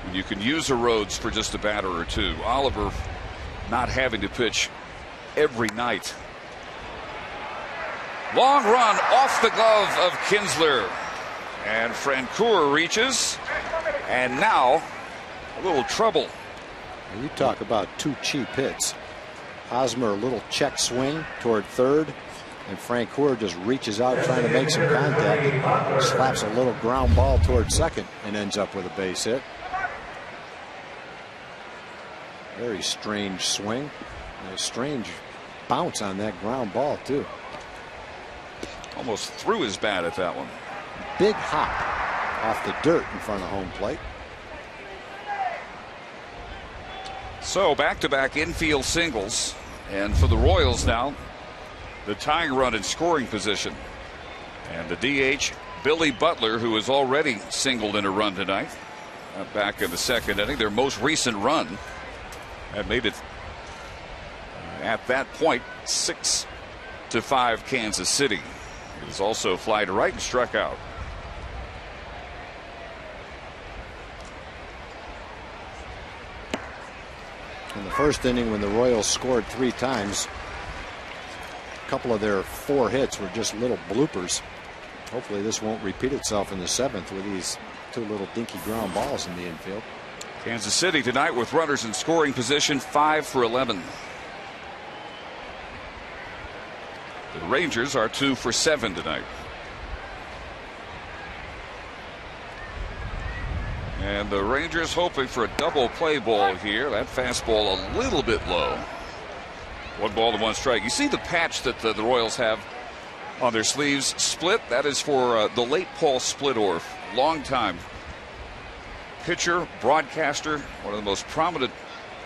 when you can use a Rhodes for just a batter or two. Oliver not having to pitch every night. Long run off the glove of Kinsler. And Francoeur reaches. And now a little trouble. You talk about 2 cheap hits. Hosmer a little check swing toward third, and Francoeur just reaches out trying to make some contact and slaps a little ground ball toward second and ends up with a base hit. Very strange swing and a strange bounce on that ground ball too. Almost threw his bat at that one. Big hop off the dirt in front of home plate. So back-to-back infield singles, and for the Royals now, the tying run in scoring position. And the DH, Billy Butler, who has already singled in a run tonight, back in the 2nd inning. Their most recent run had made it at that point 6-5 Kansas City. It was also fly to right and struck out. In the 1st inning, when the Royals scored 3 times, a couple of their 4 hits were just little bloopers. Hopefully this won't repeat itself in the 7th with these 2 little dinky ground balls in the infield. Kansas City tonight with runners in scoring position, 5 for 11. The Rangers are 2 for 7 tonight. And the Rangers hoping for a double play ball here. That fastball a little bit low. 1 ball to 1 strike. You see the patch that the Royals have on their sleeves. Split. That is for the late Paul Splittorff. Long-time pitcher, broadcaster, one of the most prominent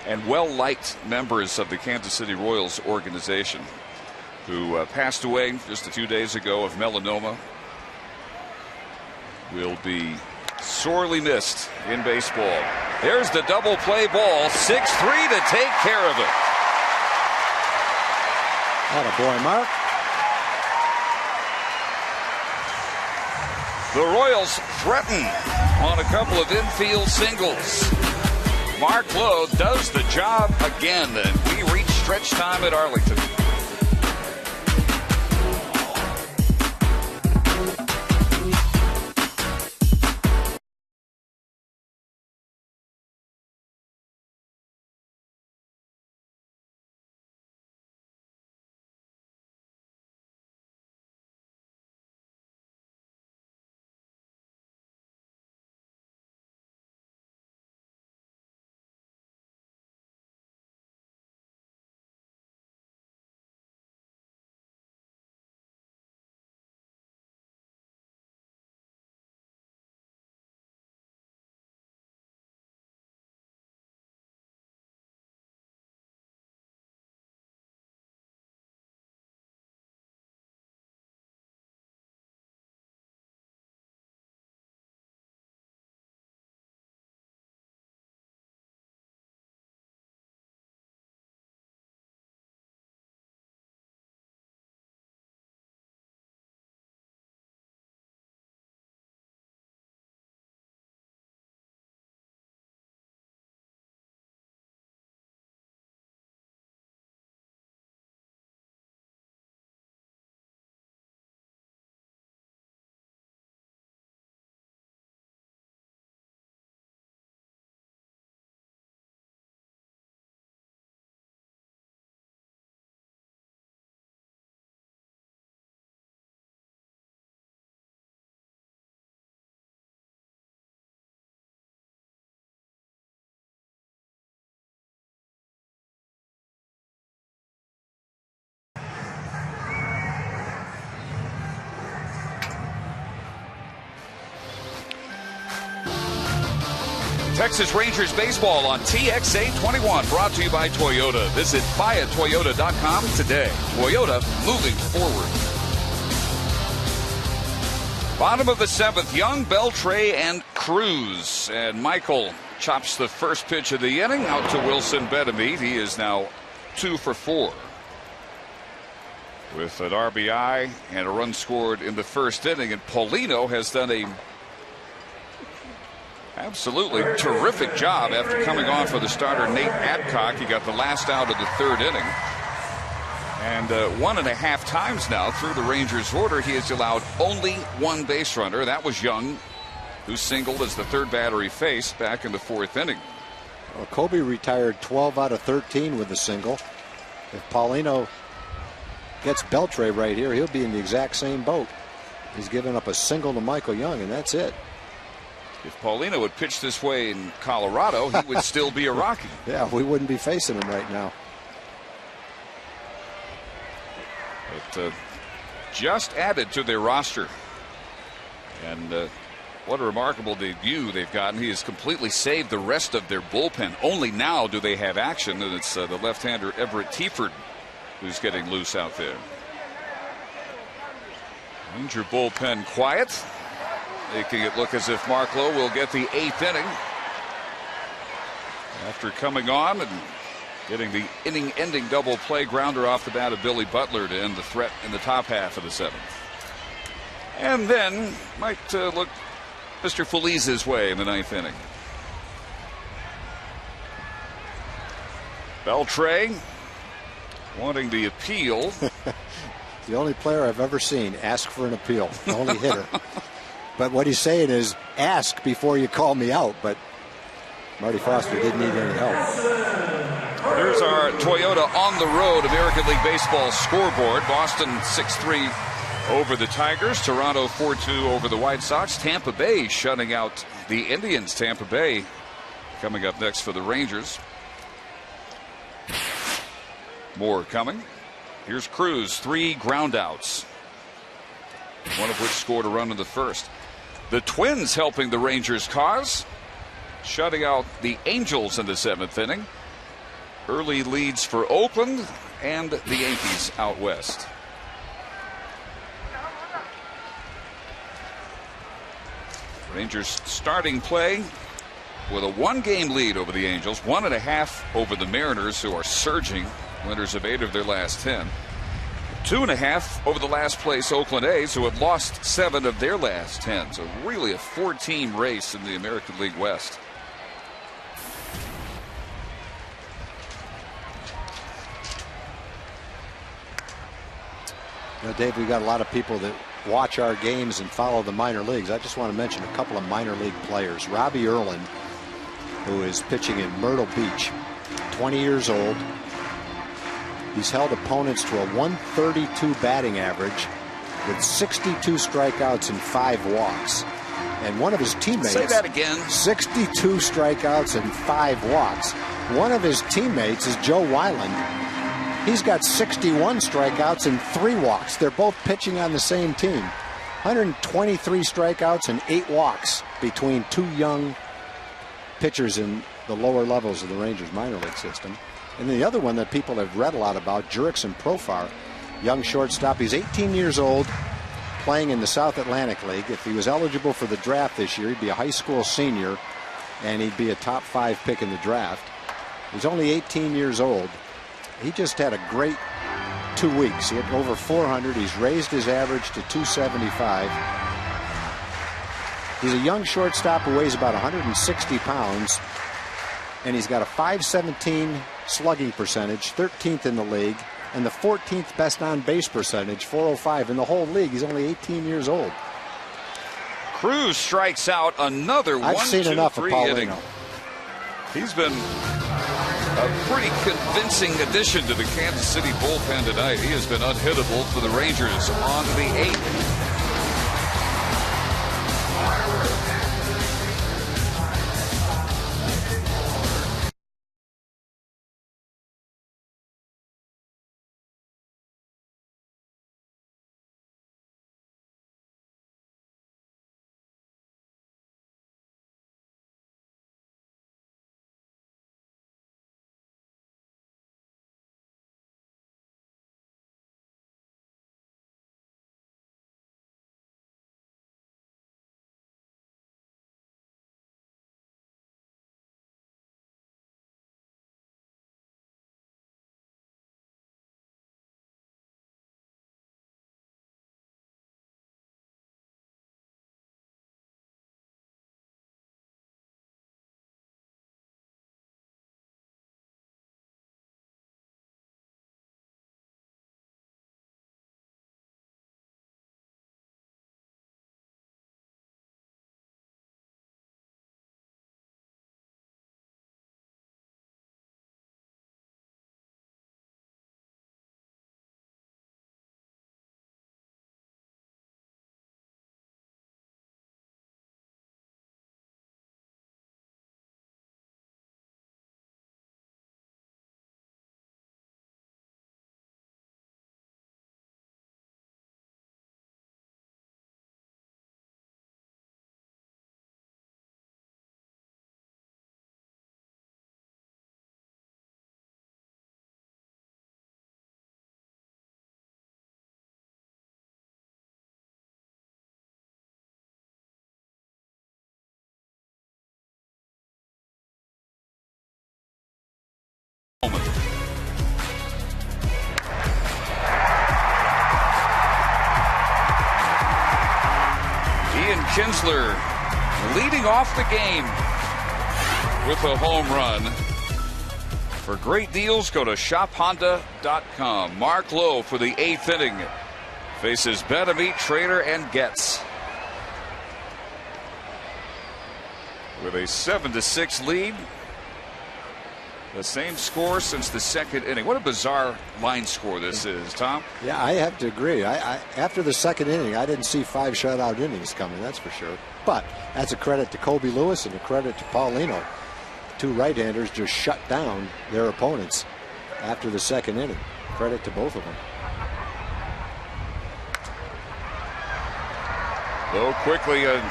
and well-liked members of the Kansas City Royals organization, who passed away just a few days ago of melanoma. Will be sorely missed in baseball. There's the double play ball. 6-3 to take care of it. Attaboy, Mark. The Royals threaten on a couple of infield singles. Mark Lowe does the job again, and we reach stretch time at Arlington. Texas Rangers baseball on KCA 21, brought to you by Toyota. Visit buyatoyota.com today. Toyota, moving forward. Bottom of the seventh, Young, Beltre, and Cruz. And Michael chops the first pitch of the inning out to Wilson Betemit. He is now 2 for 4. With an RBI and a run scored in the first inning. And Paulino has done a absolutely terrific job after coming on for the starter Nate Adcock. He got the last out of the third inning. And 1.5 times now through the Rangers' order, he has allowed only one base runner. That was Young, who singled as the third batter he faced back in the fourth inning. Well, Kobe retired 12 out of 13 with a single. If Paulino gets Beltre right here, he'll be in the exact same boat. He's given up a single to Michael Young, and that's it. If Paulino had pitched this way in Colorado, he would still be a Rocky. Yeah, we wouldn't be facing him right now. But just added to their roster. And what a remarkable debut they've gotten. He has completely saved the rest of their bullpen. Only now do they have action, and it's the left-hander Everett Tieford who's getting loose out there. Ranger bullpen quiet, making it look as if Mark Lowe will get the 8th inning after coming on and getting the inning-ending double play grounder off the bat of Billy Butler to end the threat in the top half of the 7th. And then might look Mr. Feliz's way in the 9th inning. Beltre wanting the appeal. The only player I've ever seen ask for an appeal. The only hitter. But what he's saying is, ask before you call me out. But Marty Foster didn't need any help. Here's our Toyota on the road American League Baseball scoreboard. Boston 6-3 over the Tigers. Toronto 4-2 over the White Sox. Tampa Bay shutting out the Indians. Tampa Bay coming up next for the Rangers. More coming. Here's Cruz, 3 groundouts, one of which scored a run in the first. The Twins helping the Rangers' cause, shutting out the Angels in the 7th inning. Early leads for Oakland and the Yankees out west. Rangers starting play with a 1-game lead over the Angels, 1.5 over the Mariners, who are surging, winners of 8 of their last 10. 2.5 over the last place Oakland A's, who have lost 7 of their last 10. So really a 4-team race in the American League West. Dave, we've got a lot of people that watch our games and follow the minor leagues. I just want to mention a couple of minor league players. Robbie Erlin, who is pitching in Myrtle Beach, 20 years old. He's held opponents to a 132 batting average with 62 strikeouts and 5 walks. And one of his teammates... Say that again. 62 strikeouts and 5 walks. One of his teammates is Joe Weiland. He's got 61 strikeouts and 3 walks. They're both pitching on the same team. 123 strikeouts and 8 walks between 2 young pitchers in the lower levels of the Rangers minor league system. And the other one that people have read a lot about, Jurickson Profar, young shortstop. He's 18 years old, playing in the South Atlantic League. If he was eligible for the draft this year, he'd be a high school senior, and he'd be a top 5 pick in the draft. He's only 18 years old. He just had a great 2 weeks. He had over 400. He's raised his average to 275. He's a young shortstop who weighs about 160 pounds, and he's got a .517 slugging percentage, 13th in the league, and the 14th best on-base percentage, .405 in the whole league. He's only 18 years old. Cruz strikes out another 1, 2, 3 inning. He's been a pretty convincing addition to the Kansas City bullpen tonight. He has been unhittable for the Rangers. On to the 8th. Ian Kinsler leading off the game with a home run. For great deals, go to shophonda.com. Mark Lowe for the 8th inning faces Benameat, Trader, and Getz. With a 7-6 lead. The same score since the 2nd inning. What a bizarre line score this is, Tom. Yeah, I have to agree. After the 2nd inning, I didn't see 5 shutout innings coming, that's for sure. But that's a credit to Kobe Lewis and a credit to Paulino. 2 right-handers just shut down their opponents after the 2nd inning. Credit to both of them. Though quickly an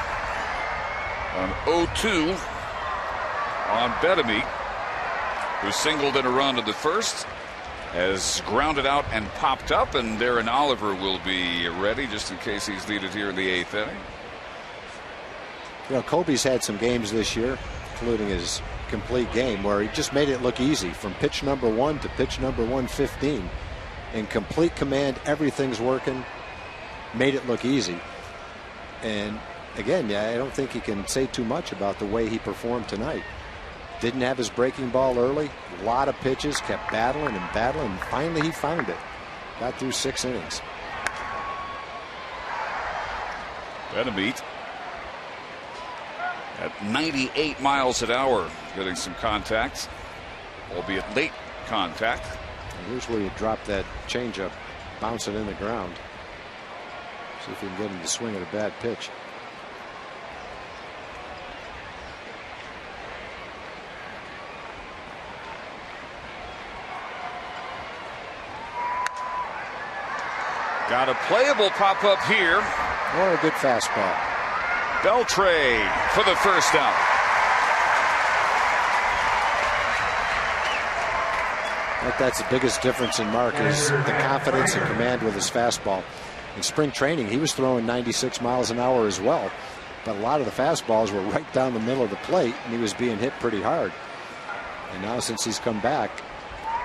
0-2 on Benameat, who singled in a run to the first, has grounded out and popped up, and Darren Oliver will be ready just in case he's needed here in the 8th inning. You know, Kobe's had some games this year, including his complete game, where he just made it look easy from pitch number 1 to pitch number 115. In complete command, everything's working, made it look easy. And again, yeah, I don't think you can say too much about the way he performed tonight. Didn't have his breaking ball early. A lot of pitches, kept battling and battling, and finally he found it. Got through 6 innings. Benamite at 98 miles an hour, getting some contact, albeit late contact. And here's where you drop that changeup, bounce it in the ground. See if you can get him to swing at a bad pitch. Got a playable pop-up here. Or a good fastball. Beltre for the first out. I think that's the biggest difference in Mark is the confidence and command with his fastball. In spring training, he was throwing 96 miles an hour as well, but a lot of the fastballs were right down the middle of the plate, and he was being hit pretty hard. And now since he's come back,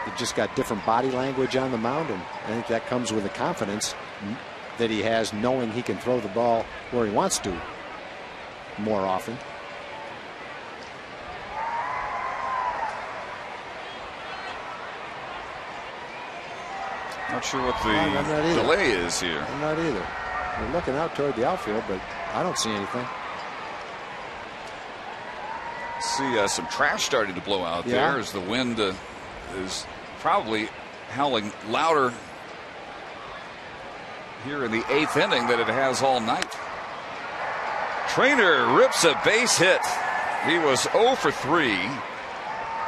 he just got different body language on the mound, and I think that comes with the confidence that he has, knowing he can throw the ball where he wants to more often. Not sure what the delay is here. I'm not either. We're looking out toward the outfield, but I don't see anything. See some trash starting to blow out there as the wind is probably howling louder here in the 8th inning than it has all night. Trainer rips a base hit. He was 0 for 3.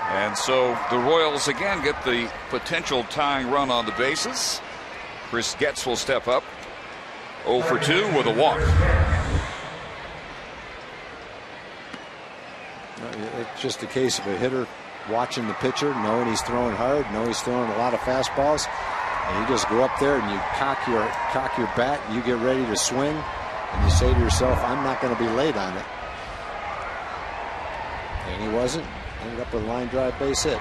And so the Royals again get the potential tying run on the bases. Chris Getz will step up. 0 for 2 with a walk. It's just a case of a hitter watching the pitcher, knowing he's throwing hard, knowing he's throwing a lot of fastballs, and you just go up there and you cock your bat, and you get ready to swing, and you say to yourself, I'm not going to be late on it. And he wasn't. Ended up with a line drive base hit.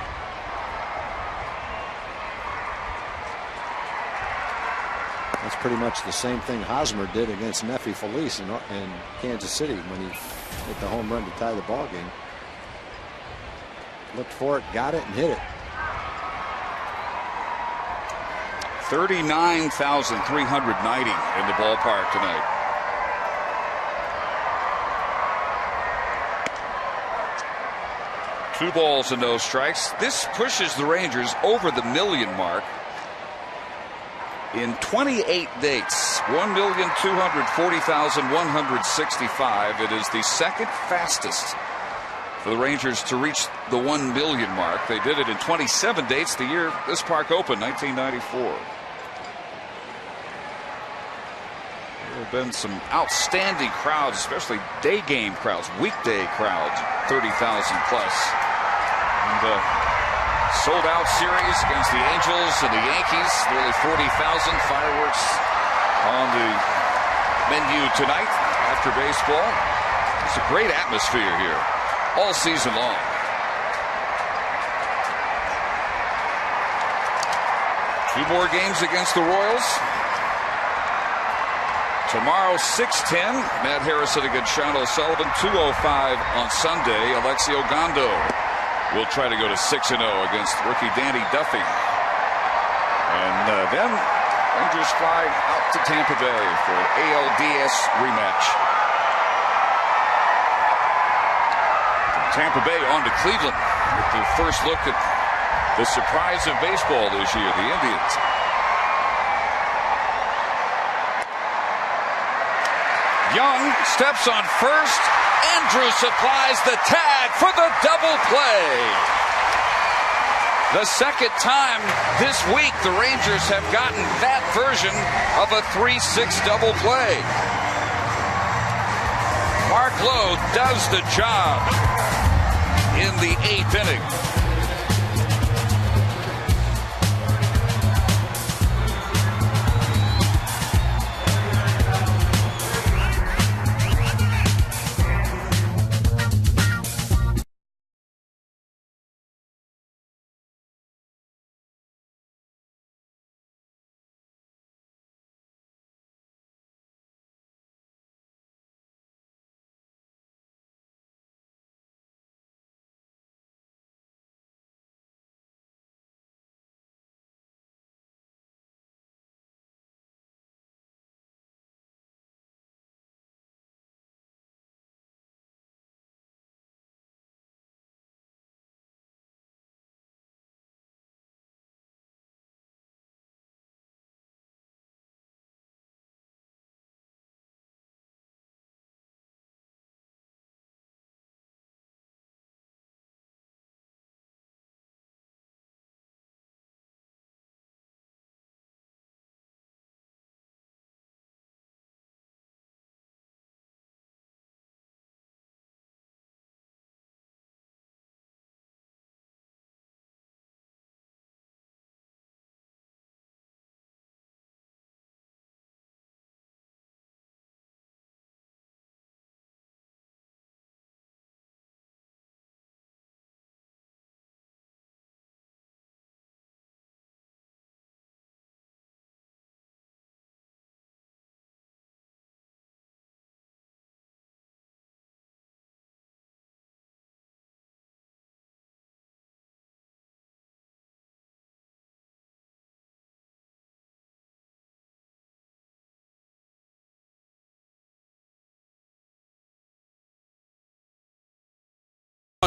That's pretty much the same thing Hosmer did against Nefi Felice in Kansas City when he hit the home run to tie the ball game. Looked for it, got it, and hit it. 39,390 in the ballpark tonight. Two balls and no strikes. This pushes the Rangers over the million mark in 28 dates. 1,240,165. It is the second fastest for the Rangers to reach the 1 million mark. They did it in 27 dates the year this park opened, 1994. There have been some outstanding crowds, especially day game crowds, weekday crowds, 30,000 plus. And sold out series against the Angels and the Yankees, nearly 40,000 fireworks on the menu tonight after baseball. It's a great atmosphere here all season long. Two more games against the Royals. Tomorrow, 6:10, Matt Harrison against Sean O'Sullivan. 2:05 on Sunday, Alexi Ogando will try to go to 6-0 against rookie Danny Duffy. And then Rangers fly out to Tampa Bay for an ALDS rematch. Tampa Bay on to Cleveland with their first look at the surprise of baseball this year, the Indians. Young steps on first. Andrews supplies the tag for the double play. The second time this week the Rangers have gotten that version of a 3-6 double play. Mark Lowe does the job in the 8th inning.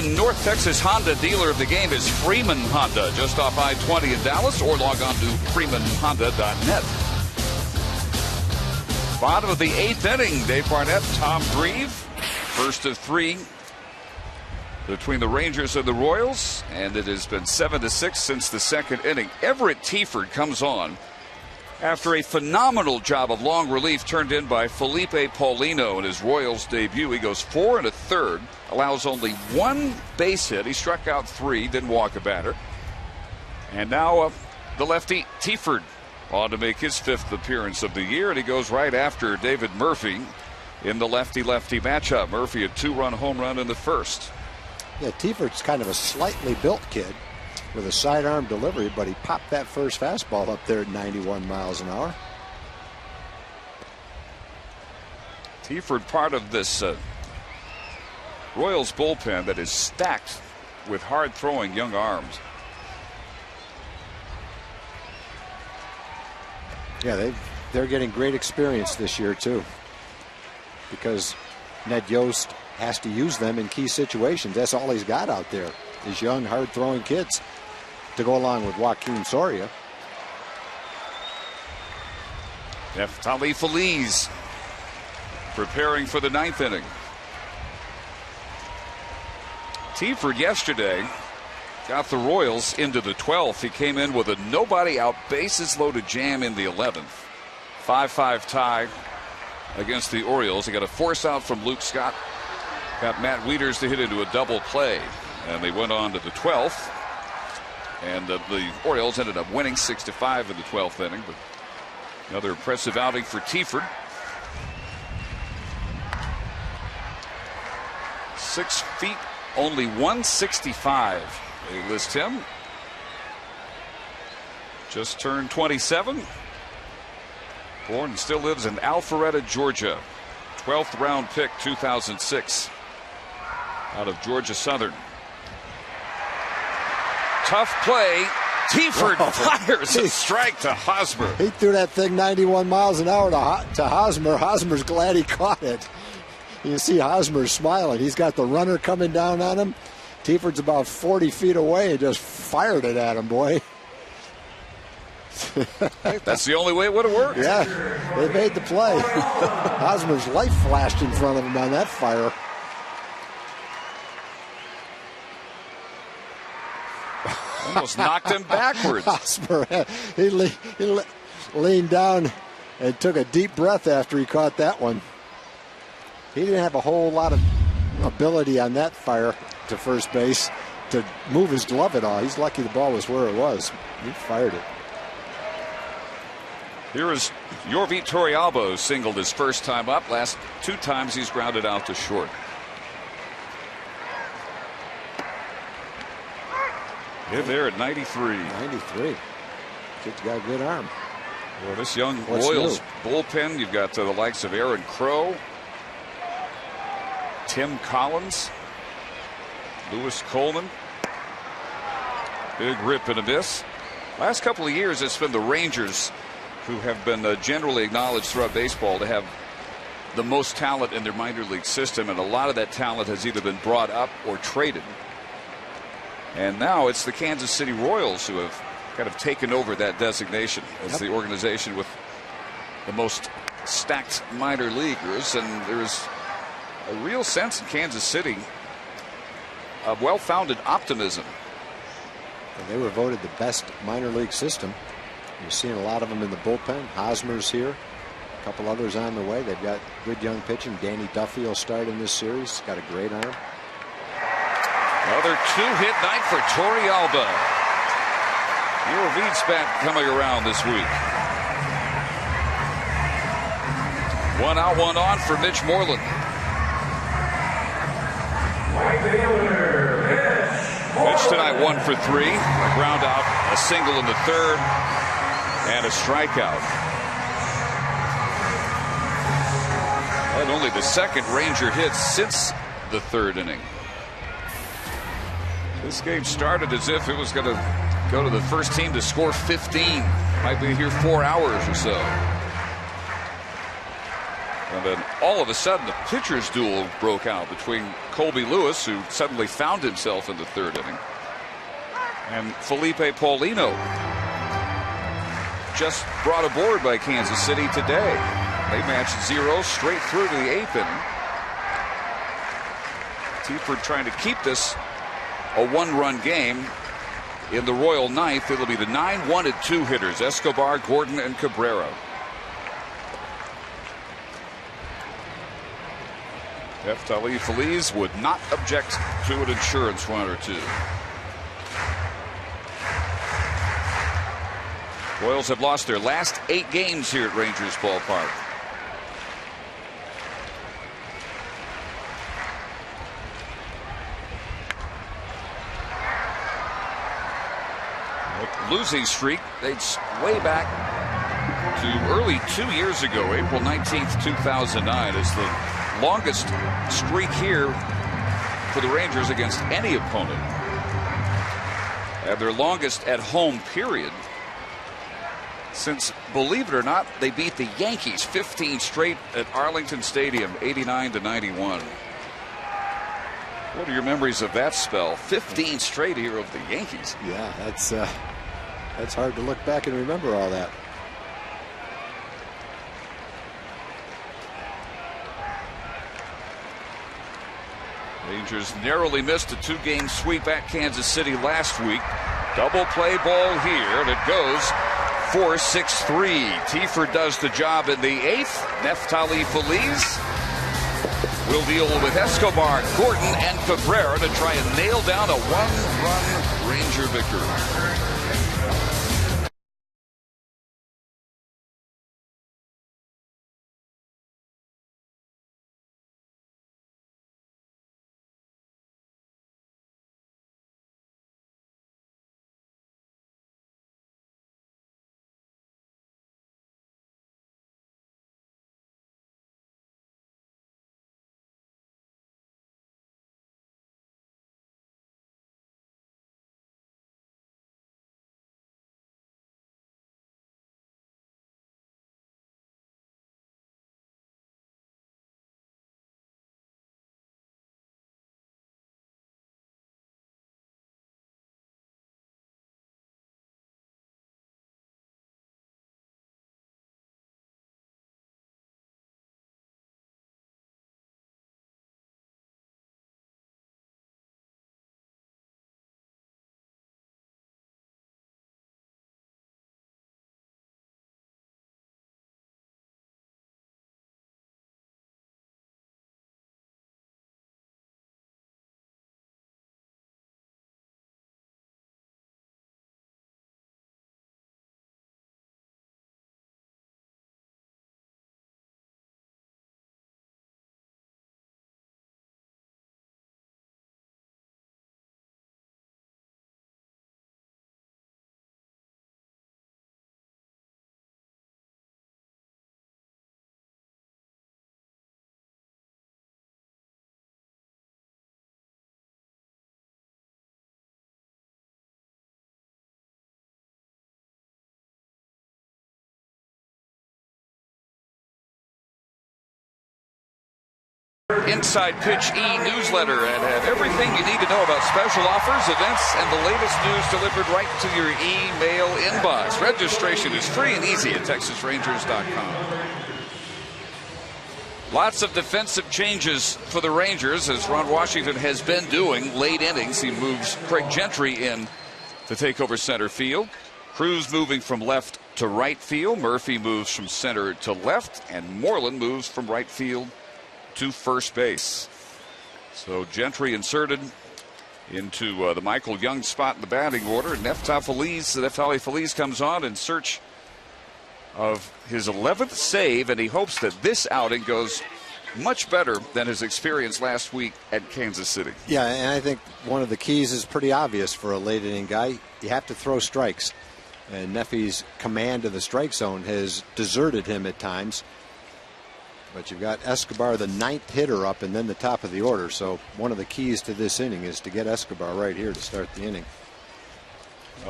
North Texas Honda dealer of the game is Freeman Honda, just off I-20 in Dallas, or log on to freemanhonda.net. Bottom of the 8th inning, Dave Barnett, Tom Grieve, first of 3 between the Rangers and the Royals, and it has been 7-6 since the 2nd inning. Everett Teaford comes on after a phenomenal job of long relief turned in by Felipe Paulino in his Royals debut. He goes 4 1/3, allows only 1 base hit. He struck out 3, didn't walk a batter. And now the lefty Teaford on to make his 5th appearance of the year, and he goes right after David Murphy in the lefty-lefty matchup. Murphy a 2-run home run in the 1st. Yeah, Teaford's kind of a slightly built kid with a sidearm delivery, but he popped that first fastball up there at 91 miles an hour. Teaford part of this Royals bullpen that is stacked with hard-throwing young arms. Yeah, they're getting great experience this year too, because Ned Yost has to use them in key situations. That's all he's got out there, is young, hard-throwing kids to go along with Joaquin Soria. Neftali Feliz preparing for the 9th inning. Teaford yesterday got the Royals into the 12th. He came in with a nobody out, bases loaded jam in the 11th. 5-5 tie against the Orioles. He got a force out from Luke Scott. Got Matt Wieters to hit into a double play. And they went on to the 12th. And the Orioles ended up winning 6-5 in the 12th inning. But another impressive outing for Teaford. 6 feet, only 165. They list him. Just turned 27. Born and still lives in Alpharetta, Georgia. 12th round pick, 2006. Out of Georgia Southern. Tough play. Teaford fires a strike to Hosmer. He threw that thing 91 miles an hour to Hosmer. Hosmer's glad he caught it. You see Hosmer smiling. He's got the runner coming down on him. Teaford's about 40 feet away and just fired it at him, boy. That's the only way it would have worked. Yeah, they made the play. Hosmer's life flashed in front of him on that fire. Almost knocked him backwards. Hosmer, he leaned down and took a deep breath after he caught that one. He didn't have a whole lot of ability on that fire to first base to move his glove at all. He's lucky the ball was where it was. He fired it. Here is Yorvi Torrealba, singled his first time up. Last 2 times he's grounded out to short. Hit there at 93. 93. Kid's got a good arm. Well, this young Royals bullpen, you've got the likes of Aaron Crow, Tim Collins, Lewis Coleman. Big rip and a miss. Last couple of years, it's been the Rangers who have been generally acknowledged throughout baseball to have the most talent in their minor league system, and a lot of that talent has either been brought up or traded. And now it's the Kansas City Royals who have kind of taken over that designation as the organization with the most stacked minor leaguers. And there's a real sense in Kansas City of well-founded optimism. And they were voted the best minor league system. You're seeing a lot of them in the bullpen. Hosmer's here. A couple others on the way. They've got good young pitching. Danny Duffy will start in this series. Got a great arm. Another 2-hit night for Torrealba. Your Veeds bat coming around this week. 1 out, 1 on for Mitch Moreland. Mitch tonight 1 for 3. A ground out, a single in the 3rd, and a strikeout. And only the 2nd Ranger hit since the 3rd inning. This game started as if it was going to go to the first team to score 15. Might be here 4 hours or so. And then all of a sudden, the pitcher's duel broke out between Colby Lewis, who suddenly found himself in the third inning, and Felipe Paulino, just brought aboard by Kansas City today. They matched 0 straight through to the 8th inning. Teaford trying to keep this a 1-run game. In the Royal ninth, it'll be the 9, 1, and 2 hitters, Escobar, Gordon, and Cabrera. Neftali Feliz would not object to an insurance run or two. Royals have lost their last 8 games here at Rangers Ballpark. Losing streak dates way back to early 2 years ago, April 19th, 2009, is the longest streak here for the Rangers against any opponent, and their longest at home period since, believe it or not, they beat the Yankees 15 straight at Arlington Stadium, 89-91. What are your memories of that spell? 15 straight here of the Yankees. Yeah, that's hard to look back and remember all that. Rangers narrowly missed a 2-game sweep at Kansas City last week. Double play ball here, and it goes 4-6-3. Teaford does the job in the 8th. Neftali Feliz will deal with Escobar, Gordon, and Cabrera to try and nail down a 1-run Ranger victory. Inside Pitch E newsletter and have everything you need to know about special offers, events, and the latest news delivered right to your email inbox. Registration is free and easy at TexasRangers.com. Lots of defensive changes for the Rangers, as Ron Washington has been doing late innings. He moves Craig Gentry in to take over center field. Cruz moving from left to right field. Murphy moves from center to left, and Moreland moves from right field to first base. So Gentry inserted into the Michael Young spot in the batting order. Neftali Feliz comes on in search of his 11th save, and he hopes that this outing goes much better than his experience last week at Kansas City. Yeah, and I think one of the keys is pretty obvious for a late inning guy. You have to throw strikes, and Neffy's command of the strike zone has deserted him at times. But you've got Escobar, the 9th hitter, up and then the top of the order. So one of the keys to this inning is to get Escobar right here to start the inning.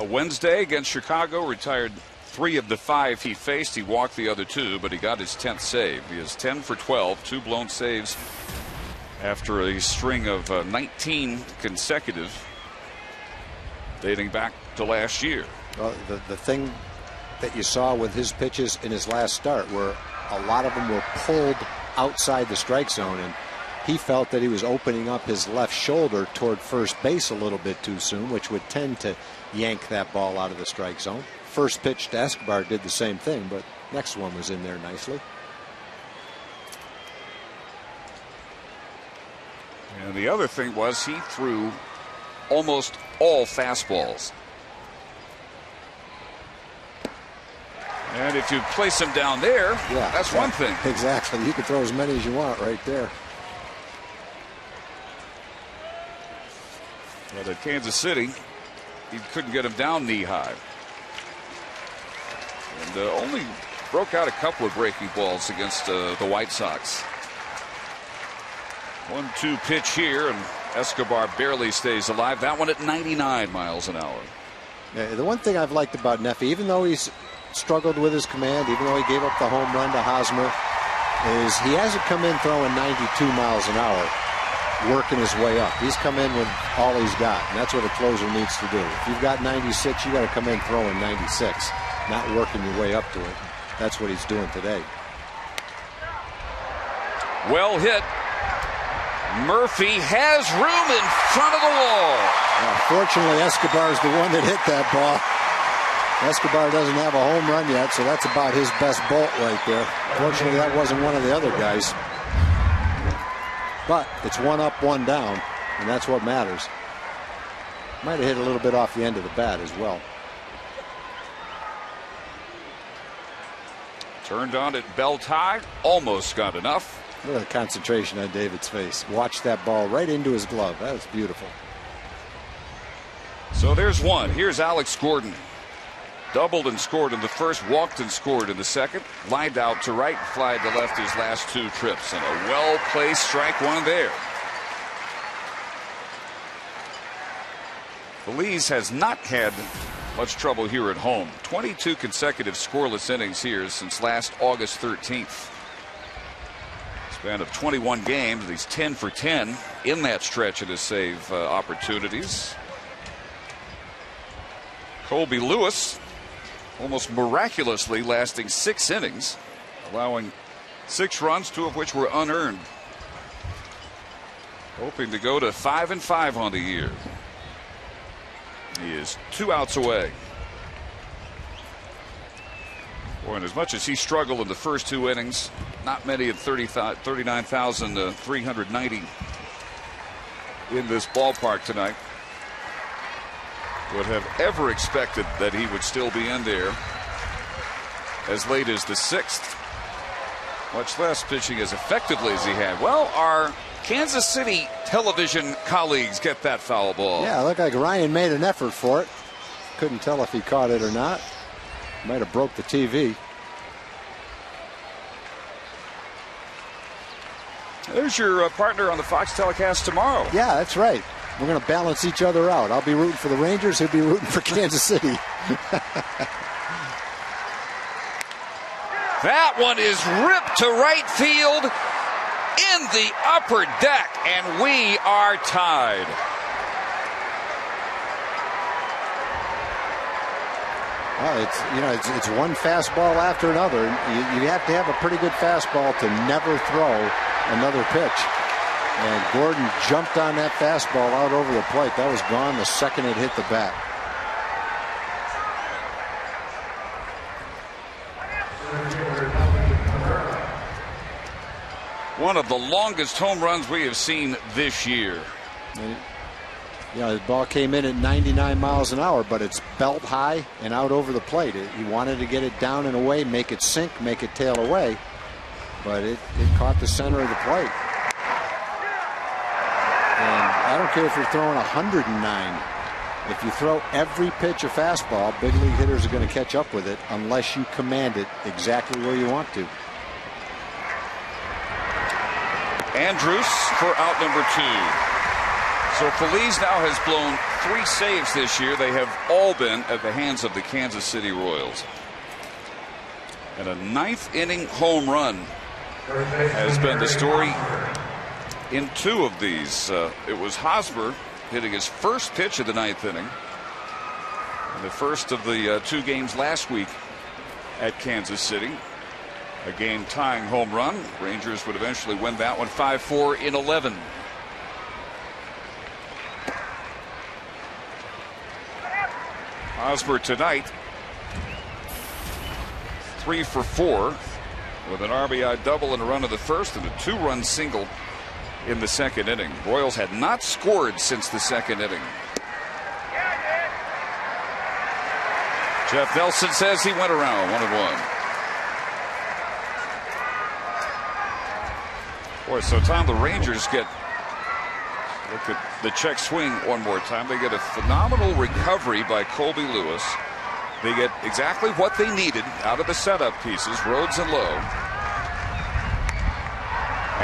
Wednesday against Chicago, retired 3 of the 5 he faced. He walked the other 2, but he got his 10th save. He is 10 for 12, 2 blown saves after a string of 19 consecutive dating back to last year. Well, the thing that you saw with his pitches in his last start were a lot of them were pulled outside the strike zone, and he felt that he was opening up his left shoulder toward first base a little bit too soon, which would tend to yank that ball out of the strike zone. First pitch to Escobar did the same thing, but next one was in there nicely. And the other thing was he threw almost all fastballs. And if you place him down there, yeah, that's one thing. Exactly. You can throw as many as you want right there. But at Kansas City, he couldn't get him down knee high. And only broke out a couple of breaking balls against the White Sox. 1-2 pitch here, and Escobar barely stays alive. That one at 99 miles an hour. Yeah, the one thing I've liked about Neffy, even though he's struggled with his command, even though he gave up the home run to Hosmer, is he hasn't come in throwing 92 miles an hour, working his way up. He's come in with all he's got, and that's what a closer needs to do. If you've got 96, you got to come in throwing 96, not working your way up to it. That's what he's doing today. Well hit. Murphy has room in front of the wall. Fortunately, Escobar's the one that hit that ball. Escobar doesn't have a home run yet, so that's about his best bolt right there. Fortunately, that wasn't one of the other guys. But it's 1 up, 1 down, and that's what matters. Might have hit a little bit off the end of the bat as well. Turned on at belt high, almost got enough. Look at the concentration on David's face. Watch that ball right into his glove. That was beautiful. So there's one. Here's Alex Gordon. Doubled and scored in the first, walked and scored in the second. Lined out to right, flied to left his last 2 trips. And a well-placed strike one there. Belize has not had much trouble here at home. 22 consecutive scoreless innings here since last August 13th. Span of 21 games. He's 10 for 10 in that stretch of his save opportunities. Colby Lewis almost miraculously lasting 6 innings, allowing 6 runs, 2 of which were unearned. Hoping to go to 5-5 on the year. He is 2 outs away. Boy, and as much as he struggled in the first 2 innings, not many at 39,390 in this ballpark tonight would have ever expected that he would still be in there as late as the 6th, much less pitching as effectively as he had. Well, our Kansas City television colleagues get that foul ball. Yeah, it looked like Ryan made an effort for it. Couldn't tell if he caught it or not. Might have broke the TV. There's your partner on the Fox telecast tomorrow. Yeah, that's right. We're going to balance each other out. I'll be rooting for the Rangers. He'll be rooting for Kansas City. That one is ripped to right field in the upper deck, and we are tied. Well, it's one fastball after another. You have to have a pretty good fastball to never throw another pitch. And Gordon jumped on that fastball out over the plate. That was gone the second it hit the bat. One of the longest home runs we have seen this year. The ball came in at 99 miles an hour, but it's belt high and out over the plate. He wanted to get it down and away, make it sink, make it tail away, but it caught the center of the plate. And I don't care if you're throwing 109. If you throw every pitch a fastball, big league hitters are going to catch up with it unless you command it exactly where you want to. Andrus for out number 2. So Feliz now has blown 3 saves this year. They have all been at the hands of the Kansas City Royals. And a ninth inning home run has been the story in 2 of these. It was Hosmer hitting his first pitch of the ninth inning in the first of the 2 games last week at Kansas City. A game-tying home run. Rangers would eventually win that one 5-4 in 11. Hosmer tonight 3 for 4 with an RBI double and a run in the first and a 2-run single in the second inning. Royals had not scored since the second inning. Jeff Nelson says he went around 1-1. Boy, so Tom, the Rangers get, look at the check swing one more time. They get a phenomenal recovery by Colby Lewis. They get exactly what they needed out of the setup pieces, Rhodes and Lowe.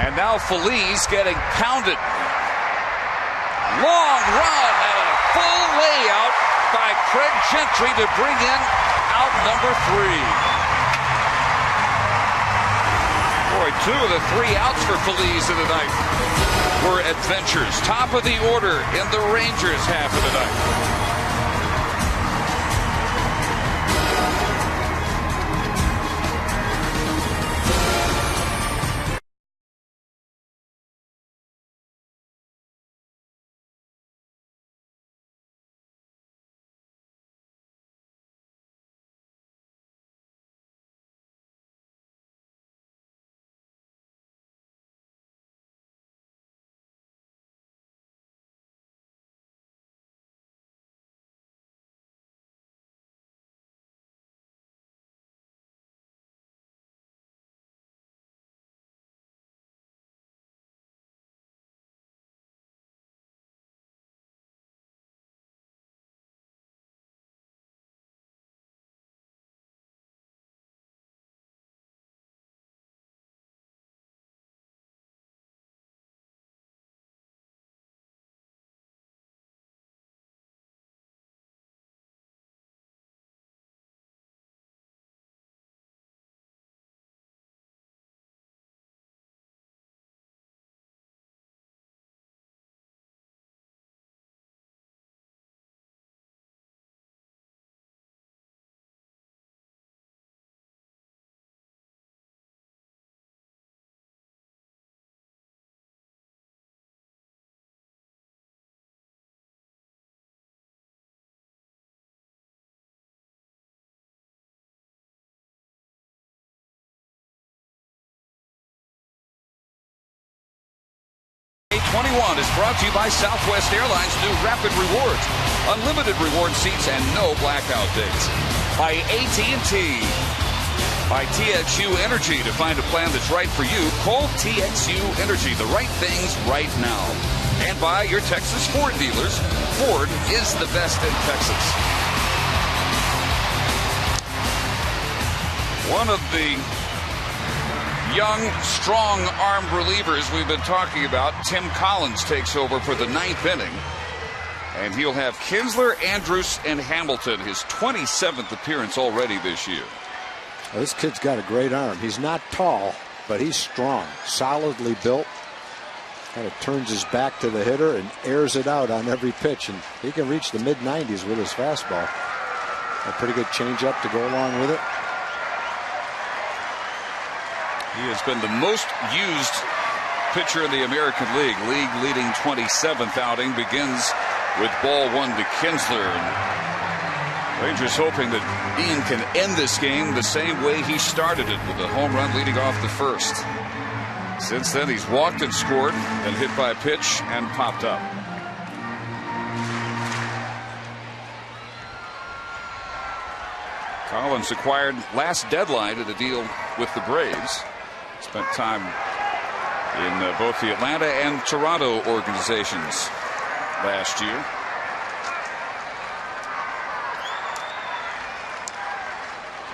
And now Feliz getting pounded. Long run and a full layout by Craig Gentry to bring in out number 3. Boy, 2 of the 3 outs for Feliz in the night were adventures. Top of the order in the Rangers half of the night. '21 is brought to you by Southwest Airlines' new Rapid Rewards. Unlimited reward seats and no blackout days. By AT&T. By TXU Energy. To find a plan that's right for you, call TXU Energy. The right things right now. And by your Texas Ford dealers. Ford is the best in Texas. One of the young, strong-armed relievers we've been talking about, Tim Collins, takes over for the 9th inning. And he'll have Kinsler, Andrus, and Hamilton, his 27th appearance already this year. Well, this kid's got a great arm. He's not tall, but he's strong, solidly built. Kind of turns his back to the hitter and airs it out on every pitch. And he can reach the mid-90s with his fastball. A pretty good changeup to go along with it. He has been the most used pitcher in the American League. League leading 27th outing begins with ball 1 to Kinsler. And Rangers hoping that Ian can end this game the same way he started it, with a home run leading off the first. Since then, he's walked and scored, and hit by a pitch and popped up. Collins acquired last deadline in a deal with the Braves. Spent time in both the Atlanta and Toronto organizations last year.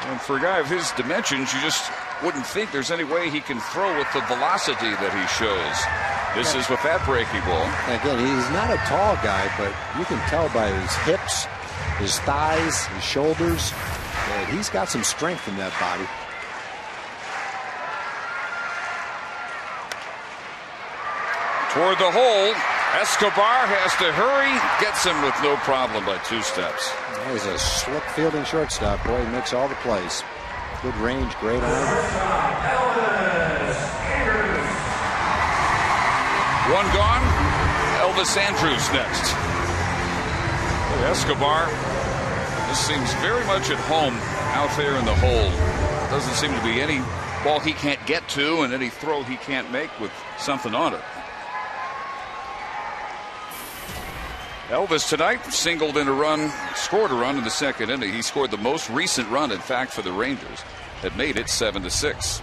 And for a guy of his dimensions, you just wouldn't think there's any way he can throw with the velocity that he shows. This is with that breaking ball. Again, he's not a tall guy, but you can tell by his hips, his thighs, his shoulders, that he's got some strength in that body. Toward the hole. Escobar has to hurry. Gets him with no problem by 2 steps. He's a slick fielding shortstop. Boy, he makes all the plays. Good range, great arm. One gone. Elvis Andrews next. Escobar, this seems very much at home out there in the hole. Doesn't seem to be any ball he can't get to and any throw he can't make with something on it. Elvis tonight singled in a run, scored a run in the 2nd inning. He scored the most recent run, in fact, for the Rangers that made it 7-6.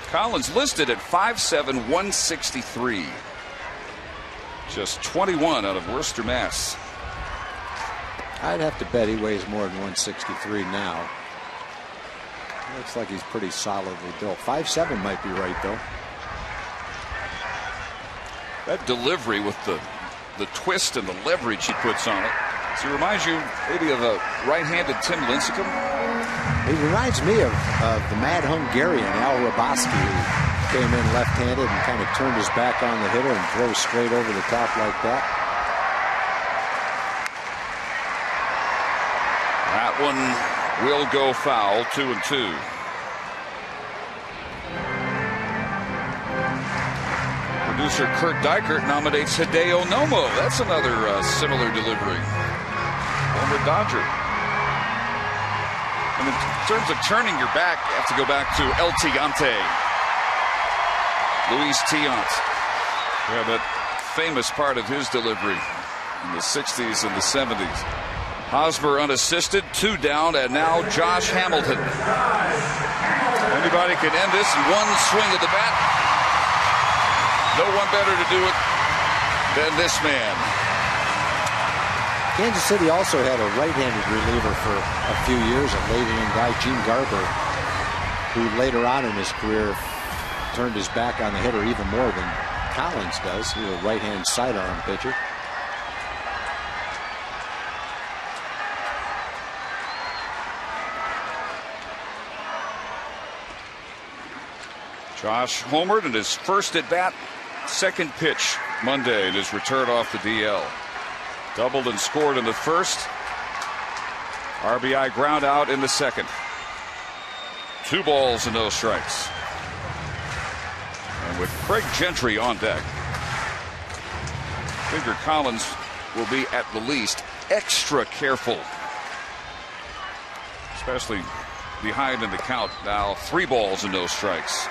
Collins listed at 5'7", 163. Just 21 out of Worcester, Mass. I'd have to bet he weighs more than 163 now. Looks like he's pretty solidly built. 5'7" might be right, though. That delivery with the twist and the leverage he puts on it. So he reminds you maybe of a right-handed Tim Lincecum. He reminds me of the mad Hungarian Al Raboski, who came in left-handed and kind of turned his back on the hitter and throws straight over the top like that. That one will go foul. 2-2. Producer Kurt Dykert nominates Hideo Nomo. That's another similar delivery. Former Dodger. And in terms of turning your back, you have to go back to El Tiante. Luis Tiant. Yeah, that famous part of his delivery in the 60s and the 70s. Hosmer unassisted, 2 down, and now Josh Hamilton. Anybody can end this in one swing of the bat. No one better to do it than this man. Kansas City also had a right-handed reliever for a few years, a late-inning guy, Gene Garber, who later on in his career turned his back on the hitter even more than Collins does. He's a right-hand sidearm pitcher. Josh homered in his first at-bat. 2nd pitch Monday in his return off the DL. Doubled and scored in the 1st. RBI ground out in the 2nd. 2 balls and no strikes. And with Craig Gentry on deck, figure Collins will be at the least extra careful, especially behind in the count now. 3 balls and no strikes.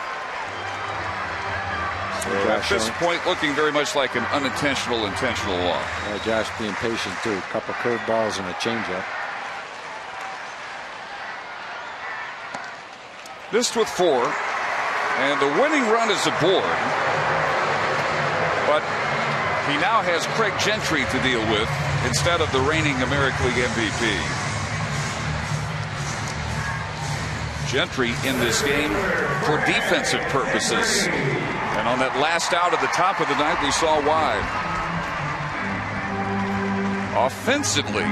At this point, looking very much like an unintentional intentional walk. Josh being patient too. A couple curveballs and a changeup. Missed with 4, and the winning run is aboard. But he now has Craig Gentry to deal with instead of the reigning American League MVP. Gentry in this game for defensive purposes. And on that last out at the top of the ninth, we saw why. Offensively,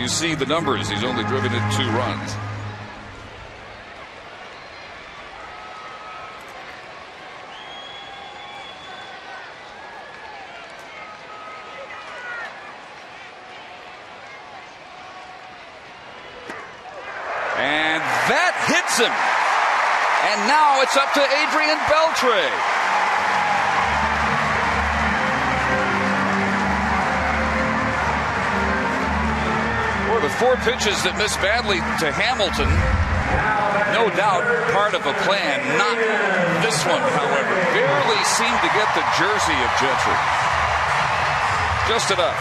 you see the numbers. He's only driven in 2 runs. And that hits him. And now it's up to Adrian Beltre. Well, the 4 pitches that missed badly to Hamilton, no doubt part of a plan. Not this one, however. Barely seemed to get the jersey of Gentry. Just enough.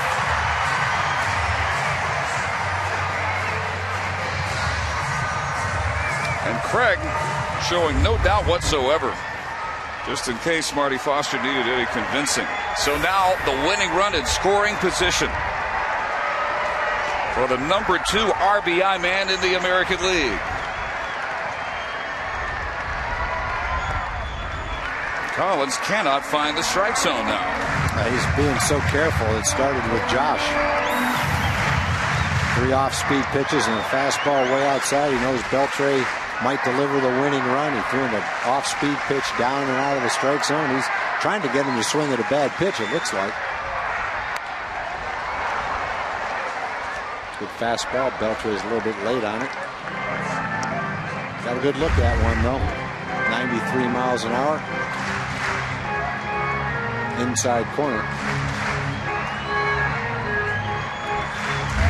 And Craig showing no doubt whatsoever, just in case Marty Foster needed any convincing. So now the winning run in scoring position for the number 2 RBI man in the American League. Collins cannot find the strike zone now. He's being so careful. It started with Josh. 3 off-speed pitches and a fastball way outside. He knows Beltre might deliver the winning run. He threw him an off-speed pitch down and out of the strike zone. He's trying to get him to swing at a bad pitch, it looks like. Good fastball. Beltre's a little bit late on it. Got a good look at one, though. 93 miles an hour. Inside corner.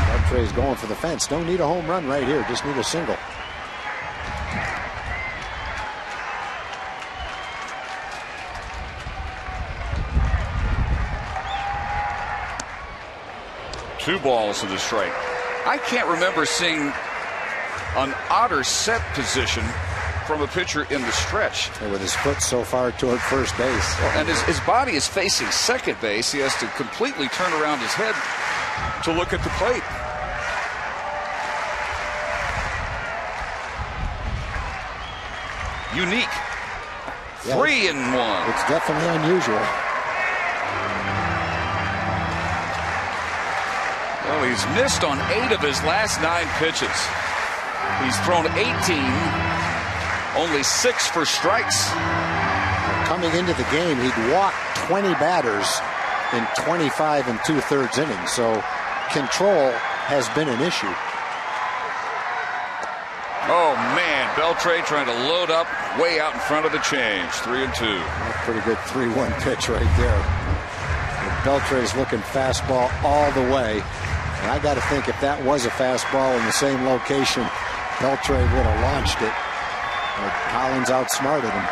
Beltre's going for the fence. Don't need a home run right here. Just need a single. Two balls to the strike. I can't remember seeing an odder set position from a pitcher in the stretch. And with his foot so far toward first base. And his body is facing second base. He has to completely turn around his head to look at the plate. Unique. Yeah, 3-1. It's definitely unusual. Well, he's missed on 8 of his last 9 pitches. He's thrown 18, only 6 for strikes. Coming into the game, he'd walked 20 batters in 25 2/3 innings, so control has been an issue. Oh man, Beltre trying to load up way out in front of the change. 3-2. That's a pretty good 3-1 pitch right there. Beltre's looking fastball all the way. And I got to think if that was a fastball in the same location, Beltre would have launched it. But Collins outsmarted him.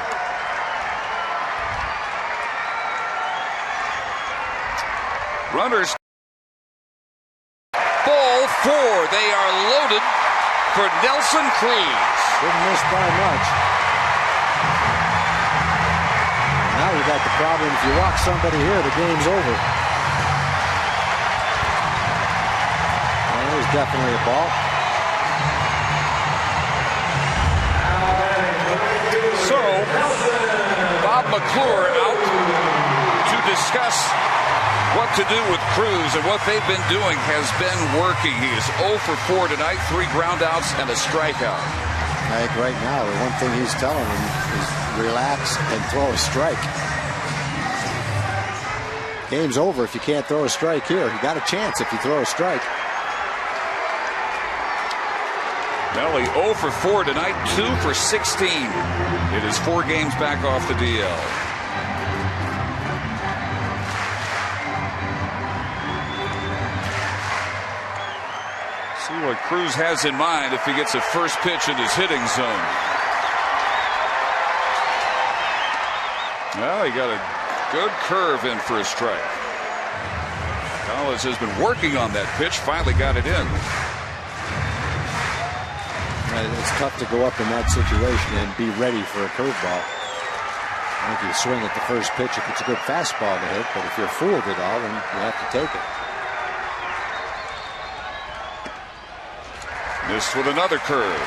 Runners. Ball 4. They are loaded for Nelson Cruz. Didn't miss by much. Now you got the problem. If you walk somebody here, the game's over. Well, there's definitely a ball. So, Bob McClure out to discuss what to do with Cruz, and what they've been doing has been working. He is 0 for 4 tonight, 3 groundouts and a strikeout. I think right now the one thing he's telling him is relax and throw a strike. Game's over if you can't throw a strike here. You got a chance if you throw a strike. Belly 0 for 4 tonight, 2 for 16. It is 4 games back off the DL. See what Cruz has in mind if he gets a first pitch in his hitting zone. Well, he got a good curve in for a strike. Collins has been working on that pitch, finally got it in. It's tough to go up in that situation and be ready for a curveball. I think you swing at the first pitch if it's a good fastball to hit, but if you're fooled at all, then you have to take it. Missed with another curve.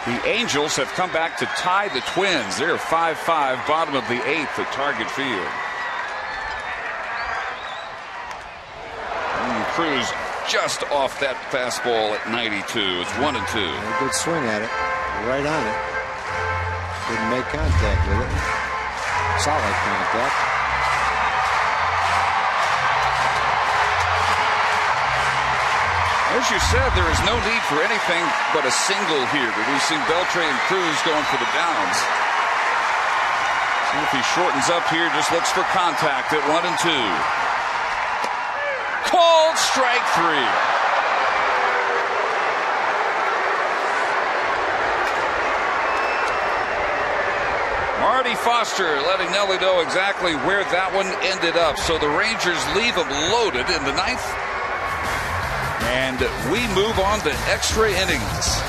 The Angels have come back to tie the Twins. They're 5-5, bottom of the 8th at Target Field. And Cruz just off that fastball at 92. It's 1-2. A good swing at it. Right on it. Didn't make contact with it. Solid contact. As you said, there is no need for anything but a single here. But we've seen Beltre and Cruz going for the downs. See if he shortens up here, just looks for contact at 1-2. Called strike 3. Marty Foster letting Nelly know exactly where that one ended up. So the Rangers leave them loaded in the 9th. And we move on to extra innings.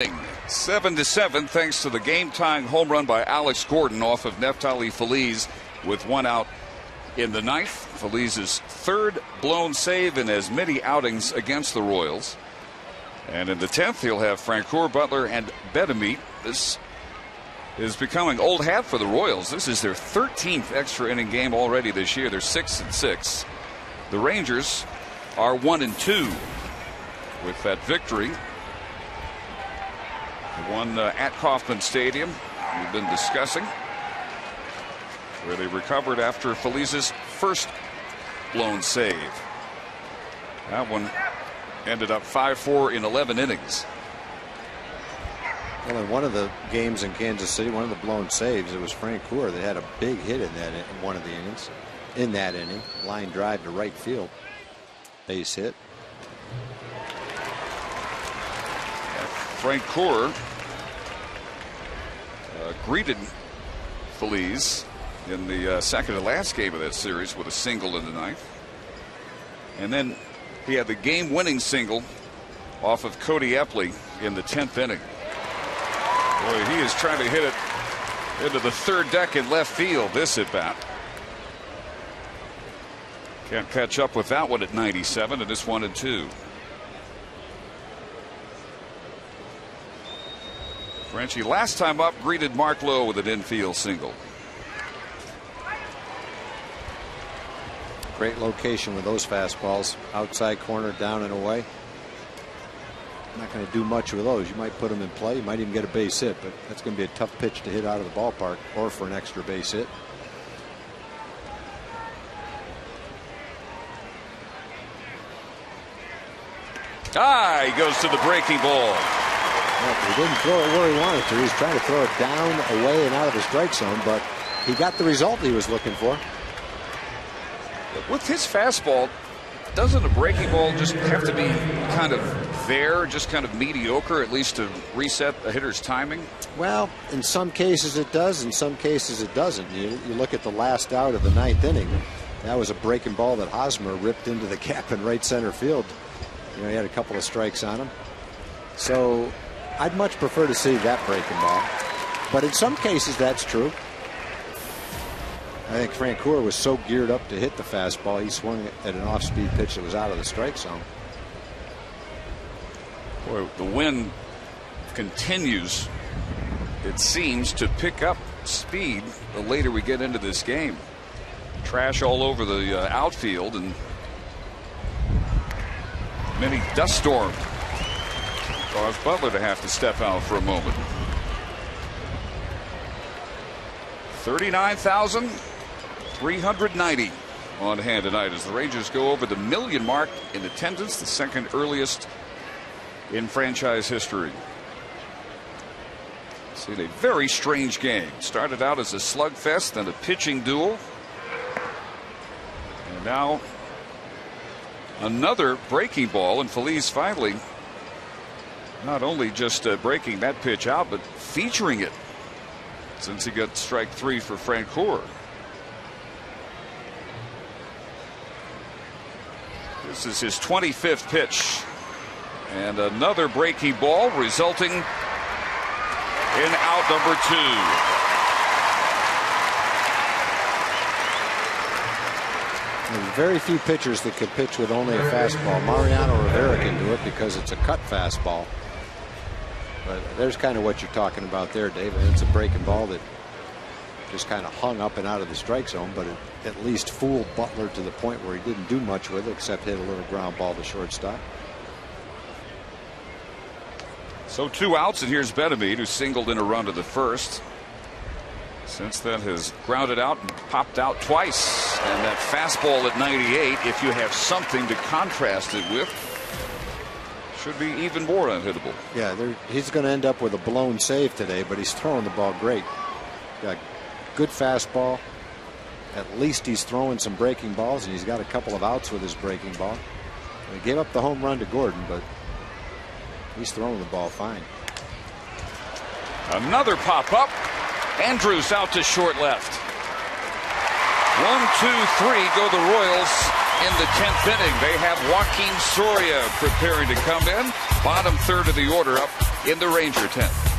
7-7 thanks to the game-tying home run by Alex Gordon off of Neftali Feliz with one out in the ninth. Feliz's third blown save in as many outings against the Royals. And in the 10th, he'll have Francoeur, Butler, and Bedamit. This is becoming old hat for the Royals. This is their 13th extra inning game already this year. They're 6-6. The Rangers are 1-2 with that victory. The one at Kauffman Stadium we've been discussing, where they recovered after Feliz's first blown save. That one ended up 5-4 in 11 innings. Well, in one of the games in Kansas City, one of the blown saves, it was Francoeur that had a big hit in one of the innings. In that inning, line drive to right field, base hit. Francoeur greeted Feliz in the second to last game of that series with a single in the ninth. And then he had the game-winning single off of Cody Epley in the 10th inning. Boy, he is trying to hit it into the third deck in left field this at bat. Can't catch up with that one at 97, and it's 1-2. Frenchie last time up greeted Mark Lowe with an infield single. Great location with those fastballs, outside corner, down and away. Not going to do much with those. You might put them in play, you might even get a base hit, but that's going to be a tough pitch to hit out of the ballpark or for an extra base hit. He goes to the breaking ball. Well, he didn't throw it where he wanted to. He was trying to throw it down, away, and out of the strike zone, but he got the result he was looking for. With his fastball, doesn't a breaking ball just have to be kind of there, just kind of mediocre, at least to reset a hitter's timing? Well, in some cases it does, in some cases it doesn't. You look at the last out of the ninth inning. That was a breaking ball that Hosmer ripped into the gap in right center field. You know, he had a couple of strikes on him. So I'd much prefer to see that breaking ball. But in some cases that's true. I think Francoeur was so geared up to hit the fastball, he swung at an off-speed pitch that was out of the strike zone. Boy, the wind continues, it seems, to pick up speed the later we get into this game. Trash all over the outfield, and mini dust storm caused Butler to have to step out for a moment. 39,390 on hand tonight as the Rangers go over the million mark in attendance, the second earliest in franchise history. Seen a very strange game. Started out as a slugfest, then a pitching duel, and now another breaking ball, and Feliz finally not only just breaking that pitch out, but featuring it since he got strike three for Francoeur. This is his 25th pitch, and another breaking ball resulting in out number 2. There's very few pitchers that can pitch with only a fastball. Mariano Rivera can do it because it's a cut fastball. But there's kind of what you're talking about there, David. It's a breaking ball that just kind of hung up and out of the strike zone, but it at least fooled Butler to the point where he didn't do much with it except hit a little ground ball to shortstop. So 2 outs, and here's Bedamit, who singled in a run to the first. Since then has grounded out and popped out twice. And that fastball at 98, if you have something to contrast it with, should be even more unhittable. Yeah, he's going to end up with a blown save today, but he's throwing the ball great. Got good fastball. At least he's throwing some breaking balls, and he's got a couple of outs with his breaking ball. He gave up the home run to Gordon, but he's throwing the ball fine. Another pop up. Andrews out to short left. 1, 2, 3 go the Royals in the 10th inning. They have Joaquin Soria preparing to come in. Bottom third of the order up in the Ranger 10th.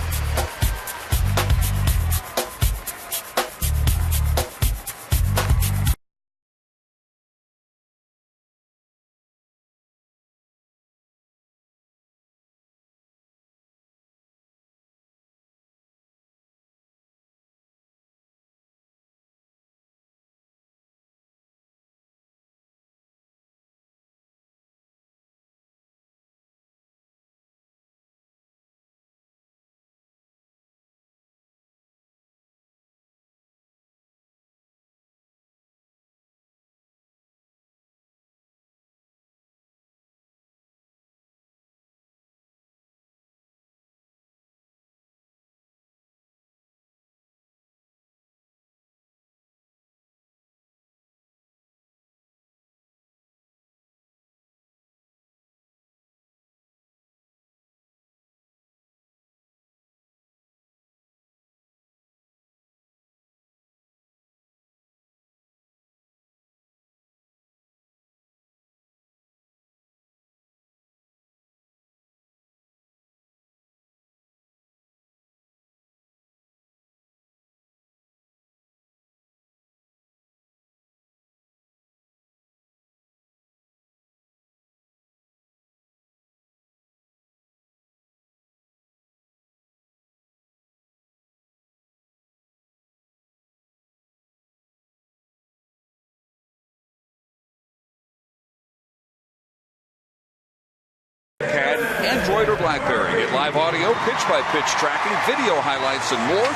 Android or BlackBerry. Get live audio, pitch-by-pitch tracking, video highlights, and more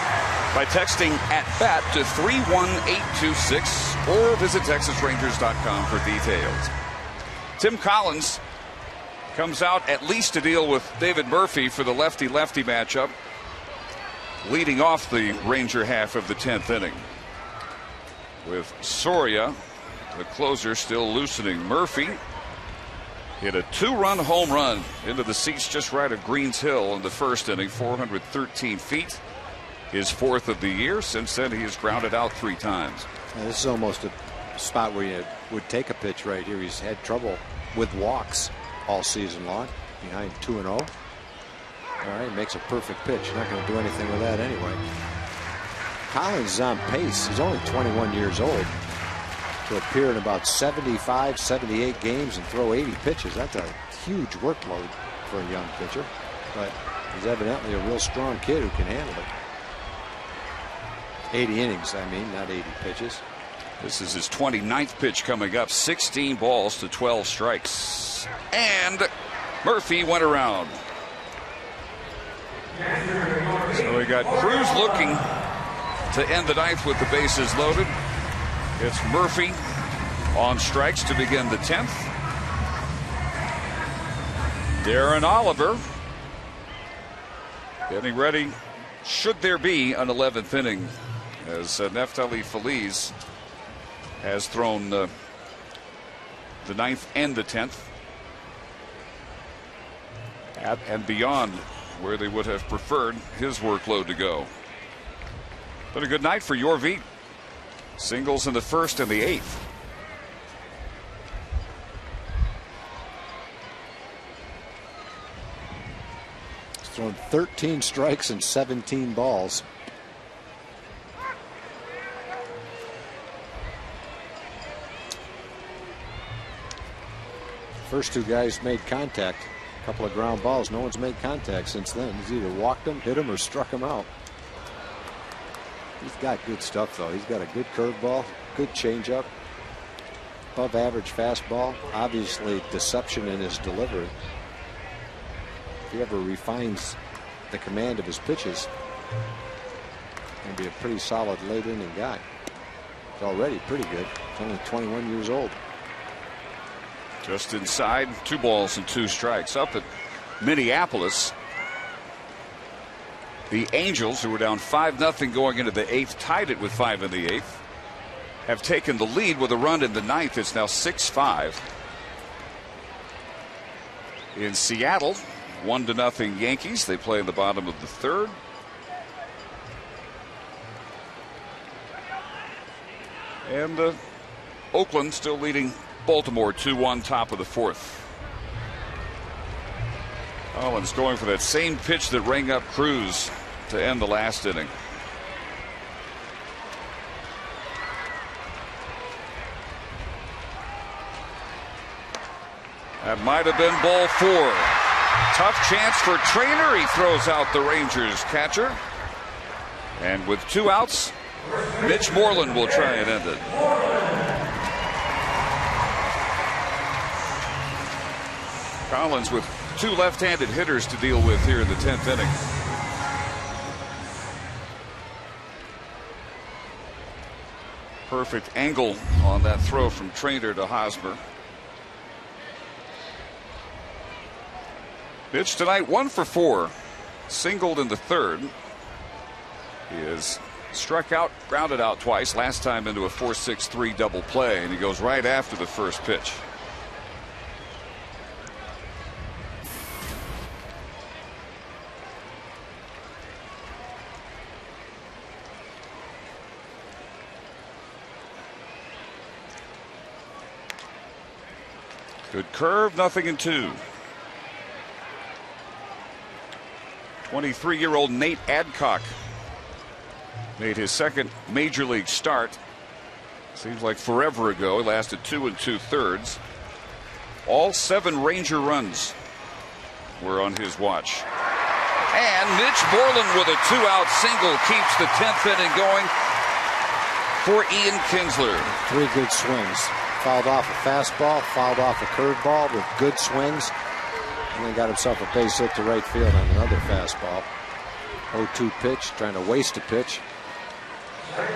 by texting @BAT to 31826 or visit TexasRangers.com for details. Tim Collins comes out at least to deal with David Murphy for the lefty-lefty matchup, leading off the Ranger half of the 10th inning. With Soria, the closer, still loosening. Murphy hit a 2-run home run into the seats just right of Greens Hill in the first inning, 413 feet. His 4th of the year. Since then, he has grounded out 3 times. Now, this is almost a spot where you would take a pitch right here. He's had trouble with walks all season long, behind 2-0. All right, makes a perfect pitch. Not going to do anything with that anyway. Collins is on pace. He's only 21 years old. To appear in about 75, 78 games and throw 80 pitches. That's a huge workload for a young pitcher. But he's evidently a real strong kid who can handle it. 80 innings, I mean, not 80 pitches. This is his 29th pitch coming up. 16 balls to 12 strikes. And Murphy went around. So we got Cruz looking to end the 9th with the bases loaded. It's Murphy on strikes to begin the 10th. Darren Oliver getting ready, should there be an 11th inning, as Neftali Feliz has thrown the 9th and the 10th at and beyond where they would have preferred his workload to go. But a good night for Yorvik. Singles in the 1st and the 8th. He's thrown 13 strikes and 17 balls. First 2 guys made contact. A couple of ground balls. No one's made contact since then. He's either walked them, hit them, or struck them out. He's got good stuff, though. He's got a good curveball, good changeup, above average fastball. Obviously, deception in his delivery. If he ever refines the command of his pitches, he'll be a pretty solid late inning guy. He's already pretty good. He's only 21 years old. Just inside, 2 balls and 2 strikes. Up at Minneapolis, the Angels, who were down 5-0 going into the 8th, tied it with 5 in the 8th, have taken the lead with a run in the 9th. It's now 6-5. In Seattle, 1-0 Yankees. They play in the bottom of the 3rd. And Oakland still leading Baltimore 2-1, top of the fourth. Collins going for that same pitch that rang up Cruz to end the last inning. That might have been ball 4. Tough chance for Trainer. He throws out the Rangers catcher. And with 2 outs, Mitch Moreland will try and end it. Collins with 2 left-handed hitters to deal with here in the 10th inning. Perfect angle on that throw from Trainer to Hosmer. Pitch tonight 1 for 4. Singled in the 3rd. He is struck out, grounded out twice. Last time into a 4-6-3 double play, and he goes right after the first pitch. Good curve, 0-2. 23-year-old Nate Adcock made his second major league start. Seems like forever ago. He lasted 2 2/3. All 7 Ranger runs were on his watch. And Mitch Moreland with a 2-out single keeps the 10th inning going for Ian Kinsler. 3 good swings. Fouled off a fastball, fouled off a curveball with good swings. And then got himself a base hit to right field on another fastball. 0-2 pitch, trying to waste a pitch. It's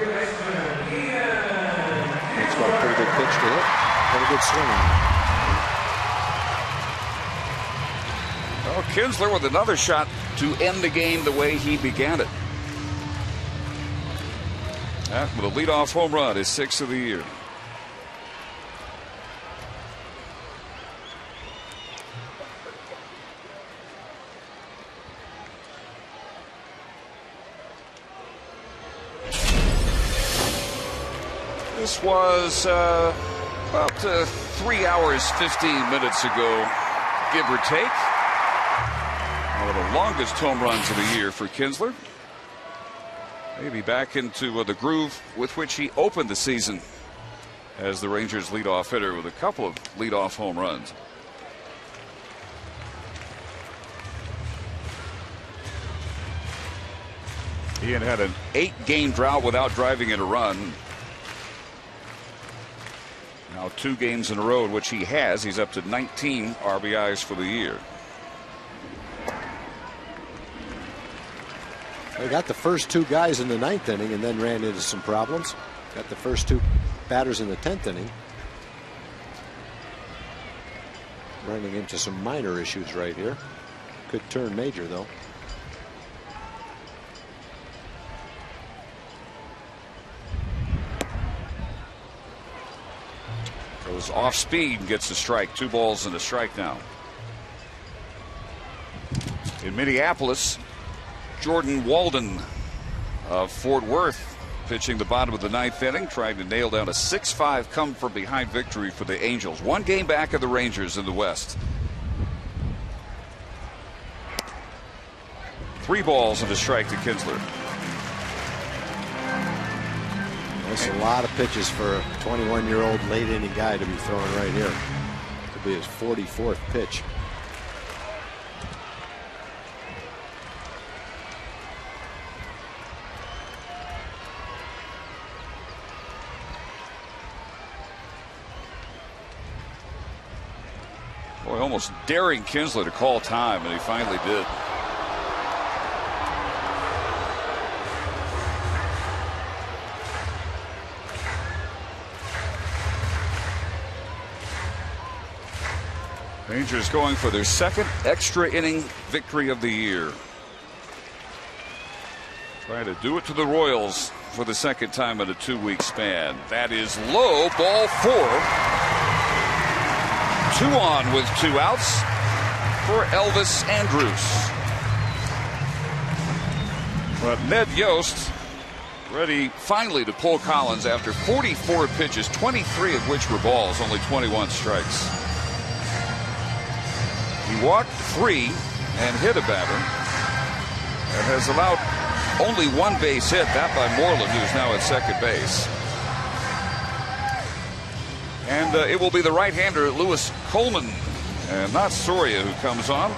got a pretty good pitch to hit. Pretty good swing on it. Well, Kinsler with another shot to end the game the way he began it. That with a leadoff home run, his 6th of the year. This was about 3 hours 15 minutes ago, give or take. One of the longest home runs of the year for Kinsler. Maybe back into the groove with which he opened the season as the Rangers leadoff hitter with a couple of leadoff home runs. He had an 8-game drought without driving in a run. Now 2 games in a row in which he has. He's up to 19 RBIs for the year. They got the first 2 guys in the 9th inning and then ran into some problems. Got the first 2 batters in the 10th inning. Running into some minor issues right here. Could turn major though. Goes off speed and gets a strike. 2 balls and a strike now. In Minneapolis, Jordan Walden of Fort Worth pitching the bottom of the 9th inning, trying to nail down a 6-5 come from behind victory for the Angels. 1 game back of the Rangers in the West. 3 balls and a strike to Kinsler. That's a lot of pitches for a 21-year-old late inning guy to be throwing right here. Could be his 44th pitch. Boy, almost daring Kinsler to call time, and he finally did. Rangers going for their 2nd extra inning victory of the year. Trying to do it to the Royals for the 2nd time in a 2-week span. That is low, ball 4. 2 on with 2 outs for Elvis Andrus. But Ned Yost ready finally to pull Collins after 44 pitches, 23 of which were balls, only 21 strikes. He walked 3 and hit a batter and has allowed only 1 base hit, that by Moreland, who's now at second base. And it will be the right-hander Lewis Coleman and not Soria who comes on.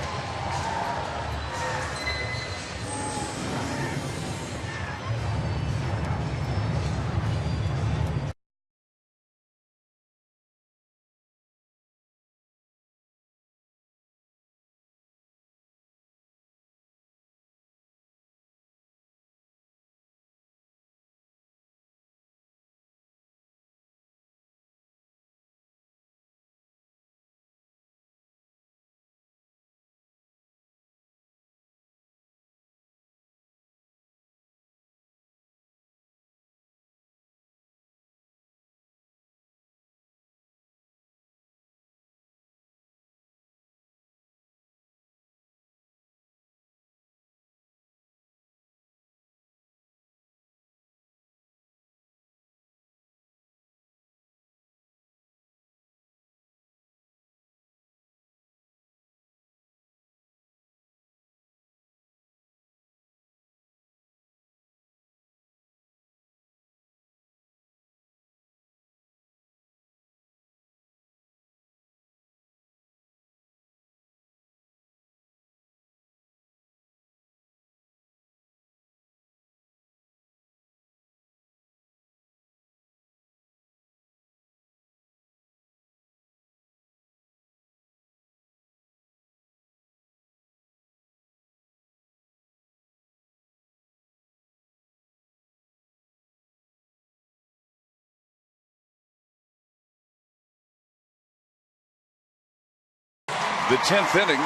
The 10th inning,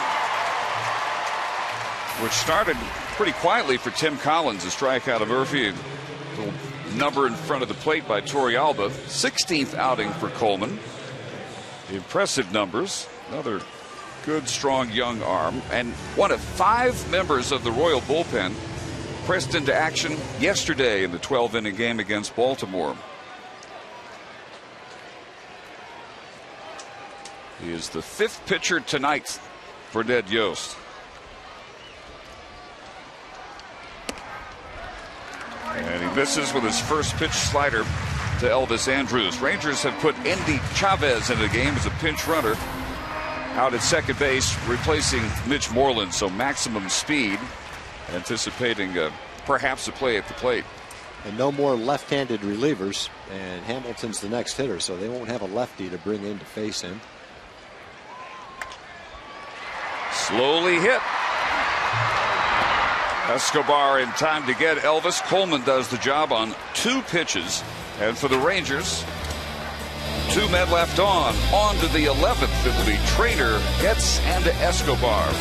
which started pretty quietly for Tim Collins, a strikeout of Murphy, a little number in front of the plate by Torrealba. 16th outing for Coleman. Impressive numbers. Another good, strong, young arm. And one of 5 members of the Royal bullpen pressed into action yesterday in the 12-inning game against Baltimore. He is the 5th pitcher tonight for Ned Yost. And he misses with his first pitch slider to Elvis Andrus. Rangers have put Endy Chavez in the game as a pinch runner out at second base, replacing Mitch Moreland. So maximum speed, anticipating perhaps a play at the plate. And no more left-handed relievers. And Hamilton's the next hitter, so they won't have a lefty to bring in to face him. Slowly hit. Escobar in time to get Elvis. Coleman does the job on 2 pitches. And for the Rangers, 2 men left on. On to the 11th. It will be Trainer, Getz, and Escobar.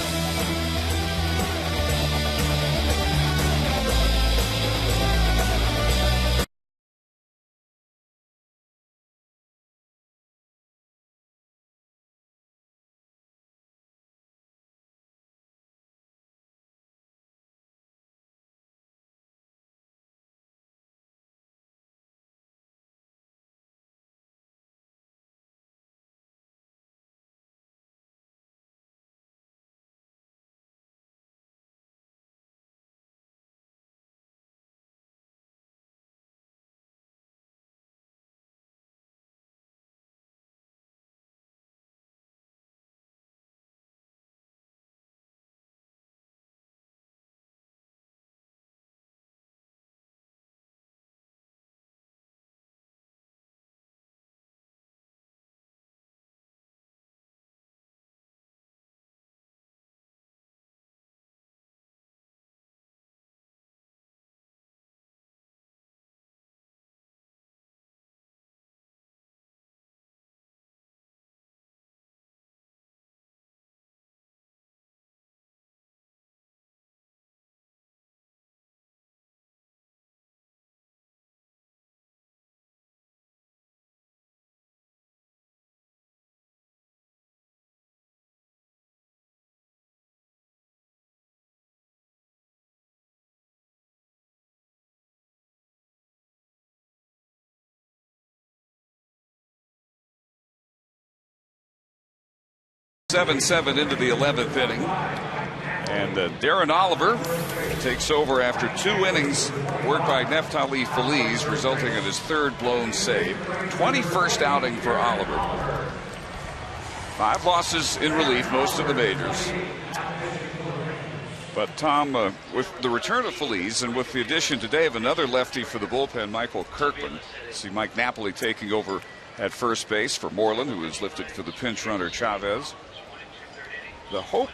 7-7 into the 11th inning. And Darren Oliver takes over after 2 innings worked by Neftali Feliz, resulting in his 3rd blown save. 21st outing for Oliver. 5 losses in relief, most of the majors. But Tom, with the return of Feliz and with the addition today of another lefty for the bullpen, Michael Kirkman, see Mike Napoli taking over at first base for Moreland, who is lifted for the pinch runner Chavez. The hope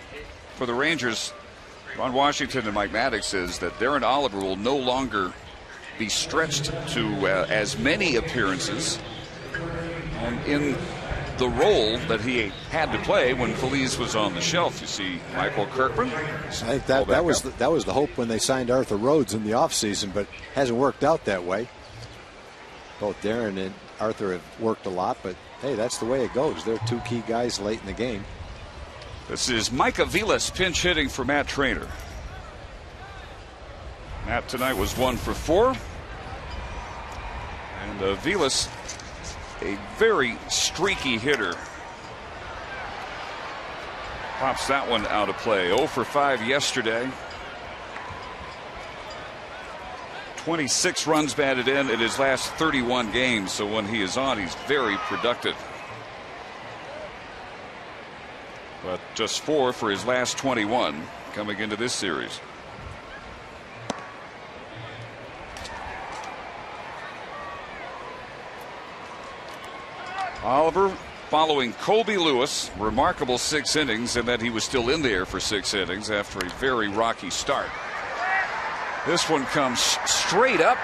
for the Rangers, Ron Washington and Mike Maddox, is that Darren Oliver will no longer be stretched to as many appearances and in the role that he had to play when Feliz was on the shelf. You see Michael Kirkman. I think that was the hope when they signed Arthur Rhodes in the offseason, but hasn't worked out that way. Both Darren and Arthur have worked a lot, but hey, that's the way it goes. They're 2 key guys late in the game. This is Micah Vilas pinch hitting for Matt Trainer. Matt tonight was 1 for 4. And Vilas, a very streaky hitter. Pops that one out of play. 0 for 5 yesterday. 26 runs batted in his last 31 games. So when he is on, he's very productive. But just 4 for his last 21 coming into this series. Oliver following Colby Lewis, remarkable 6 innings, and that he was still in there for 6 innings after a very rocky start. This one comes straight up.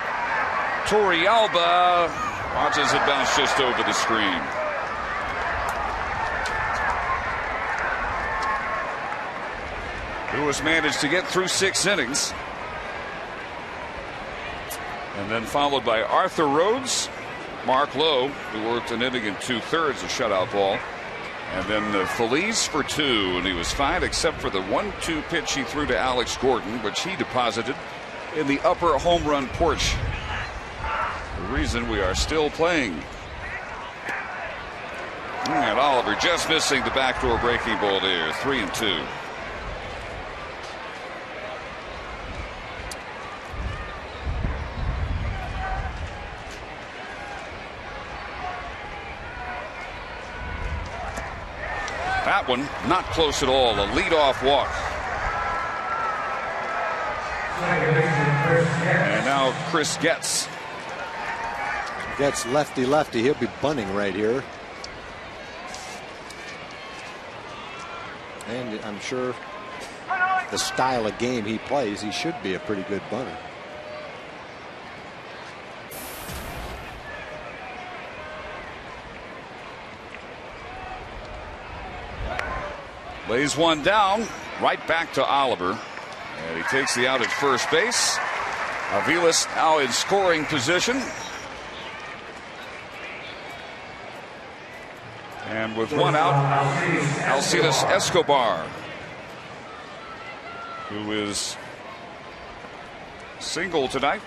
Torrealba watches it bounce just over the screen. Lewis managed to get through 6 innings. And then followed by Arthur Rhodes, Mark Lowe, who worked an inning and 2/3, a shutout ball. And then Feliz for 2, and he was fine except for the 1-2 pitch he threw to Alex Gordon, which he deposited in the upper home run porch. The reason we are still playing. And Oliver just missing the backdoor breaking ball there. 3-2. That one not close at all. A leadoff walk. And now Chris Getz. Getz lefty. He'll be bunting right here. And I'm sure the style of game he plays, he should be a pretty good bunter. Lays one down, right back to Oliver. And he takes the out at first base. Aviles now in scoring position. And with one out, Alcides Escobar, who is single tonight,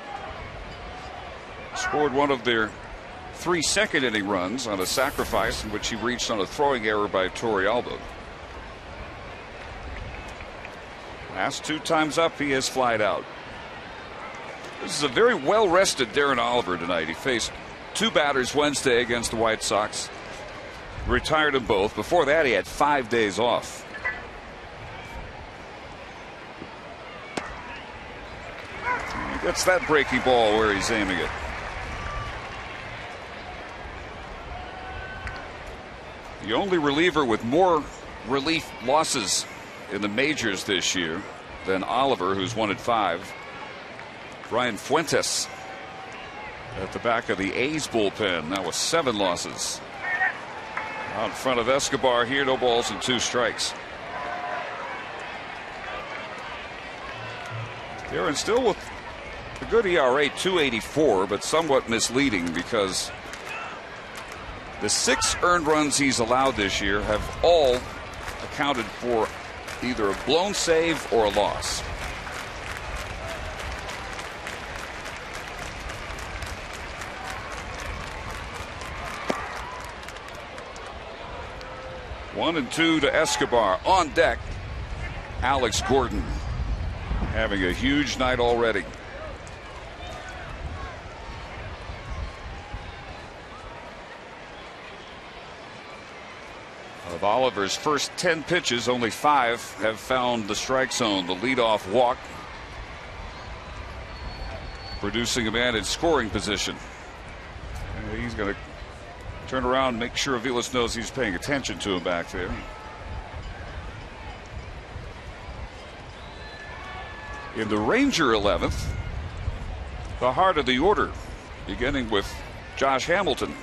scored one of their 3 second inning runs on a sacrifice in which he reached on a throwing error by Torrealba. Last 2 times up, he has flied out. This is a very well rested Darren Oliver tonight. He faced 2 batters Wednesday against the White Sox. Retired them both. Before that, he had 5 days off. He gets that breaking ball where he's aiming it. The only reliever with more relief losses in the majors this year than Oliver, who's won at 5. Brian Fuentes at the back of the A's bullpen. That was 7 losses. Out in front of Escobar here, no balls and 2 strikes. Darren still with a good ERA, 2.84, but somewhat misleading because the 6 earned runs he's allowed this year have all accounted for either a blown save or a loss. 1-2 to Escobar. On deck, Alex Gordon, having a huge night already. Of Oliver's first 10 pitches, only 5 have found the strike zone. The leadoff walk, producing a man in scoring position. And he's going to turn around and make sure Aviles knows he's paying attention to him back there. In the Ranger 11th, the heart of the order, beginning with Josh Hamilton.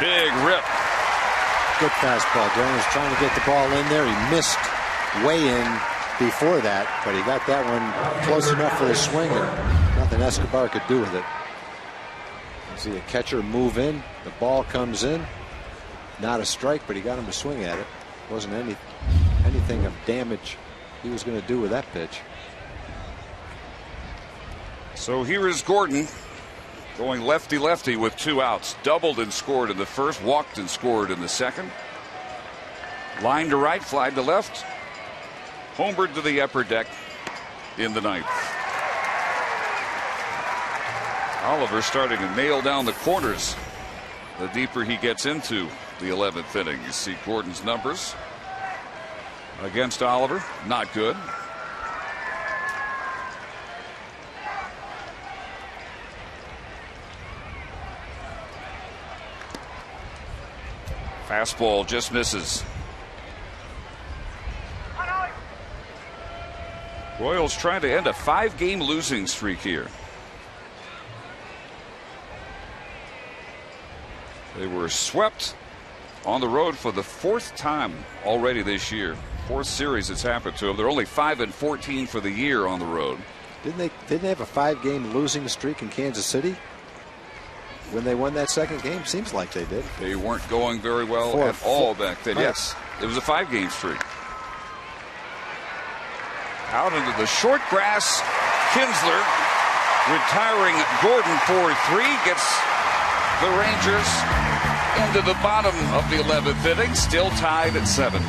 Big rip. Good fastball. Darren was trying to get the ball in there. He missed way in before that, but he got that one close enough for the swing, and nothing Escobar could do with it. See the catcher move in. The ball comes in. Not a strike, but he got him to swing at it. Wasn't anything of damage he was going to do with that pitch. So here is Gordon, going lefty-lefty with 2 outs. Doubled and scored in the first, walked and scored in the second. Line to right, fly to left. Homered to the upper deck in the 9th. Oliver starting to nail down the corners the deeper he gets into the 11th inning. You see Gordon's numbers against Oliver, not good. Fastball just misses. Royals trying to end a 5-game losing streak here. They were swept on the road for the 4th time already this year. 4th series it's happened to them. They're only 5-14 for the year on the road. Didn't they have a 5-game losing streak in Kansas City when they won that second game? Seems like they did. They weren't going very well at all back then. Yes, it was a 5-game streak. Out into the short grass, Kinsler retiring Gordon for 3, gets the Rangers into the bottom of the 11th inning, still tied at 7.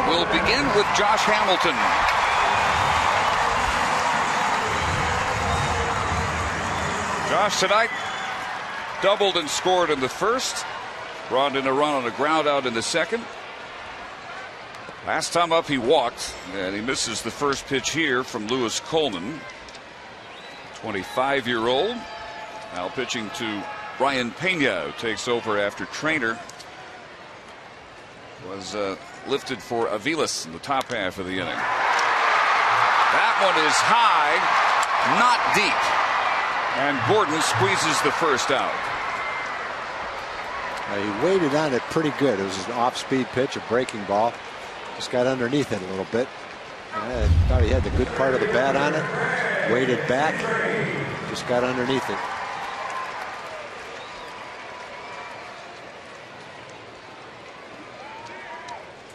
We'll begin with Josh Hamilton. Josh tonight doubled and scored in the first. Brought in a run on a ground out in the second. Last time up he walked, and he misses the first pitch here from Lewis Coleman. 25-year-old. Now pitching to Brian Pena, who takes over after Trainer was lifted for Aviles in the top half of the inning. That one is high, not deep. And Gordon squeezes the first out. He waited on it pretty good. It was an off-speed pitch, a breaking ball. Just got underneath it a little bit. I thought he had the good part of the bat on it. Waited back. Just got underneath it.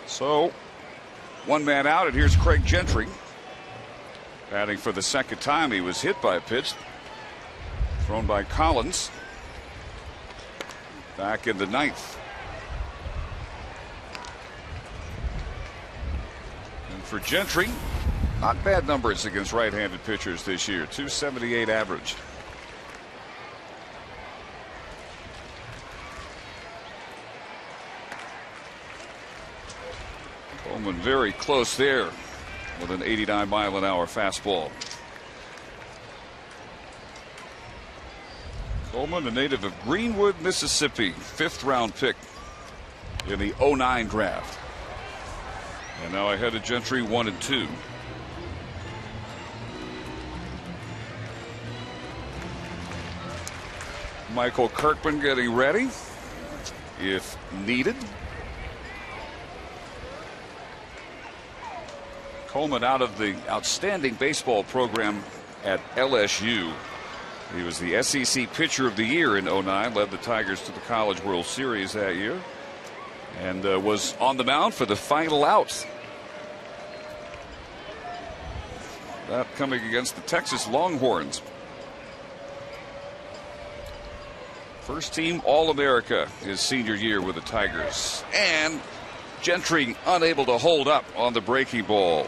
So, one man out, and here's Craig Gentry. Batting for the second time. He was hit by a pitch thrown by Collins back in the ninth. And for Gentry, not bad numbers against right-handed pitchers this year. .278 average. Coleman very close there with an 89-mile-an-hour fastball. Coleman, a native of Greenwood, Mississippi, 5th-round pick in the '09 draft. And now ahead of Gentry, 1-2. Michael Kirkman getting ready if needed. Coleman out of the outstanding baseball program at LSU. He was the SEC Pitcher of the Year in '09, led the Tigers to the College World Series that year, and was on the mound for the final out. That coming against the Texas Longhorns. First team All-America his senior year with the Tigers. And Gentry unable to hold up on the breaking ball.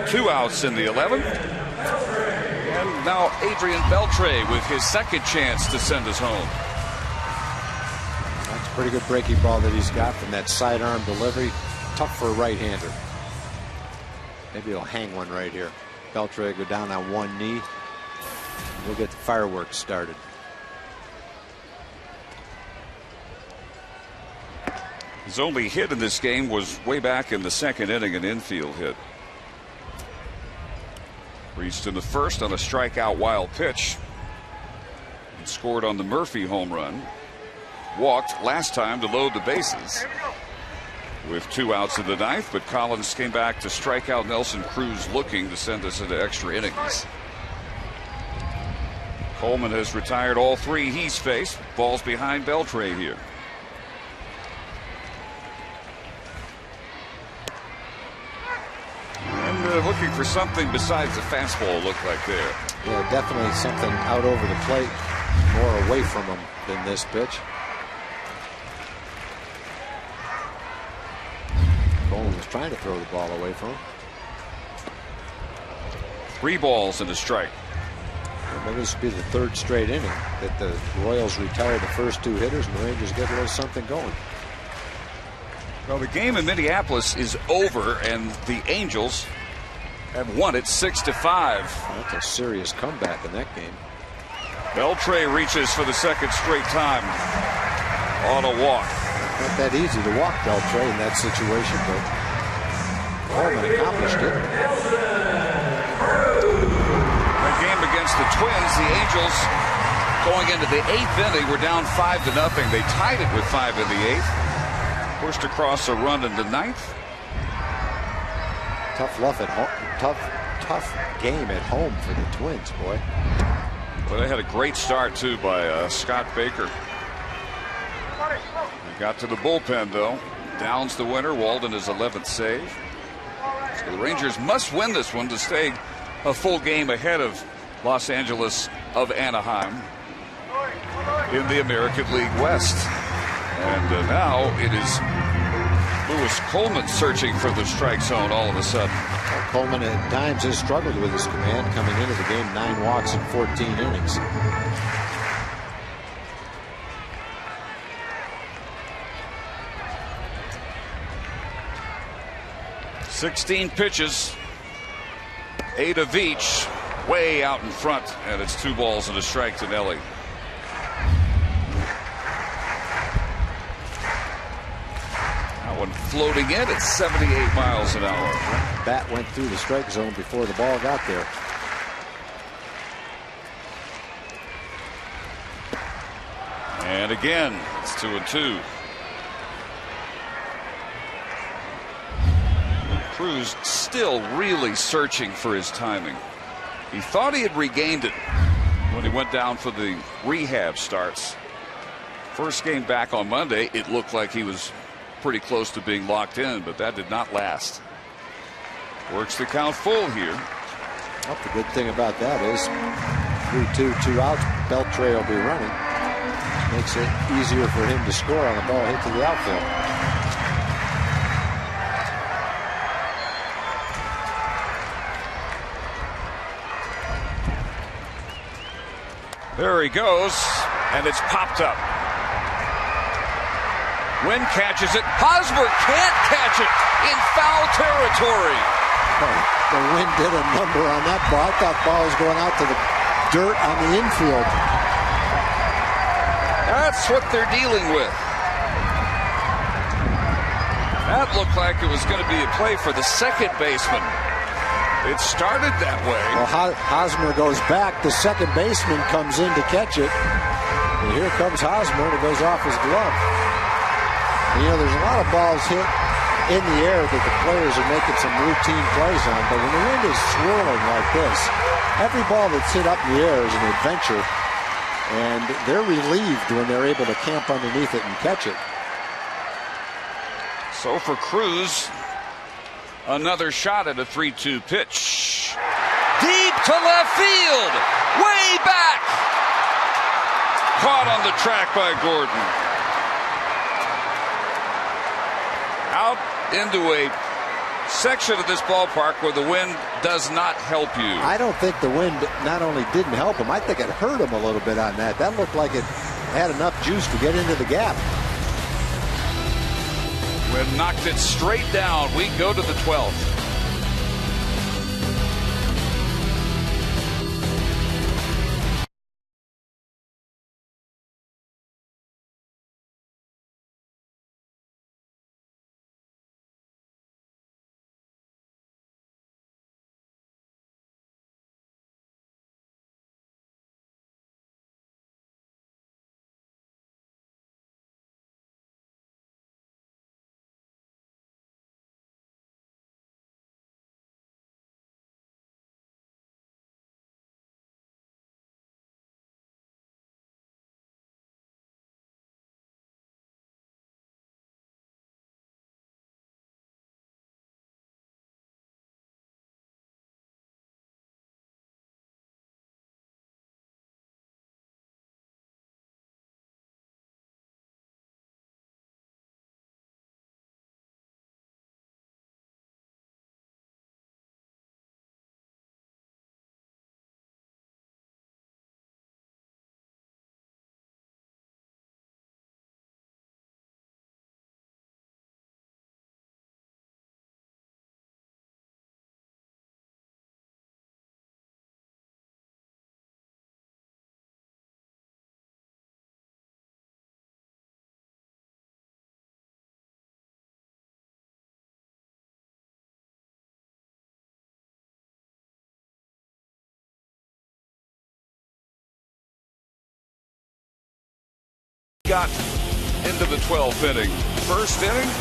2 outs in the 11th. And now Adrian Beltre with his second chance to send us home. That's a pretty good breaking ball that he's got from that sidearm delivery. Tough for a right-hander. Maybe he'll hang one right here. Beltre go down on one knee. We'll get the fireworks started. His only hit in this game was way back in the second inning, an infield hit. Reached in the first on a strikeout wild pitch. And scored on the Murphy home run. Walked last time to load the bases. With 2 outs in the ninth, but Collins came back to strike out Nelson Cruz, looking to send us into extra innings. Coleman has retired all 3 he's faced. Balls behind Beltre here. And looking for something besides the fastball, looked like there. Yeah, definitely something out over the plate, more away from him than this pitch. Coleman was trying to throw the ball away from him. 3 balls and a strike. Well, this would be the 3rd straight inning that the Royals retire the first 2 hitters and the Rangers get a little something going. Well, the game in Minneapolis is over, and the Angels have won it 6-5. That's a serious comeback in that game. Beltre reaches for the second straight time on a walk. Not that easy to walk Beltre in that situation, but Coleman accomplished it. The game against the Twins, the Angels going into the 8th inning were down 5-0. They tied it with 5 in the 8th. Pushed across a run in the 9th. Tough luck at home. Tough game at home for the Twins, boy. Well, they had a great start too by Scott Baker. He got to the bullpen though. Downs the winner. Walden his 11th save. So the Rangers must win this one to stay a full game ahead of Los Angeles of Anaheim in the American League West. And now it is Lewis Coleman searching for the strike zone all of a sudden. Well, Coleman at times has struggled with his command coming into the game. 9 walks in 14 innings. "16 pitches, 8 of each, way out in front, and it's 2 balls and a strike to Nelly. One floating in at 78 miles an hour. Bat went through the strike zone before the ball got there. And again, it's 2-2. Cruz still really searching for his timing. He thought he had regained it when he went down for the rehab starts. First game back on Monday, it looked like he was pretty close to being locked in, but that did not last. Works the count full here. Well, the good thing about that is 3-2, 2 outs. Beltre will be running. Makes it easier for him to score on the ball hit to the outfield. There he goes, and it's popped up. Wynn catches it. Hosmer can't catch it in foul territory. The Wynn did a number on that ball. I thought the ball was going out to the dirt on the infield. That's what they're dealing with. That looked like it was going to be a play for the second baseman. It started that way. Well, Hosmer goes back. The second baseman comes in to catch it. And here comes Hosmer, and it goes off his glove. And, you know, there's a lot of balls hit in the air that the players are making some routine plays on. But when the wind is swirling like this, every ball that's hit up in the air is an adventure. And they're relieved when they're able to camp underneath it and catch it. So for Cruz, another shot at a 3-2 pitch. Deep to left field. Way back. Caught on the track by Gordon. Out into a section of this ballpark where the wind does not help you. I don't think the wind not only didn't help him, I think it hurt him a little bit on that. That looked like it had enough juice to get into the gap. Wind knocked it straight down. We go to the 12th. Got into the 12th inning. First inning,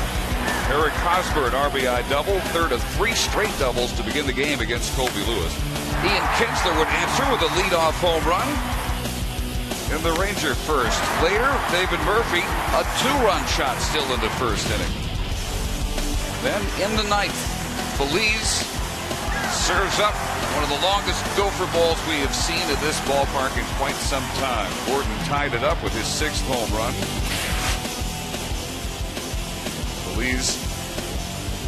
Eric Hosmer, an RBI double, third of 3 straight doubles to begin the game against Colby Lewis. Ian Kinsler would answer with a leadoff home run in the Ranger first. Later, David Murphy, a 2-run shot still in the first inning. Then in the 9th, Belize serves up one of the longest gopher balls we have seen at this ballpark in quite some time. Gordon tied it up with his 6th home run. Belize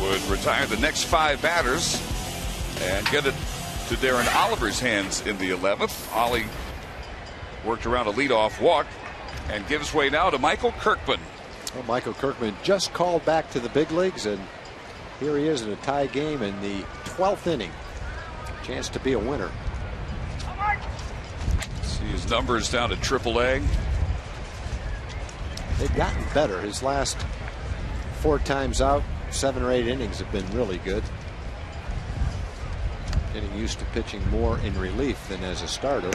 would retire the next 5 batters and get it to Darren Oliver's hands in the 11th. Ollie worked around a leadoff walk and gives way now to Michael Kirkman. Well, Michael Kirkman just called back to the big leagues, and here he is in a tie game in the 12th inning. Chance to be a winner. See his numbers down to AAA. They've gotten better. His last 4 times out, 7 or 8 innings have been really good. Getting used to pitching more in relief than as a starter.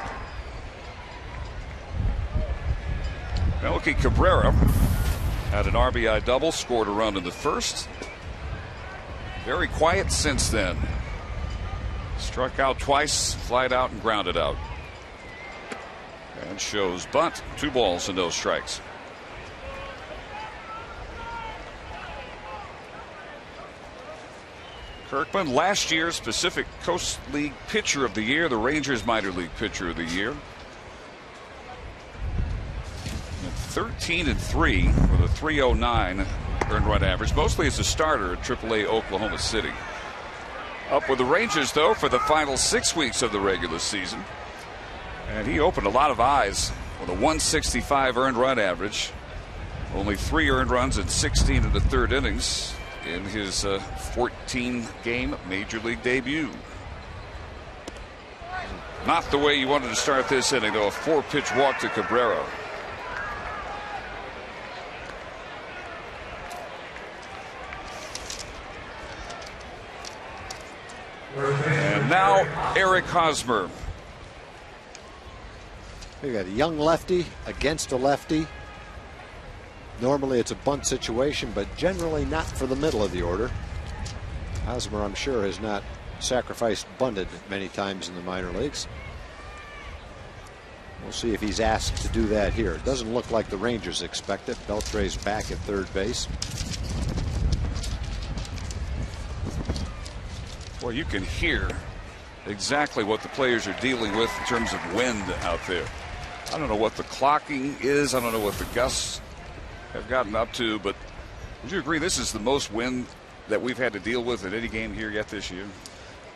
Melky Cabrera had an RBI double, scored a run in the first. Very quiet since then. Struck out twice, flied out and grounded out. And shows bunt. 2 balls and no strikes. Kirkman, last year's Pacific Coast League Pitcher of the Year, the Rangers Minor League Pitcher of the Year. 13-3 with a 309 earned run average, mostly as a starter at AAA Oklahoma City. Up with the Rangers, though, for the final 6 weeks of the regular season. And he opened a lot of eyes with a 165 earned run average. Only 3 earned runs in 16 of the third innings in his 14-game Major League debut. Not the way you wanted to start this inning, though. A 4-pitch walk to Cabrera. And now Eric Hosmer. We got a young lefty against a lefty. Normally it's a bunt situation, but generally not for the middle of the order. Hosmer, I'm sure, has not sacrificed bunted many times in the minor leagues. We'll see if he's asked to do that here. It doesn't look like the Rangers expect it. Beltre's back at third base. Well, you can hear exactly what the players are dealing with in terms of wind out there. I don't know what the clocking is. I don't know what the gusts have gotten up to, but would you agree this is the most wind that we've had to deal with in any game here yet this year?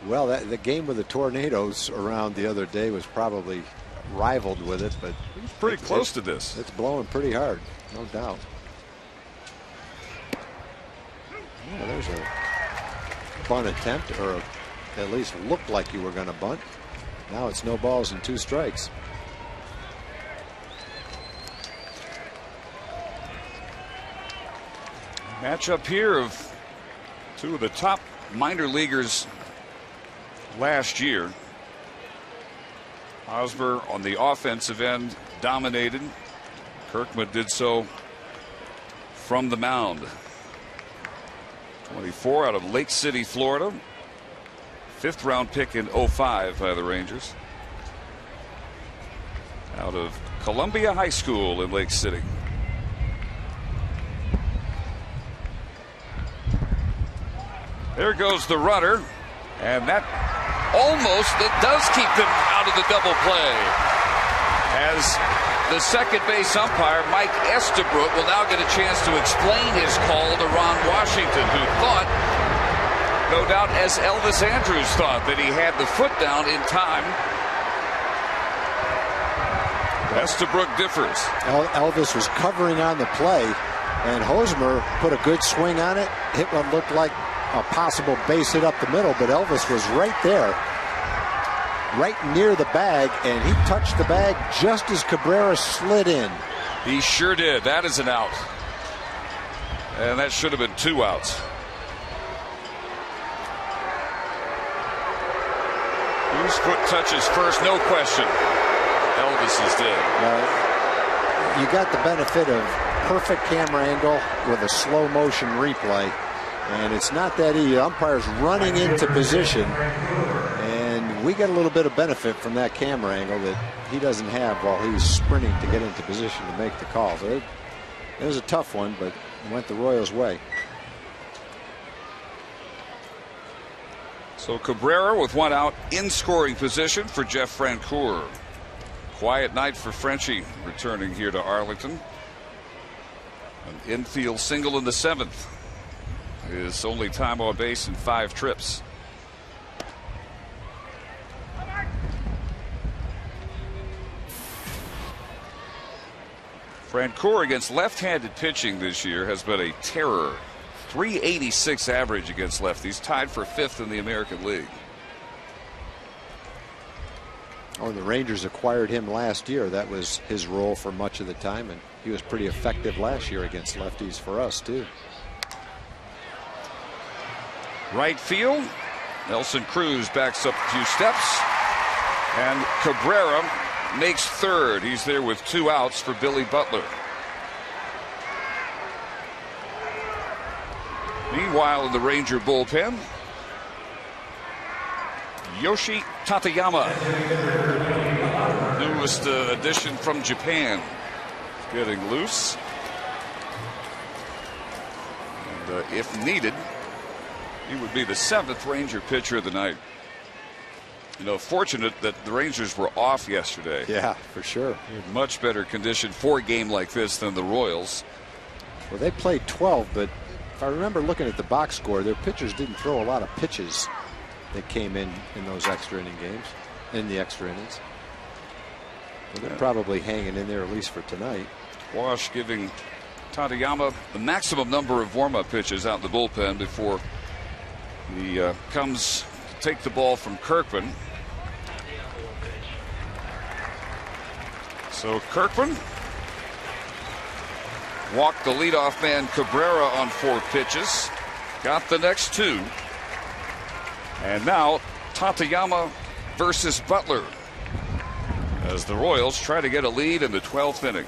Well, the game with the tornadoes around the other day was probably rivaled with it, but it was pretty close to this. It's blowing pretty hard, no doubt. Yeah, there's a bunt attempt, or at least looked like you were going to bunt. Now it's no balls and 2 strikes. Matchup here of 2 of the top minor leaguers last year. Hosmer on the offensive end dominated. Kirkman did so from the mound. 24 out of Lake City, Florida. 5th round pick in 05 by the Rangers. Out of Columbia High School in Lake City. There goes the runner, and that almost does keep them out of the double play, as the second base umpire, Mike Estabrook, will now get a chance to explain his call to Ron Washington, who thought, no doubt as Elvis Andrus thought, that he had the foot down in time. Estabrook differs. Elvis was covering on the play, and Hosmer put a good swing on it, hit what looked like a possible base hit up the middle, but Elvis was right there, right near the bag, and he touched the bag just as Cabrera slid in. He sure did. That is an out, and that should have been 2 outs. Whose foot touches first? No question. Elvis's did. You got the benefit of perfect camera angle with a slow motion replay. And it's not that easy. Umpire's running into position, and we get a little bit of benefit from that camera angle that he doesn't have while he's sprinting to get into position to make the call. So it was a tough one, but it went the Royals' way. So Cabrera with 1 out in scoring position for Jeff Francoeur. Quiet night for Frenchie returning here to Arlington. An infield single in the 7th. His only time on base in 5 trips. Francoeur against left-handed pitching this year has been a terror. 386 average against lefties, tied for 5th in the American League. Oh, the Rangers acquired him last year. That was his role for much of the time, and he was pretty effective last year against lefties for us too. Right field, Nelson Cruz backs up a few steps, and Cabrera makes third. He's there with 2 outs for Billy Butler. Meanwhile, in the Ranger bullpen, Yoshi Tateyama, newest addition from Japan, getting loose. And if needed, he would be the 7th Ranger pitcher of the night. You know, fortunate that the Rangers were off yesterday. Yeah, for sure. In much better condition for a game like this than the Royals. Well, they played 12, but if I remember looking at the box score, their pitchers didn't throw a lot of pitches that came in those extra inning games, in the extra innings. Well, they're probably hanging in there at least for tonight. Wash giving Tateyama the maximum number of warm-up pitches out in the bullpen before he comes to take the ball from Kirkman. So Kirkman walked the leadoff man Cabrera on 4 pitches, got the next 2. And now Tateyama versus Butler as the Royals try to get a lead in the 12th inning.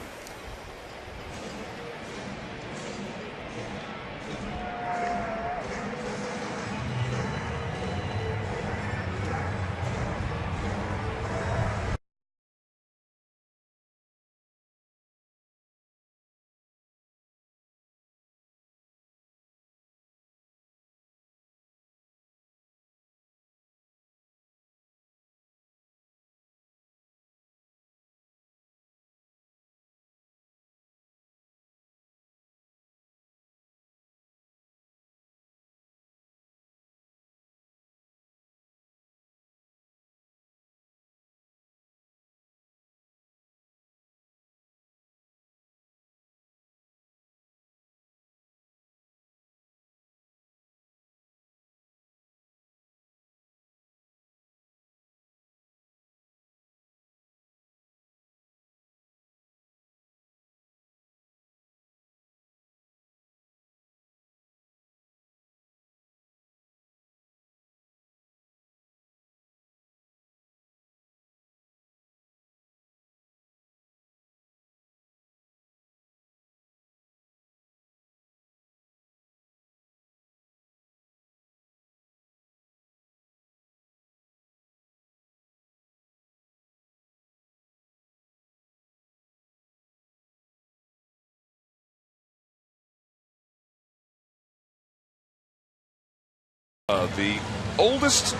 The oldest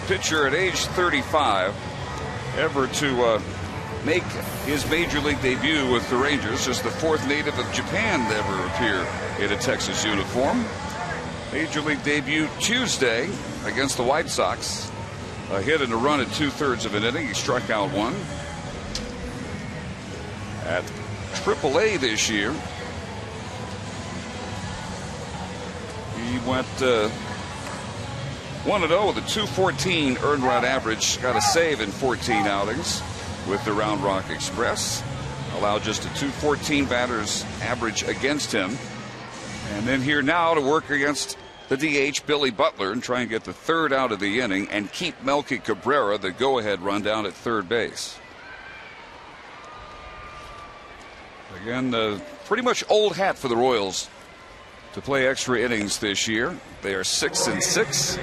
pitcher at age 35 ever to make his major league debut with the Rangers, just the 4th native of Japan to ever appear in a Texas uniform. Major league debut Tuesday against the White Sox. A hit and a run at 2/3 of an inning. He struck out 1. At AAA this year, he went 1-0 with a 214 earned run average. Got a save in 14 outings with the Round Rock Express. Allowed just a 214 batters average against him. And then here now to work against the DH Billy Butler and try and get the 3rd out of the inning and keep Melky Cabrera the go-ahead run down at 3rd base. Again, pretty much old hat for the Royals to play extra innings this year. They are 6-6.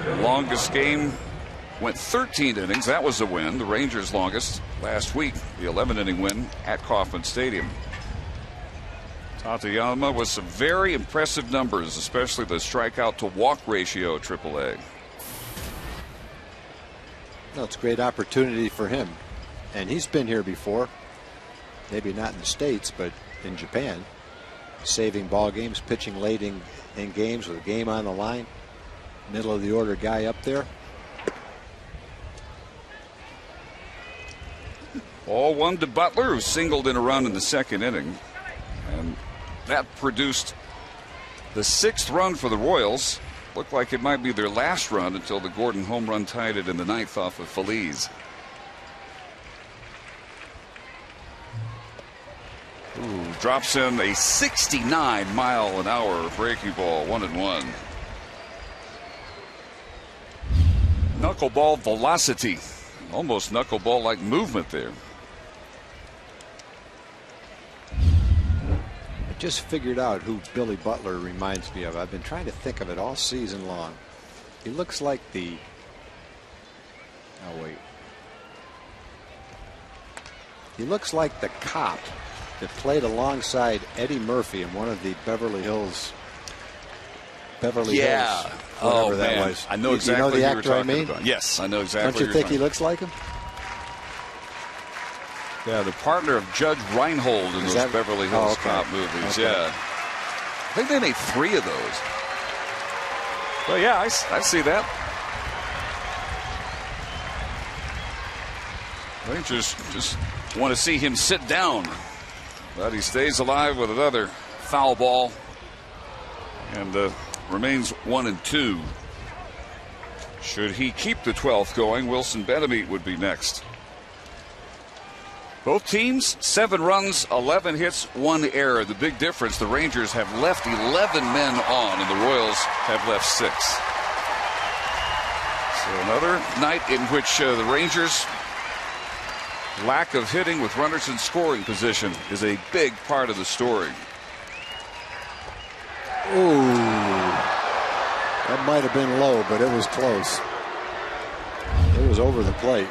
The longest game went 13 innings. That was a win. The Rangers' longest last week, the 11-inning win at Kauffman Stadium. Tateyama with some very impressive numbers, especially the strikeout to walk ratio at AAA. No, it's a great opportunity for him, and he's been here before. Maybe not in the States, but in Japan, saving ball games, pitching late in games with a game on the line. Middle of the order guy up there. Ball 1 to Butler, who singled in a run in the 2nd inning. And that produced the 6th run for the Royals. Looked like it might be their last run until the Gordon home run tied it in the 9th off of Feliz. Drops in a 69-mile-an-hour breaking ball, 1-1. Knuckleball velocity, almost knuckleball-like movement there. just figured out who Billy Butler reminds me of. I've been trying to think of it all season long. He looks like the. Oh, wait. He looks like the cop that played alongside Eddie Murphy in one of the Beverly Hills. Yeah. Whatever that man. was. I know exactly you know the who actor you're I talking mean? about. Yes, I know exactly. Don't you think he looks like him? Yeah, the partner of Judge Reinhold in those Beverly Hills Cop movies. Okay. Yeah. I think they made 3 of those. Well, yeah, I see that. Rangers just want to see him sit down. But he stays alive with another foul ball. And remains 1-2. Should he keep the 12th going, Wilson Benameat would be next. Both teams, 7 runs, 11 hits, 1 error. The big difference, the Rangers have left 11 men on, and the Royals have left 6. So another night in which the Rangers' lack of hitting with runners in scoring position is a big part of the story. Ooh, that might have been low, but it was close. It was over the plate.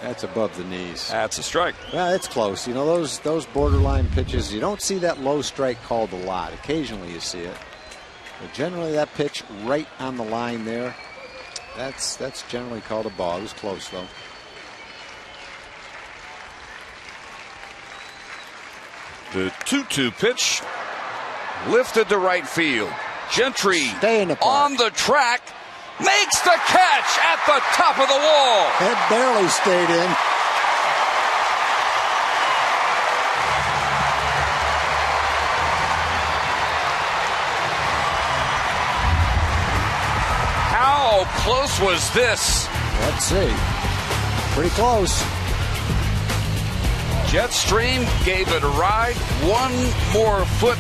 That's above the knees. That's a strike. Well, it's close. You know, those borderline pitches, you don't see that low strike called a lot. Occasionally you see it. But generally that pitch right on the line there, that's generally called a ball. It was close, though. The 2-2 pitch lifted to right field. Gentry on the track makes the catch at the top of the wall. It barely stayed in. How close was this? Let's see. Pretty close. Jetstream gave it a ride. 1 more foot,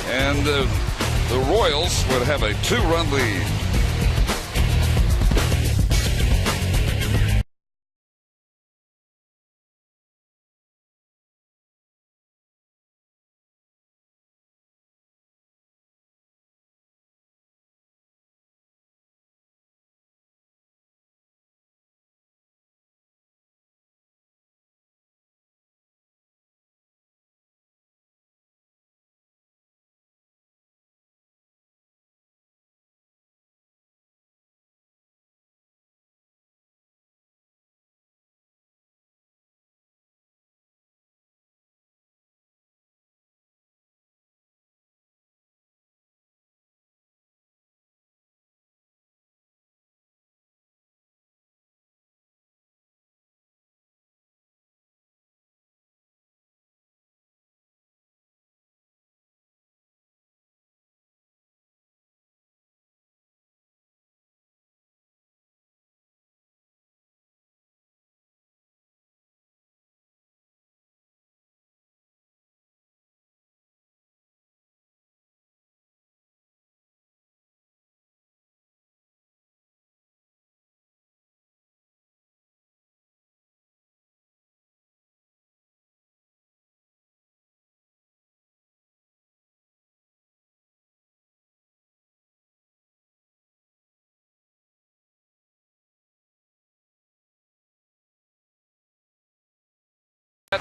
and the Royals would have a 2-run lead.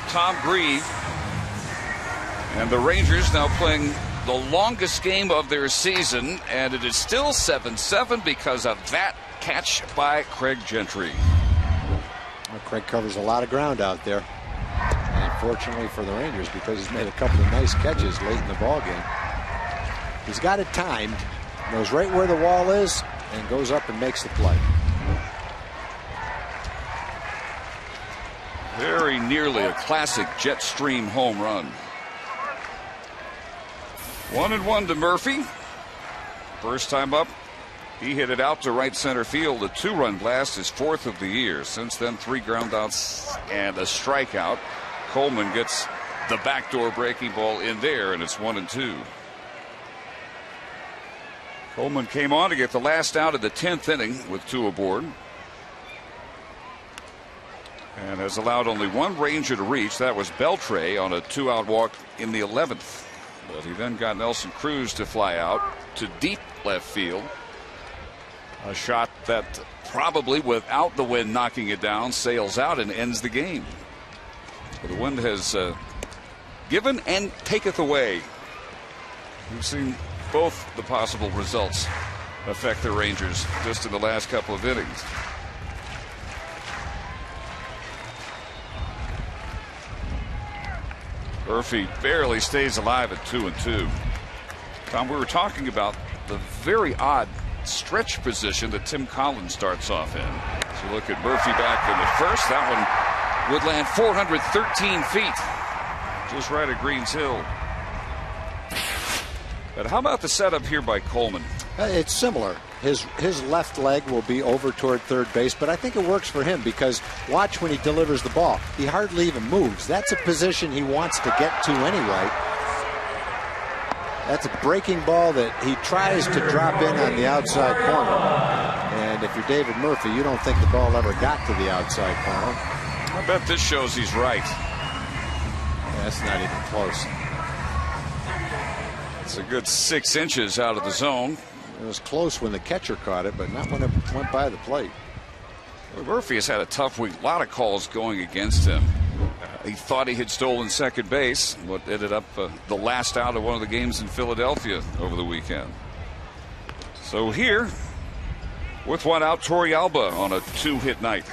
Tom Grieve, and the Rangers now playing the longest game of their season, and it is still 7-7 because of that catch by Craig Gentry. Well, Craig covers a lot of ground out there, and fortunately for the Rangers, because he's made a couple of nice catches late in the ball game. He's got it timed, knows right where the wall is, and goes up and makes the play. Very nearly a classic Jetstream home run. 1-1 to Murphy. First time up, he hit it out to right center field. A 2-run blast, his 4th of the year. Since then, 3 groundouts and a strikeout. Coleman gets the backdoor breaking ball in there, and it's 1-2. Coleman came on to get the last out of the 10th inning with 2 aboard. and has allowed only one Ranger to reach. That was Beltre on a 2-out walk in the 11th. But he then got Nelson Cruz to fly out to deep left field. A shot that probably, without the wind knocking it down, sails out and ends the game. The wind has given and taketh away. We've seen both the possible results affect the Rangers just in the last couple of innings. Murphy barely stays alive at 2-2. Tom, we were talking about the very odd stretch position that Tim Collins starts off in. So look at Murphy back in the first. That one would land 413 feet, just right at Greens Hill. But how about the setup here by Coleman? It's similar. His left leg will be over toward third base, but I think it works for him because watch when he delivers the ball. He hardly even moves. That's a position he wants to get to anyway. That's a breaking ball that he tries to drop in on the outside corner. And if you're David Murphy, you don't think the ball ever got to the outside corner. I bet this shows he's right. That's not even close. It's a good 6 inches out of the zone. It was close when the catcher caught it, but not when it went by the plate. Well, Murphy has had a tough week. A lot of calls going against him. He thought he had stolen second base. What ended up the last out of one of the games in Philadelphia over the weekend. So here, with one out, Torrealba on a 2-hit night.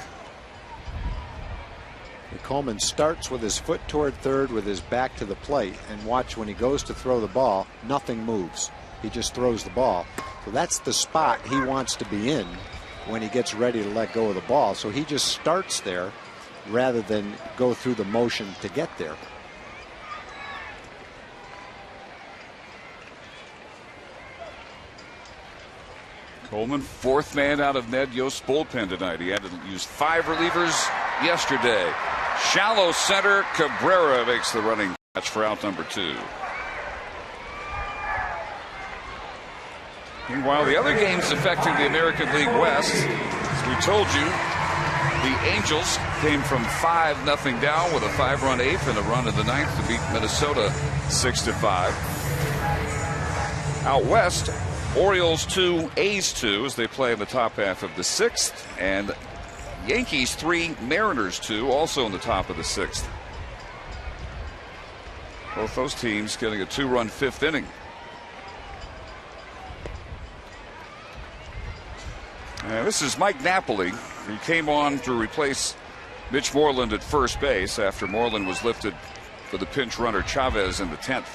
Coleman starts with his foot toward third with his back to the plate, and watch when he goes to throw the ball, nothing moves. He just throws the ball. So that's the spot he wants to be in when he gets ready to let go of the ball. So he just starts there rather than go through the motion to get there. Coleman, fourth man out of Ned Yost's bullpen tonight. He had to use 5 relievers yesterday. Shallow center, Cabrera makes the running catch for out number 2. Meanwhile, the other games affecting the American League West, as we told you, the Angels came from 5-0 down with a 5-run 8th and a run in the 9th to beat Minnesota 6-5. Out west, Orioles 2, A's 2 as they play in the top half of the 6th, and Yankees 3, Mariners 2, also in the top of the 6th. Both those teams getting a 2-run 5th inning. And this is Mike Napoli, who came on to replace Mitch Moreland at first base after Moreland was lifted for the pinch runner Chavez in the 10th.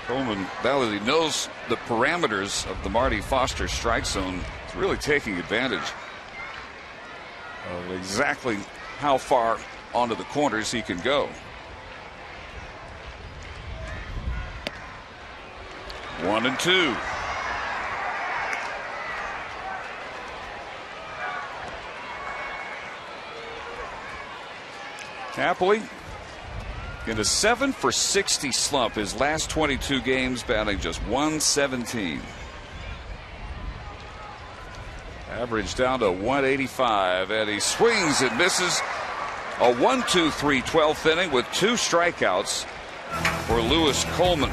Coleman, now that he knows the parameters of the Marty Foster strike zone, is really taking advantage of exactly how far onto the corners he can go. 1-2. Napoli in a 7 for 60 slump. His last 22 games batting just .117. Average down to 185, and he swings and misses. A 1-2-3 12th inning with 2 strikeouts for Lewis Coleman.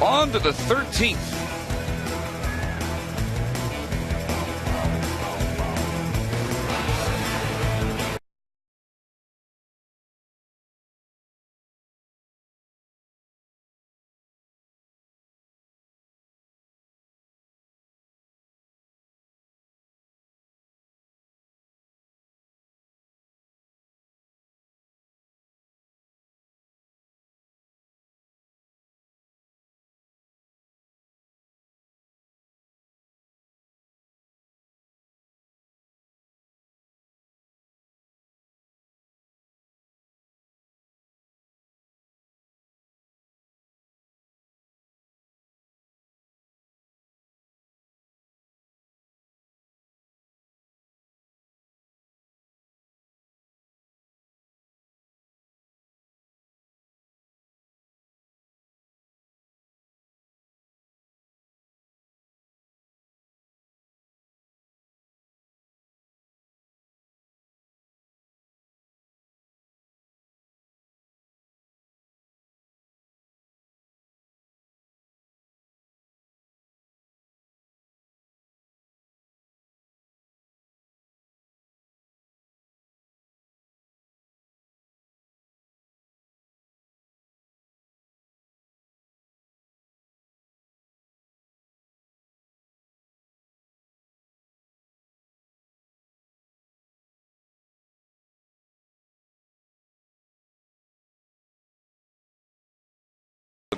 On to the 13th.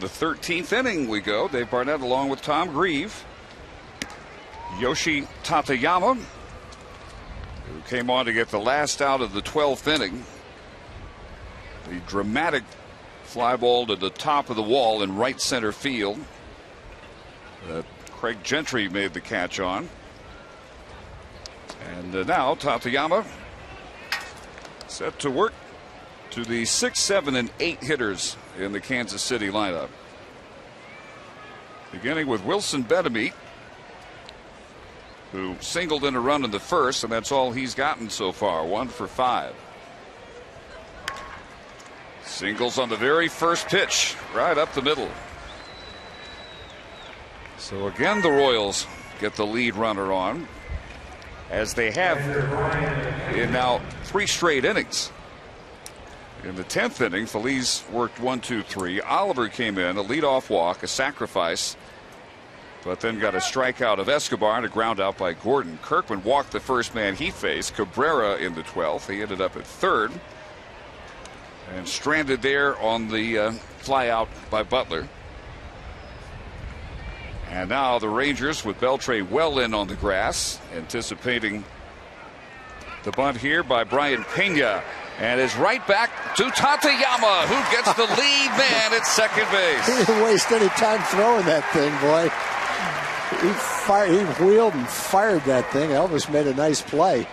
the 13th inning we go. Dave Barnett along with Tom Grieve. Yoshi Tateyama, who came on to get the last out of the 12th inning. The dramatic fly ball to the top of the wall in right center field that Craig Gentry made the catch on. And now Tateyama set to work to the 6, 7, and 8 hitters in the Kansas City lineup. Beginning with Wilson Betemit, who singled in a run in the first, and that's all he's gotten so far, 1 for 5. Singles on the very first pitch, right up the middle. So again, the Royals get the lead runner on, as they have in now 3 straight innings. In the 10th inning, Feliz worked 1, 2, 3. Oliver came in, a leadoff walk, a sacrifice, but then got a strikeout of Escobar and a ground out by Gordon. Kirkman walked the first man he faced, Cabrera, in the 12th. He ended up at third and stranded there on the fly out by Butler. And now the Rangers with Beltre well in on the grass, anticipating the bunt here by Brian Pena. And is right back to Tateyama, who gets the lead man at second base. He didn't waste any time throwing that thing, boy. He wheeled and fired that thing. Elvis made a nice play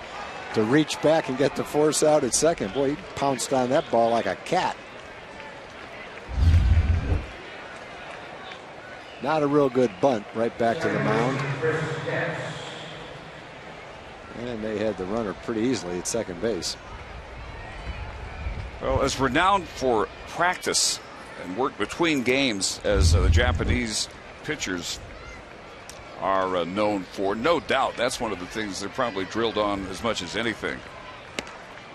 to reach back and get the force out at second. Boy, he pounced on that ball like a cat. Not a real good bunt, right back to the mound. And they had the runner pretty easily at second base. Well, as renowned for practice and work between games as the Japanese pitchers are known for, no doubt that's one of the things they're probably drilled on as much as anything.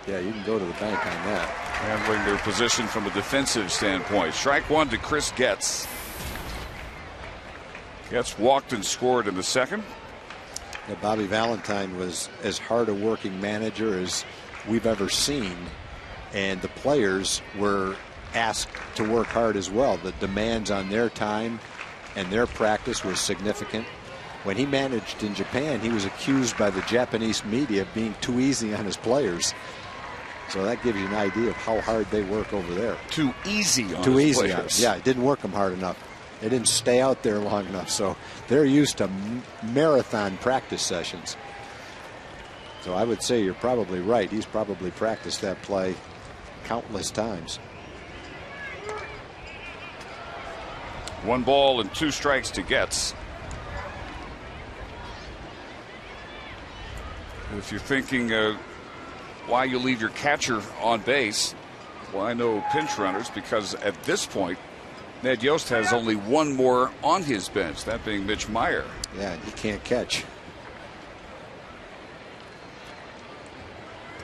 Yeah, you can go to the bank on that. Handling their position from a defensive standpoint. Strike 1 to Chris Getz. Getz walked and scored in the second. Yeah, Bobby Valentine was as hard a working manager as we've ever seen. And the players were asked to work hard as well. The demands on their time and their practice was significant. When he managed in Japan, he was accused by the Japanese media of being too easy on his players. So that gives you an idea of how hard they work over there. Too easy on Too his easy players. on, yeah, it didn't work them hard enough. They didn't stay out there long enough. So they're used to marathon practice sessions. So I would say you're probably right. He's probably practiced that play countless times. 1 ball and 2 strikes to Getz. If you're thinking why you leave your catcher on base, well, I know pinch runners, because at this point Ned Yost has only 1 more on his bench, that being Mitch Meyer. Yeah, he can't catch.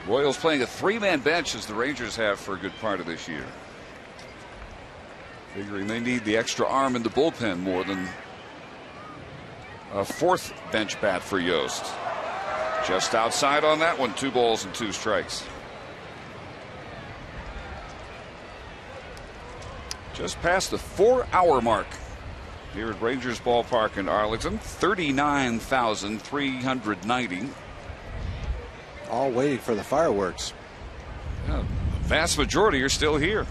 Royals playing a 3-man bench as the Rangers have for a good part of this year. Figuring they need the extra arm in the bullpen more than a 4th bench bat for Yost. Just outside on that one, 2 balls and 2 strikes. Just past the 4-hour mark here at Rangers Ballpark in Arlington. 39,390. All waiting for the fireworks. Yeah, the vast majority are still here.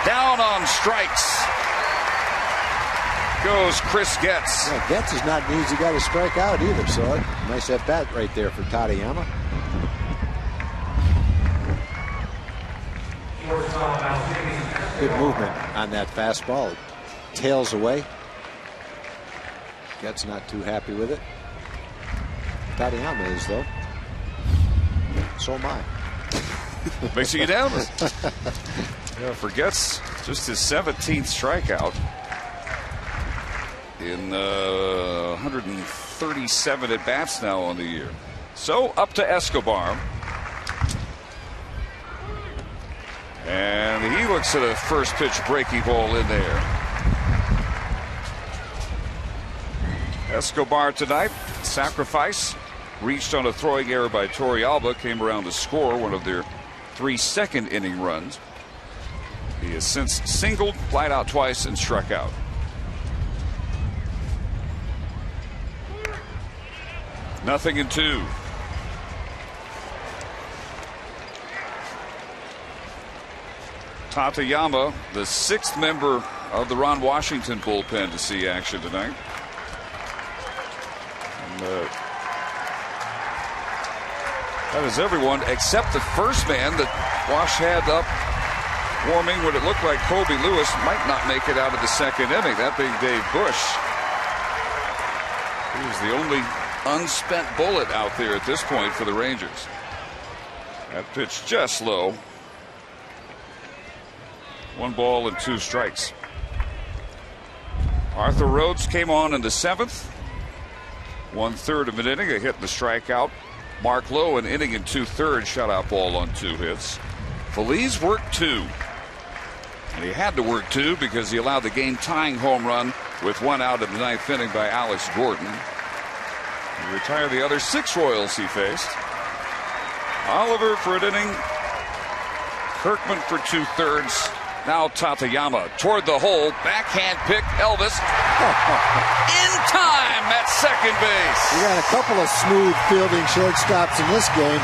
Down on strikes goes Chris Getz. Yeah, Getz is not an easy guy to strike out either, so nice at bat right there for Tateyama. Good movement on that fastball. Tails away. Getz not too happy with it. Tateyama is, though. So am I. Makes you down. Yeah, for Getz, just his 17th strikeout in 137 at bats now on the year. So up to Escobar. And he looks at a first pitch breaking ball in there. Escobar tonight, sacrifice, reached on a throwing error by Torrealba, came around to score one of their 3 second inning runs. He has since singled, flied out twice, and struck out. Nothing in 2. Tateyama, the 6th member of the Ron Washington bullpen to see action tonight. And, that is everyone except the first man that Wash had up warming when it looked like Kobe Lewis might not make it out of the 2nd inning, that being Dave Bush. He was the only unspent bullet out there at this point for the Rangers. That pitch just low. 1 ball and 2 strikes. Arthur Rhodes came on in the 7th. 1/3 of an inning, a hit and a strikeout. Mark Lowe, an inning and 2/3, shutout ball on 2 hits. Feliz worked 2. And he had to work 2 because he allowed the game-tying home run with 1 out in the 9th inning by Alex Gordon. He retired the other 6 Royals he faced. Oliver for an inning. Kirkman for 2/3. Now Tateyama toward the hole. Backhand pick. Elvis in time at second base. We got a couple of smooth fielding shortstops in this game.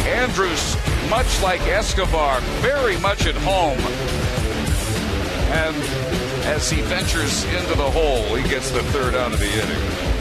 Andrews, much like Escobar, very much at home. And as he ventures into the hole, he gets the 3rd out of the inning.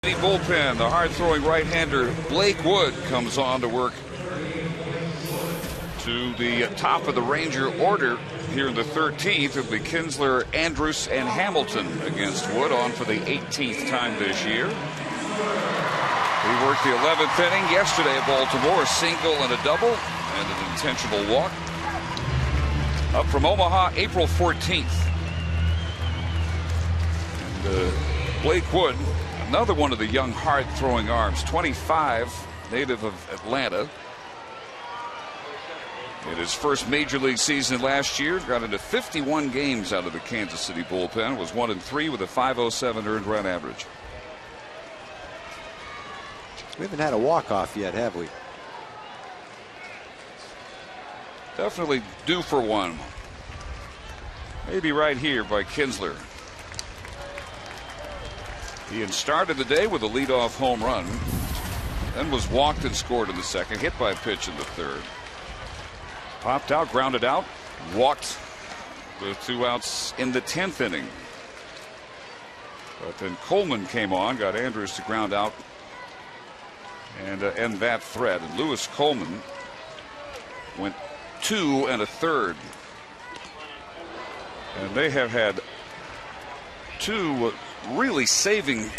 Bullpen, the hard-throwing right-hander Blake Wood comes on to work to the top of the Ranger order here in the 13th. It'll be Kinsler, Andrus, and Hamilton against Wood, on for the 18th time this year. He worked the 11th inning yesterday at Baltimore, a single and a double, and an intentional walk. Up from Omaha, April 14th. And Blake Wood, another one of the young hard-throwing arms, 25, native of Atlanta. In his first major league season last year, got into 51 games out of the Kansas City bullpen, was 1-3 with a .507 earned run average. We haven't had a walk-off yet, have we? Definitely due for one. Maybe right here by Kinsler. He had started the day with a leadoff home run, then was walked and scored in the second, hit by a pitch in the third. Popped out, grounded out, walked with 2 outs in the 10th inning. But then Coleman came on, got Andrews to ground out and end that threat. And Lewis Coleman went 2 1/3. And they have had 2 really saving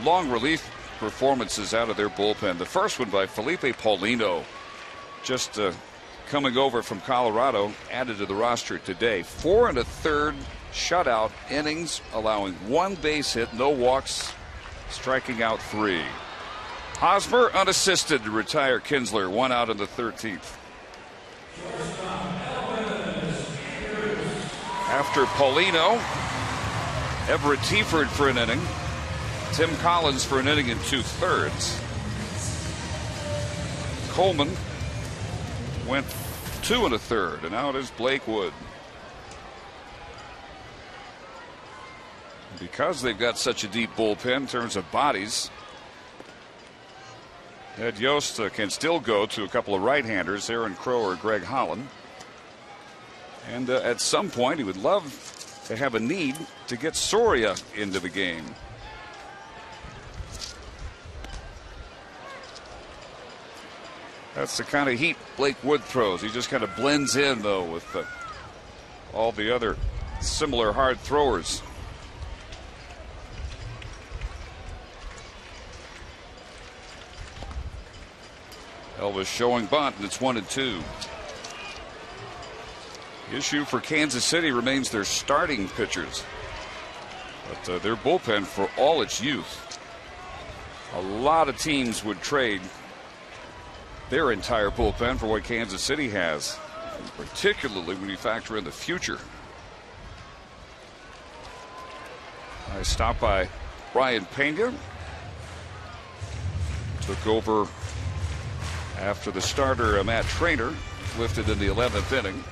long relief performances out of their bullpen. The first one by Felipe Paulino, just coming over from Colorado, added to the roster today. 4 1/3 shutout innings, allowing 1 base hit, no walks, striking out 3. Hosmer unassisted to retire Kinsler, 1 out in the 13th. After Paulino, Everett Tiford for an inning, Tim Collins for an inning and 2/3. Coleman went 2 1/3, and now it is Blake Wood. Because they've got such a deep bullpen in terms of bodies, Ed Yost can still go to a couple of right-handers, Aaron Crow or Greg Holland. And at some point, he would love to have a need to get Soria into the game. That's the kind of heat Blake Wood throws. He just kind of blends in, though, with all the other similar hard throwers. Elvis showing bunt, and it's 1-2. The issue for Kansas City remains their starting pitchers. But their bullpen, for all its youth, a lot of teams would trade their entire bullpen for what Kansas City has, particularly when you factor in the future. I stopped by Brian Pena. Took over after the starter, Matt Trainer, lifted in the 11th inning.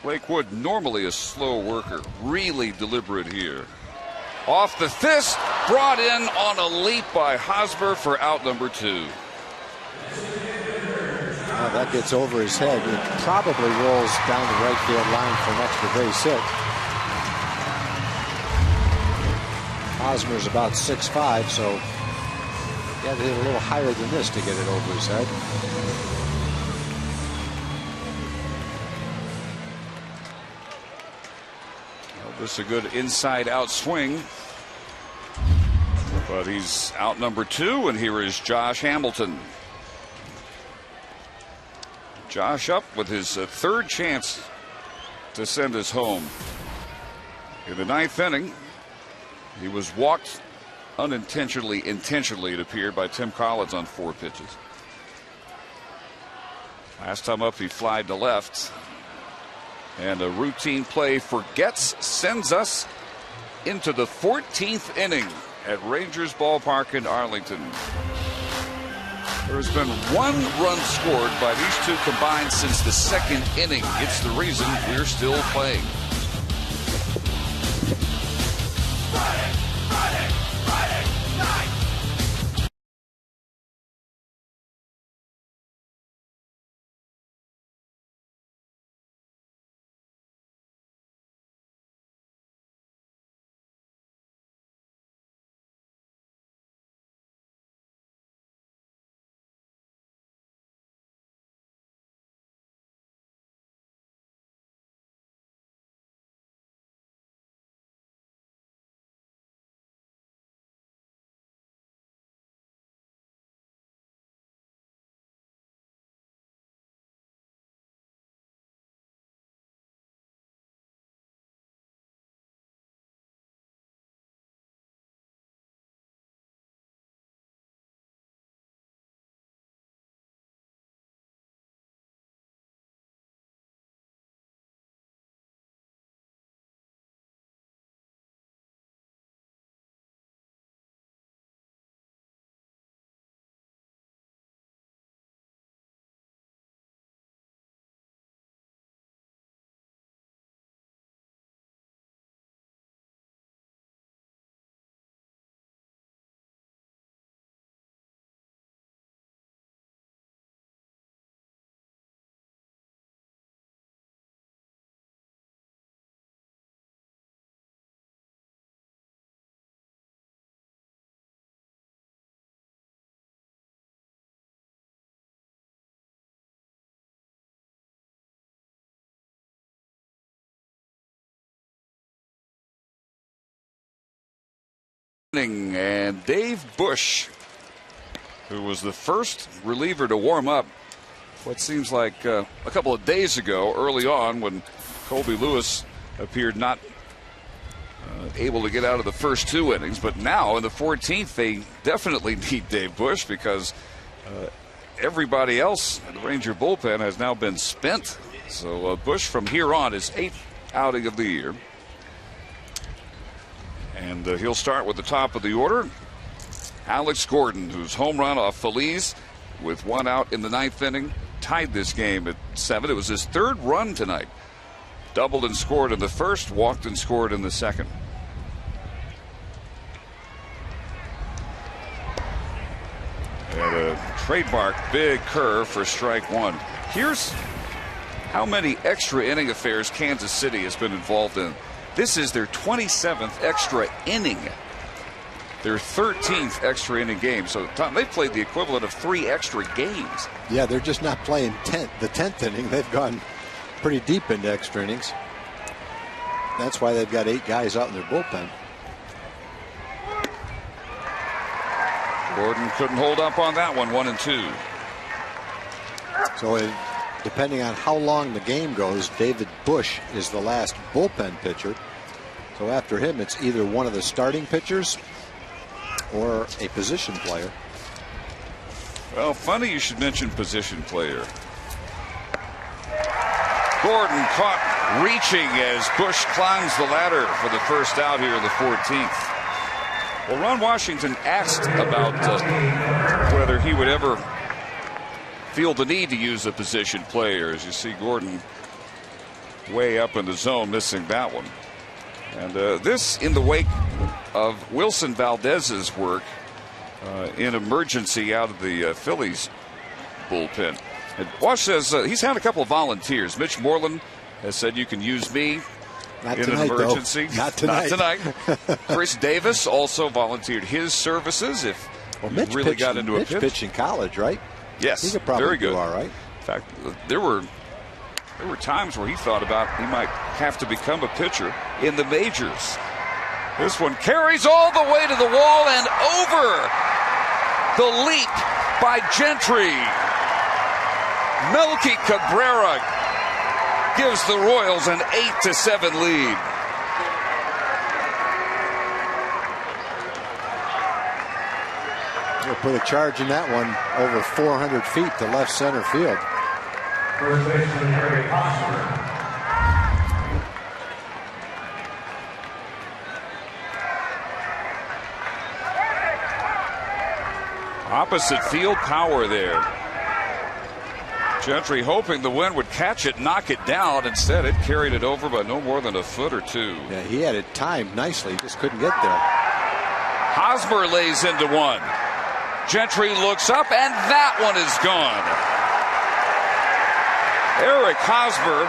Blake Wood, normally a slow worker, really deliberate here. Off the fist, brought in on a leap by Hosmer for out number 2. Oh, that gets over his head. It probably rolls down the right field line for an extra base hit. Hosmer's about 6'5", so he had to hit a little higher than this to get it over his head. Well, this is a good inside-out swing. But he's out number 2, and here is Josh Hamilton. Josh up with his 3rd chance to send us home. In the 9th inning, he was walked unintentionally, intentionally, it appeared, by Tim Collins on 4 pitches. Last time up, he flied to left. And a routine play for Getz sends us into the 14th inning at Rangers Ballpark in Arlington. There's been 1 run scored by these two combined since the 2nd inning. It's the reason we're still playing. And Dave Bush, who was the first reliever to warm up what seems like a couple of days ago early on when Colby Lewis appeared not able to get out of the first 2 innings. But now in the 14th, they definitely need Dave Bush because everybody else in the Ranger bullpen has now been spent. So Bush from here on is 8th outing of the year. And he'll start with the top of the order. Alex Gordon, whose home run off Feliz with 1 out in the 9th inning, tied this game at 7. It was his 3rd run tonight. Doubled and scored in the 1st, walked and scored in the 2nd. And a trademark big curve for strike 1. Here's how many extra inning affairs Kansas City has been involved in. This is their 27th extra inning. Their 13th extra inning game. So, Tom, they've played the equivalent of 3 extra games. Yeah, they're just not playing the 10th inning. They've gone pretty deep into extra innings. That's why they've got 8 guys out in their bullpen. Gordon couldn't hold up on that one, 1-2. So depending on how long the game goes, David Bush is the last bullpen pitcher. So after him, it's either one of the starting pitchers or a position player. Well, funny you should mention position player. Gordon caught reaching as Bush climbs the ladder for the first out here in the 14th. Well, Ron Washington asked about whether he would ever feel the need to use a position player. As you see Gordon way up in the zone, missing that one. And this in the wake of Wilson Valdez's work in emergency out of the Phillies bullpen. And Wash says he's had a couple of volunteers. Mitch Moreland has said you can use me Not in tonight, an emergency. Though. Not tonight. Not tonight. Chris Davis also volunteered his services if Mitch really got into a pitch. pitched in college, right? Yes, he could probably very good. Do all right. In fact, there were times where he thought about he might have to become a pitcher in the majors. This one carries all the way to the wall and over. The leap by Gentry. Melky Cabrera gives the Royals an 8-7 lead. They'll put a charge in that one over 400 feet to left center field. First baseman Eric Hosmer. Opposite field power there. Gentry hoping the wind would catch it, knock it down. Instead, it carried it over by no more than a foot or 2. Yeah, he had it timed nicely. He just couldn't get there. Hosmer lays into one. Gentry looks up, and that one is gone. Eric Hosmer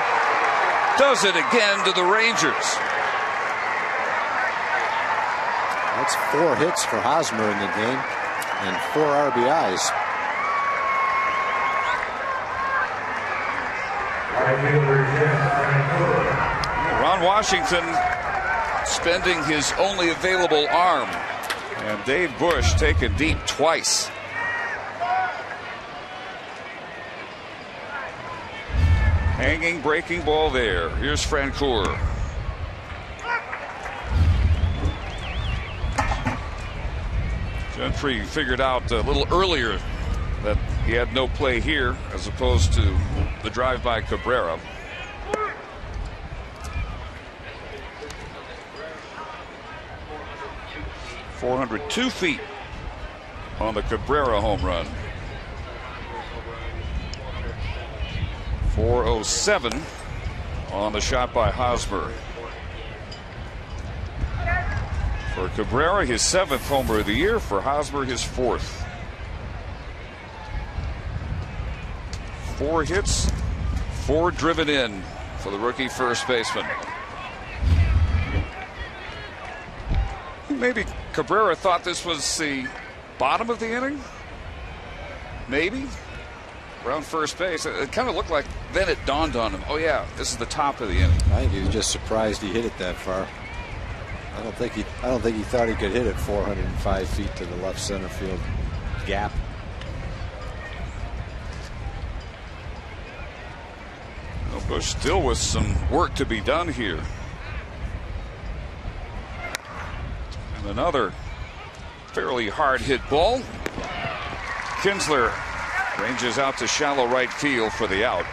does it again to the Rangers. That's 4 hits for Hosmer in the game and 4 RBIs. Ron Washington spending his only available arm. And Dave Bush taken deep twice. Hanging breaking ball there. Here's Francoeur. Gentry figured out a little earlier that he had no play here as opposed to the drive by Cabrera. .402 feet on the Cabrera home run. 407 on the shot by Hosmer. For Cabrera, his 7th homer of the year. For Hosmer, his 4th. 4 hits, 4 driven in for the rookie first baseman. Maybe Cabrera thought this was the bottom of the inning. Maybe around first base. It kind of looked like then it dawned on him. Oh yeah, this is the top of the inning. I think he was just surprised he hit it that far. I don't think he thought he could hit it 405 feet to the left center field gap. Well, Bush still with some work to be done here. And another fairly hard hit ball. Kinsler ranges out to shallow right field for the out.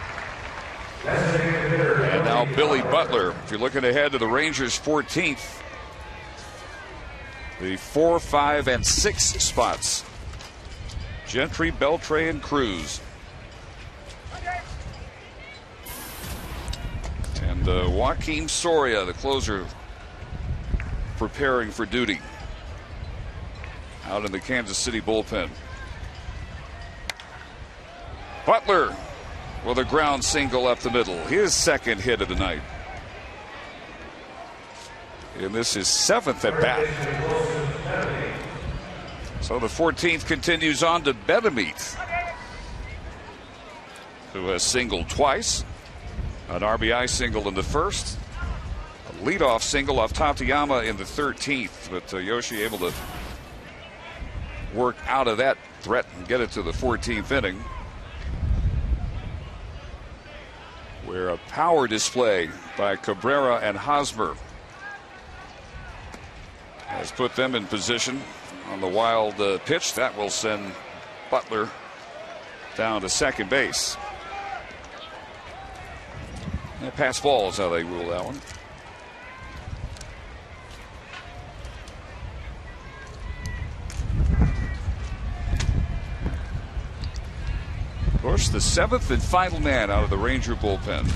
And now Billy Butler, if you're looking ahead to the Rangers' 14th, the 4, 5, and 6 spots. Gentry, Beltre, and Cruz. And Joaquin Soria, the closer, preparing for duty out in the Kansas City bullpen. Butler with a ground single up the middle, his second hit of the night. And this is 7th at bat. So the 14th continues on to Bedemeet, who has singled twice. An RBI single in the first, a leadoff single off Tateyama in the 13th, but Yoshi able to work out of that threat and get it to the 14th inning, where a power display by Cabrera and Hosmer has put them in position on the wild pitch. That will send Butler down to second base. And pass ball is how they rule that one. Bush, the 7th and final man out of the Ranger bullpen.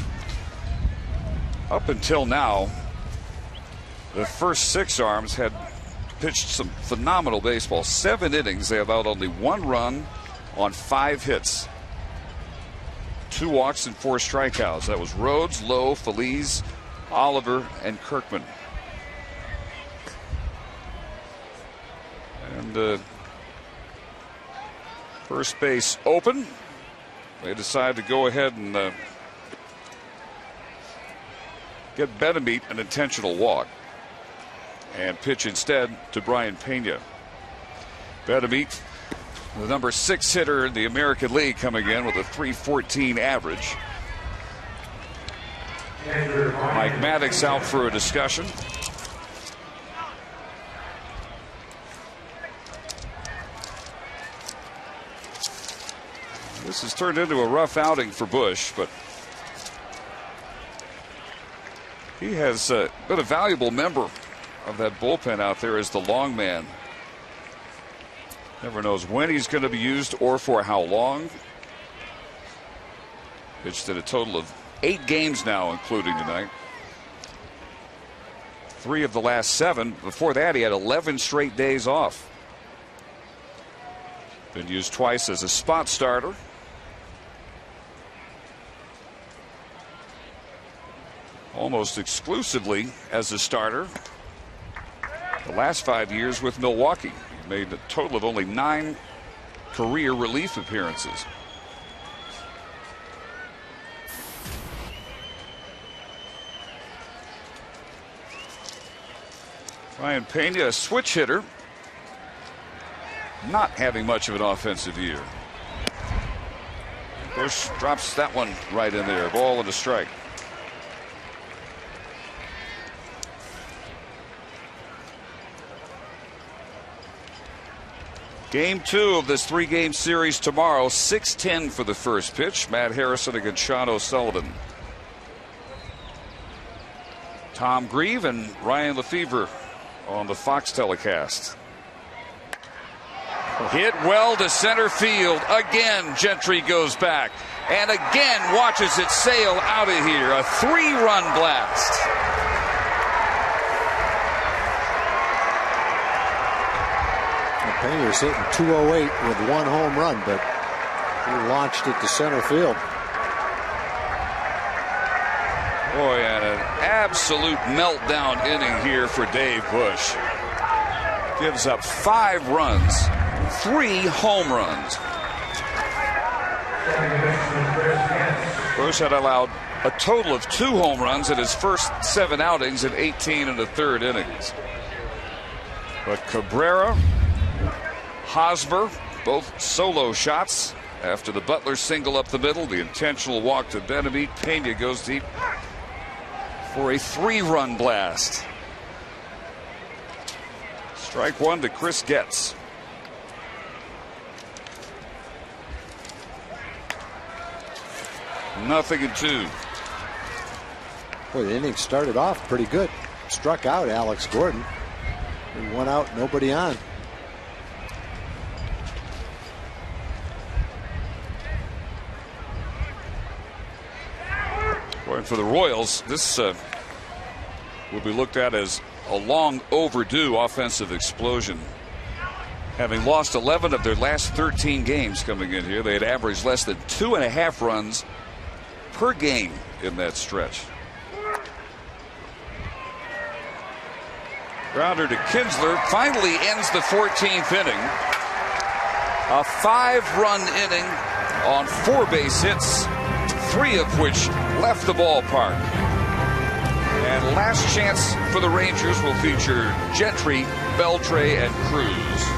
Up until now, the first 6 arms had pitched some phenomenal baseball. 7 innings, they have out only 1 run on 5 hits. 2 walks and 4 strikeouts. That was Rhodes, Lowe, Feliz, Oliver, and Kirkman. And first base open. They decide to go ahead and get Bedemeet an intentional walk and pitch instead to Brian Pena. Bedemeet, the number 6 hitter in the American League, coming in with a .314 average. Mike Maddox out for a discussion. This has turned into a rough outing for Bush, but he has been a valuable member of that bullpen out there as the long man. Never knows when he's going to be used or for how long. Pitched in a total of 8 games now, including tonight. 3 of the last 7. Before that, he had 11 straight days off. Been used twice as a spot starter. Almost exclusively as a starter the last 5 years with Milwaukee. He made a total of only 9 career relief appearances. Brian Pena, a switch hitter, not having much of an offensive year. Bush drops that one right in there. Ball and a strike. Game 2 of this 3-game series tomorrow. 6:10 for the first pitch. Matt Harrison against Sean O'Sullivan. Tom Grieve and Ryan Lefevre on the Fox telecast. Hit well to center field. Again, Gentry goes back and again watches it sail out of here. A 3-run blast. Pena's hitting .208 with 1 home run, but he launched it to center field. Boy, and an absolute meltdown inning here for Dave Bush. Gives up 5 runs, 3 home runs. Bush had allowed a total of 2 home runs in his first 7 outings in 18 1/3 innings. But Cabrera, Hosmer, both solo shots after the Butler single up the middle. The intentional walk to Benamit. Pena goes deep for a 3-run blast. Strike one to Chris Getz. Nothing in 2. Boy, the inning started off pretty good. Struck out Alex Gordon. And 1 out, nobody on. Well, for the Royals, this will be looked at as a long overdue offensive explosion. Having lost 11 of their last 13 games coming in here, they had averaged less than 2.5 runs per game in that stretch. Grounder to Kinsler finally ends the 14th inning. A 5-run inning on 4 base hits, 3 of which left the ballpark. And last chance for the Rangers will feature Gentry, Beltre, and Cruz.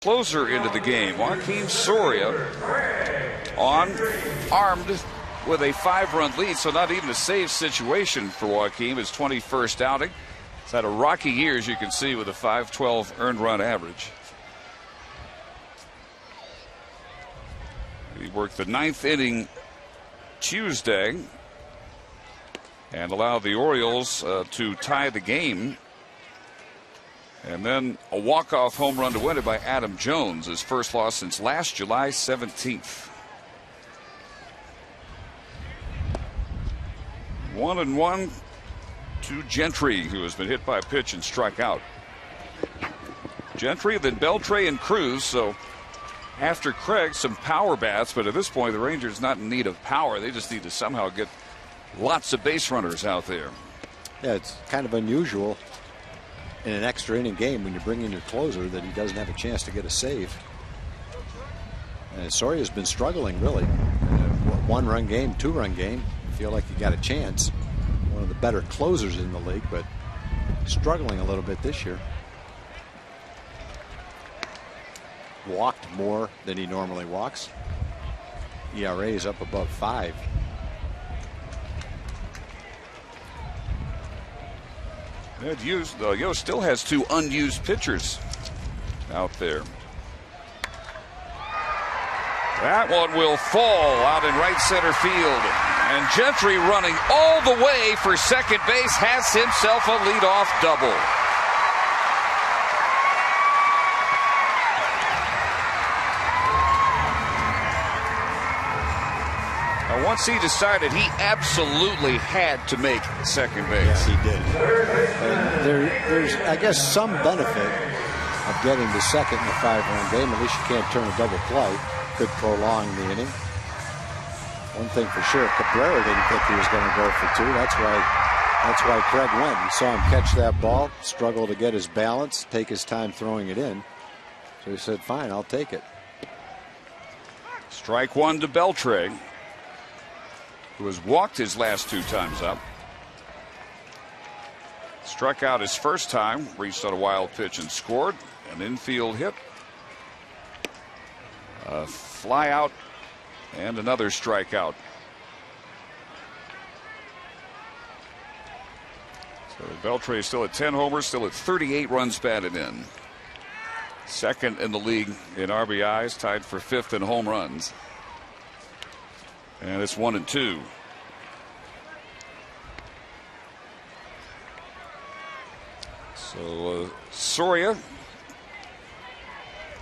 Closer into the game, Joakim Soria armed with a 5-run lead, so not even a save situation for Joakim. His 21st outing. He's had a rocky year, as you can see, with a .512 earned run average. He worked the 9th inning Tuesday and allowed the Orioles to tie the game. And then a walk-off home run to win it by Adam Jones, his first loss since last July 17th. 1-1 to Gentry, who has been hit by a pitch and struck out. Gentry, then Beltre and Cruz. So after Craig, some power bats, but at this point the Rangers not in need of power. They just need to somehow get lots of base runners out there. Yeah, it's kind of unusual in an extra inning game when you bring in your closer that he doesn't have a chance to get a save. And Soria's been struggling, really. 1-run game, 2-run game. You feel like you got a chance. One of the better closers in the league, but struggling a little bit this year. Walked more than he normally walks. ERA is up above 5. Yo still has 2 unused pitchers out there. That one will fall out in right center field. And Gentry, running all the way for second base, has himself a leadoff double. Once he decided, he absolutely had to make second base. Yes, he did. And there's, I guess, some benefit of getting to second in a 5-run game. At least you can't turn a double play. Could prolong the inning. One thing for sure, Cabrera didn't think he was going to go for 2. That's why Craig went. He saw him catch that ball, struggle to get his balance, take his time throwing it in. So he said, fine, I'll take it. Strike 1 to Beltre, who has walked his last 2 times up. Struck out his first time, reached on a wild pitch and scored. An infield hit. A fly out and another strikeout. So Beltre is still at 10 homers, still at 38 runs batted in. Second in the league in RBIs, tied for 5th in home runs. And it's 1-2. So Soria,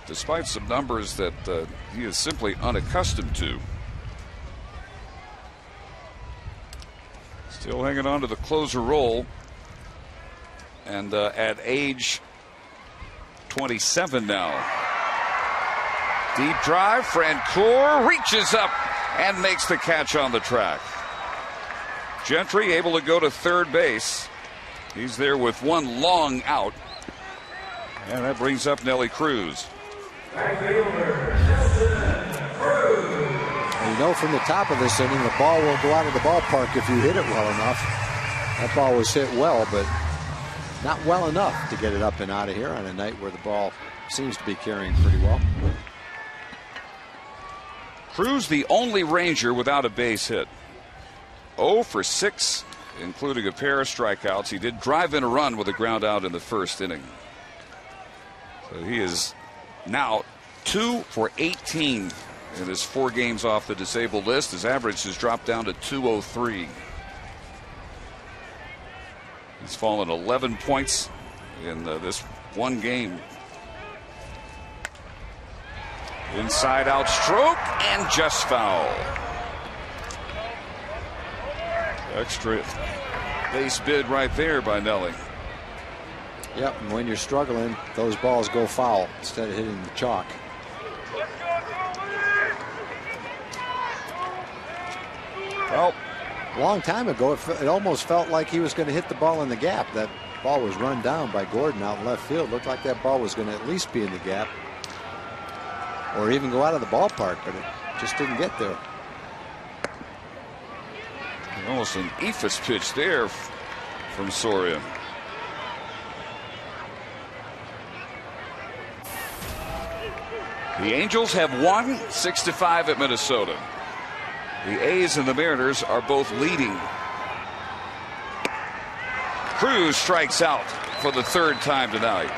despite some numbers that he is simply unaccustomed to, still hanging on to the closer role. And at age 27 now. Deep drive, Francoeur reaches up and makes the catch on the track. Gentry able to go to third base. He's there with one long out. And that brings up Nelly Cruz. You know, from the top of this inning, the ball will go out of the ballpark if you hit it well enough. That ball was hit well, but not well enough to get it up and out of here on a night where the ball seems to be carrying pretty well. Cruz, the only Ranger without a base hit. 0 for 6, including a pair of strikeouts. He did drive in a run with a ground out in the first inning. So he is now 2 for 18 in his 4 games off the disabled list. His average has dropped down to 203. He's fallen 11 points in this one game. Inside out stroke and just foul. Extra base bid right there by Nelly. Yep, and when you're struggling, those balls go foul instead of hitting the chalk. Well, a long time ago, it almost felt like he was going to hit the ball in the gap. That ball was run down by Gordon out in left field. Looked like that ball was going to at least be in the gap or even go out of the ballpark, but it just didn't get there. Almost an eephus pitch there from Soria. The Angels have won 6-5 at Minnesota. The A's and the Mariners are both leading. Cruz strikes out for the 3rd time tonight.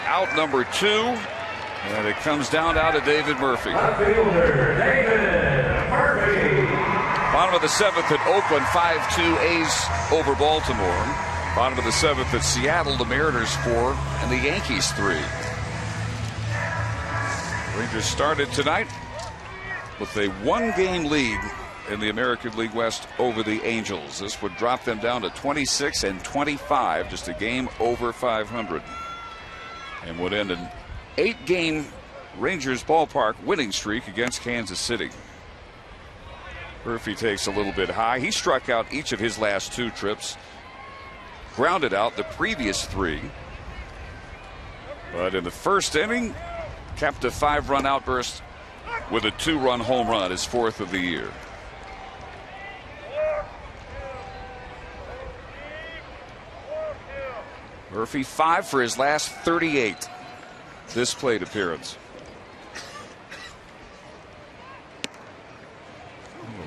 Out number 2, and it comes down to David Murphy. Bottom of the 7th at Oakland, 5-2 A's over Baltimore. Bottom of the 7th at Seattle, the Mariners 4 and the Yankees 3. Rangers started tonight with a 1-game lead in the American League West over the Angels. This would drop them down to 26-25, just a game over 500, and would end an 8-game Rangers ballpark winning streak against Kansas City. Murphy takes a little bit high. He struck out each of his last 2 trips, grounded out the previous 3, but in the first inning capped a 5-run outburst with a 2-run home run, his 4th of the year. Murphy 5 for his last 38 this plate appearance.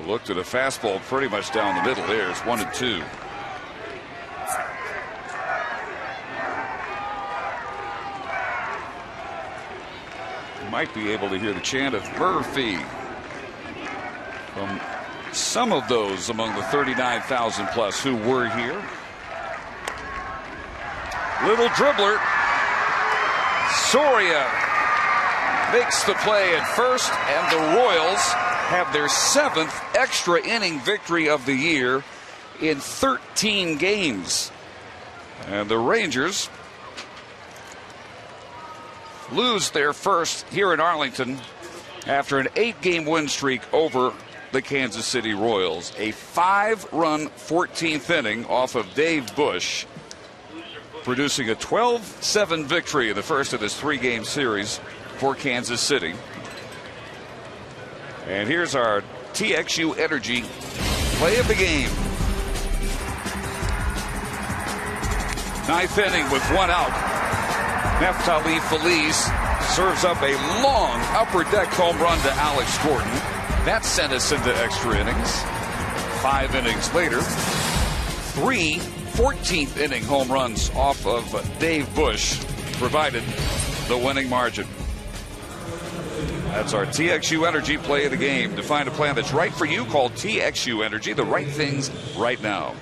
Looked at a fastball pretty much down the middle there. It's 1-2. You might be able to hear the chant of Murphy from some of those among the 39,000 plus who were here. Little dribbler. Soria makes the play at first, and the Royals have their 7th extra inning victory of the year in 13 games. And the Rangers lose their first here in Arlington after an 8-game win streak over the Kansas City Royals. A 5-run 14th inning off of Dave Bush, producing a 12-7 victory in the first of this 3-game series for Kansas City. And here's our TXU Energy play of the game. 9th inning with 1 out. Neftali Feliz serves up a long upper deck home run to Alex Gordon. That sent us into extra innings. 5 innings later, 3 14th inning home runs off of Dave Bush provided the winning margin. That's our TXU Energy play of the game. To find a plan that's right for you, call TXU Energy. The right things right now.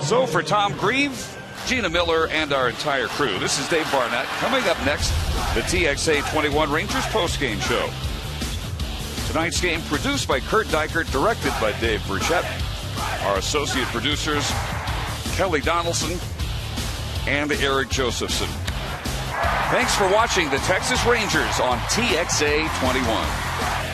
So for Tom Grieve, Gina Miller, and our entire crew, this is Dave Barnett. Coming up next, the TXA 21 Rangers postgame show. Tonight's game produced by Kurt Dykert, directed by Dave Burchett. Our associate producers, Kelly Donaldson and Eric Josephson. Thanks for watching the Texas Rangers on TXA 21.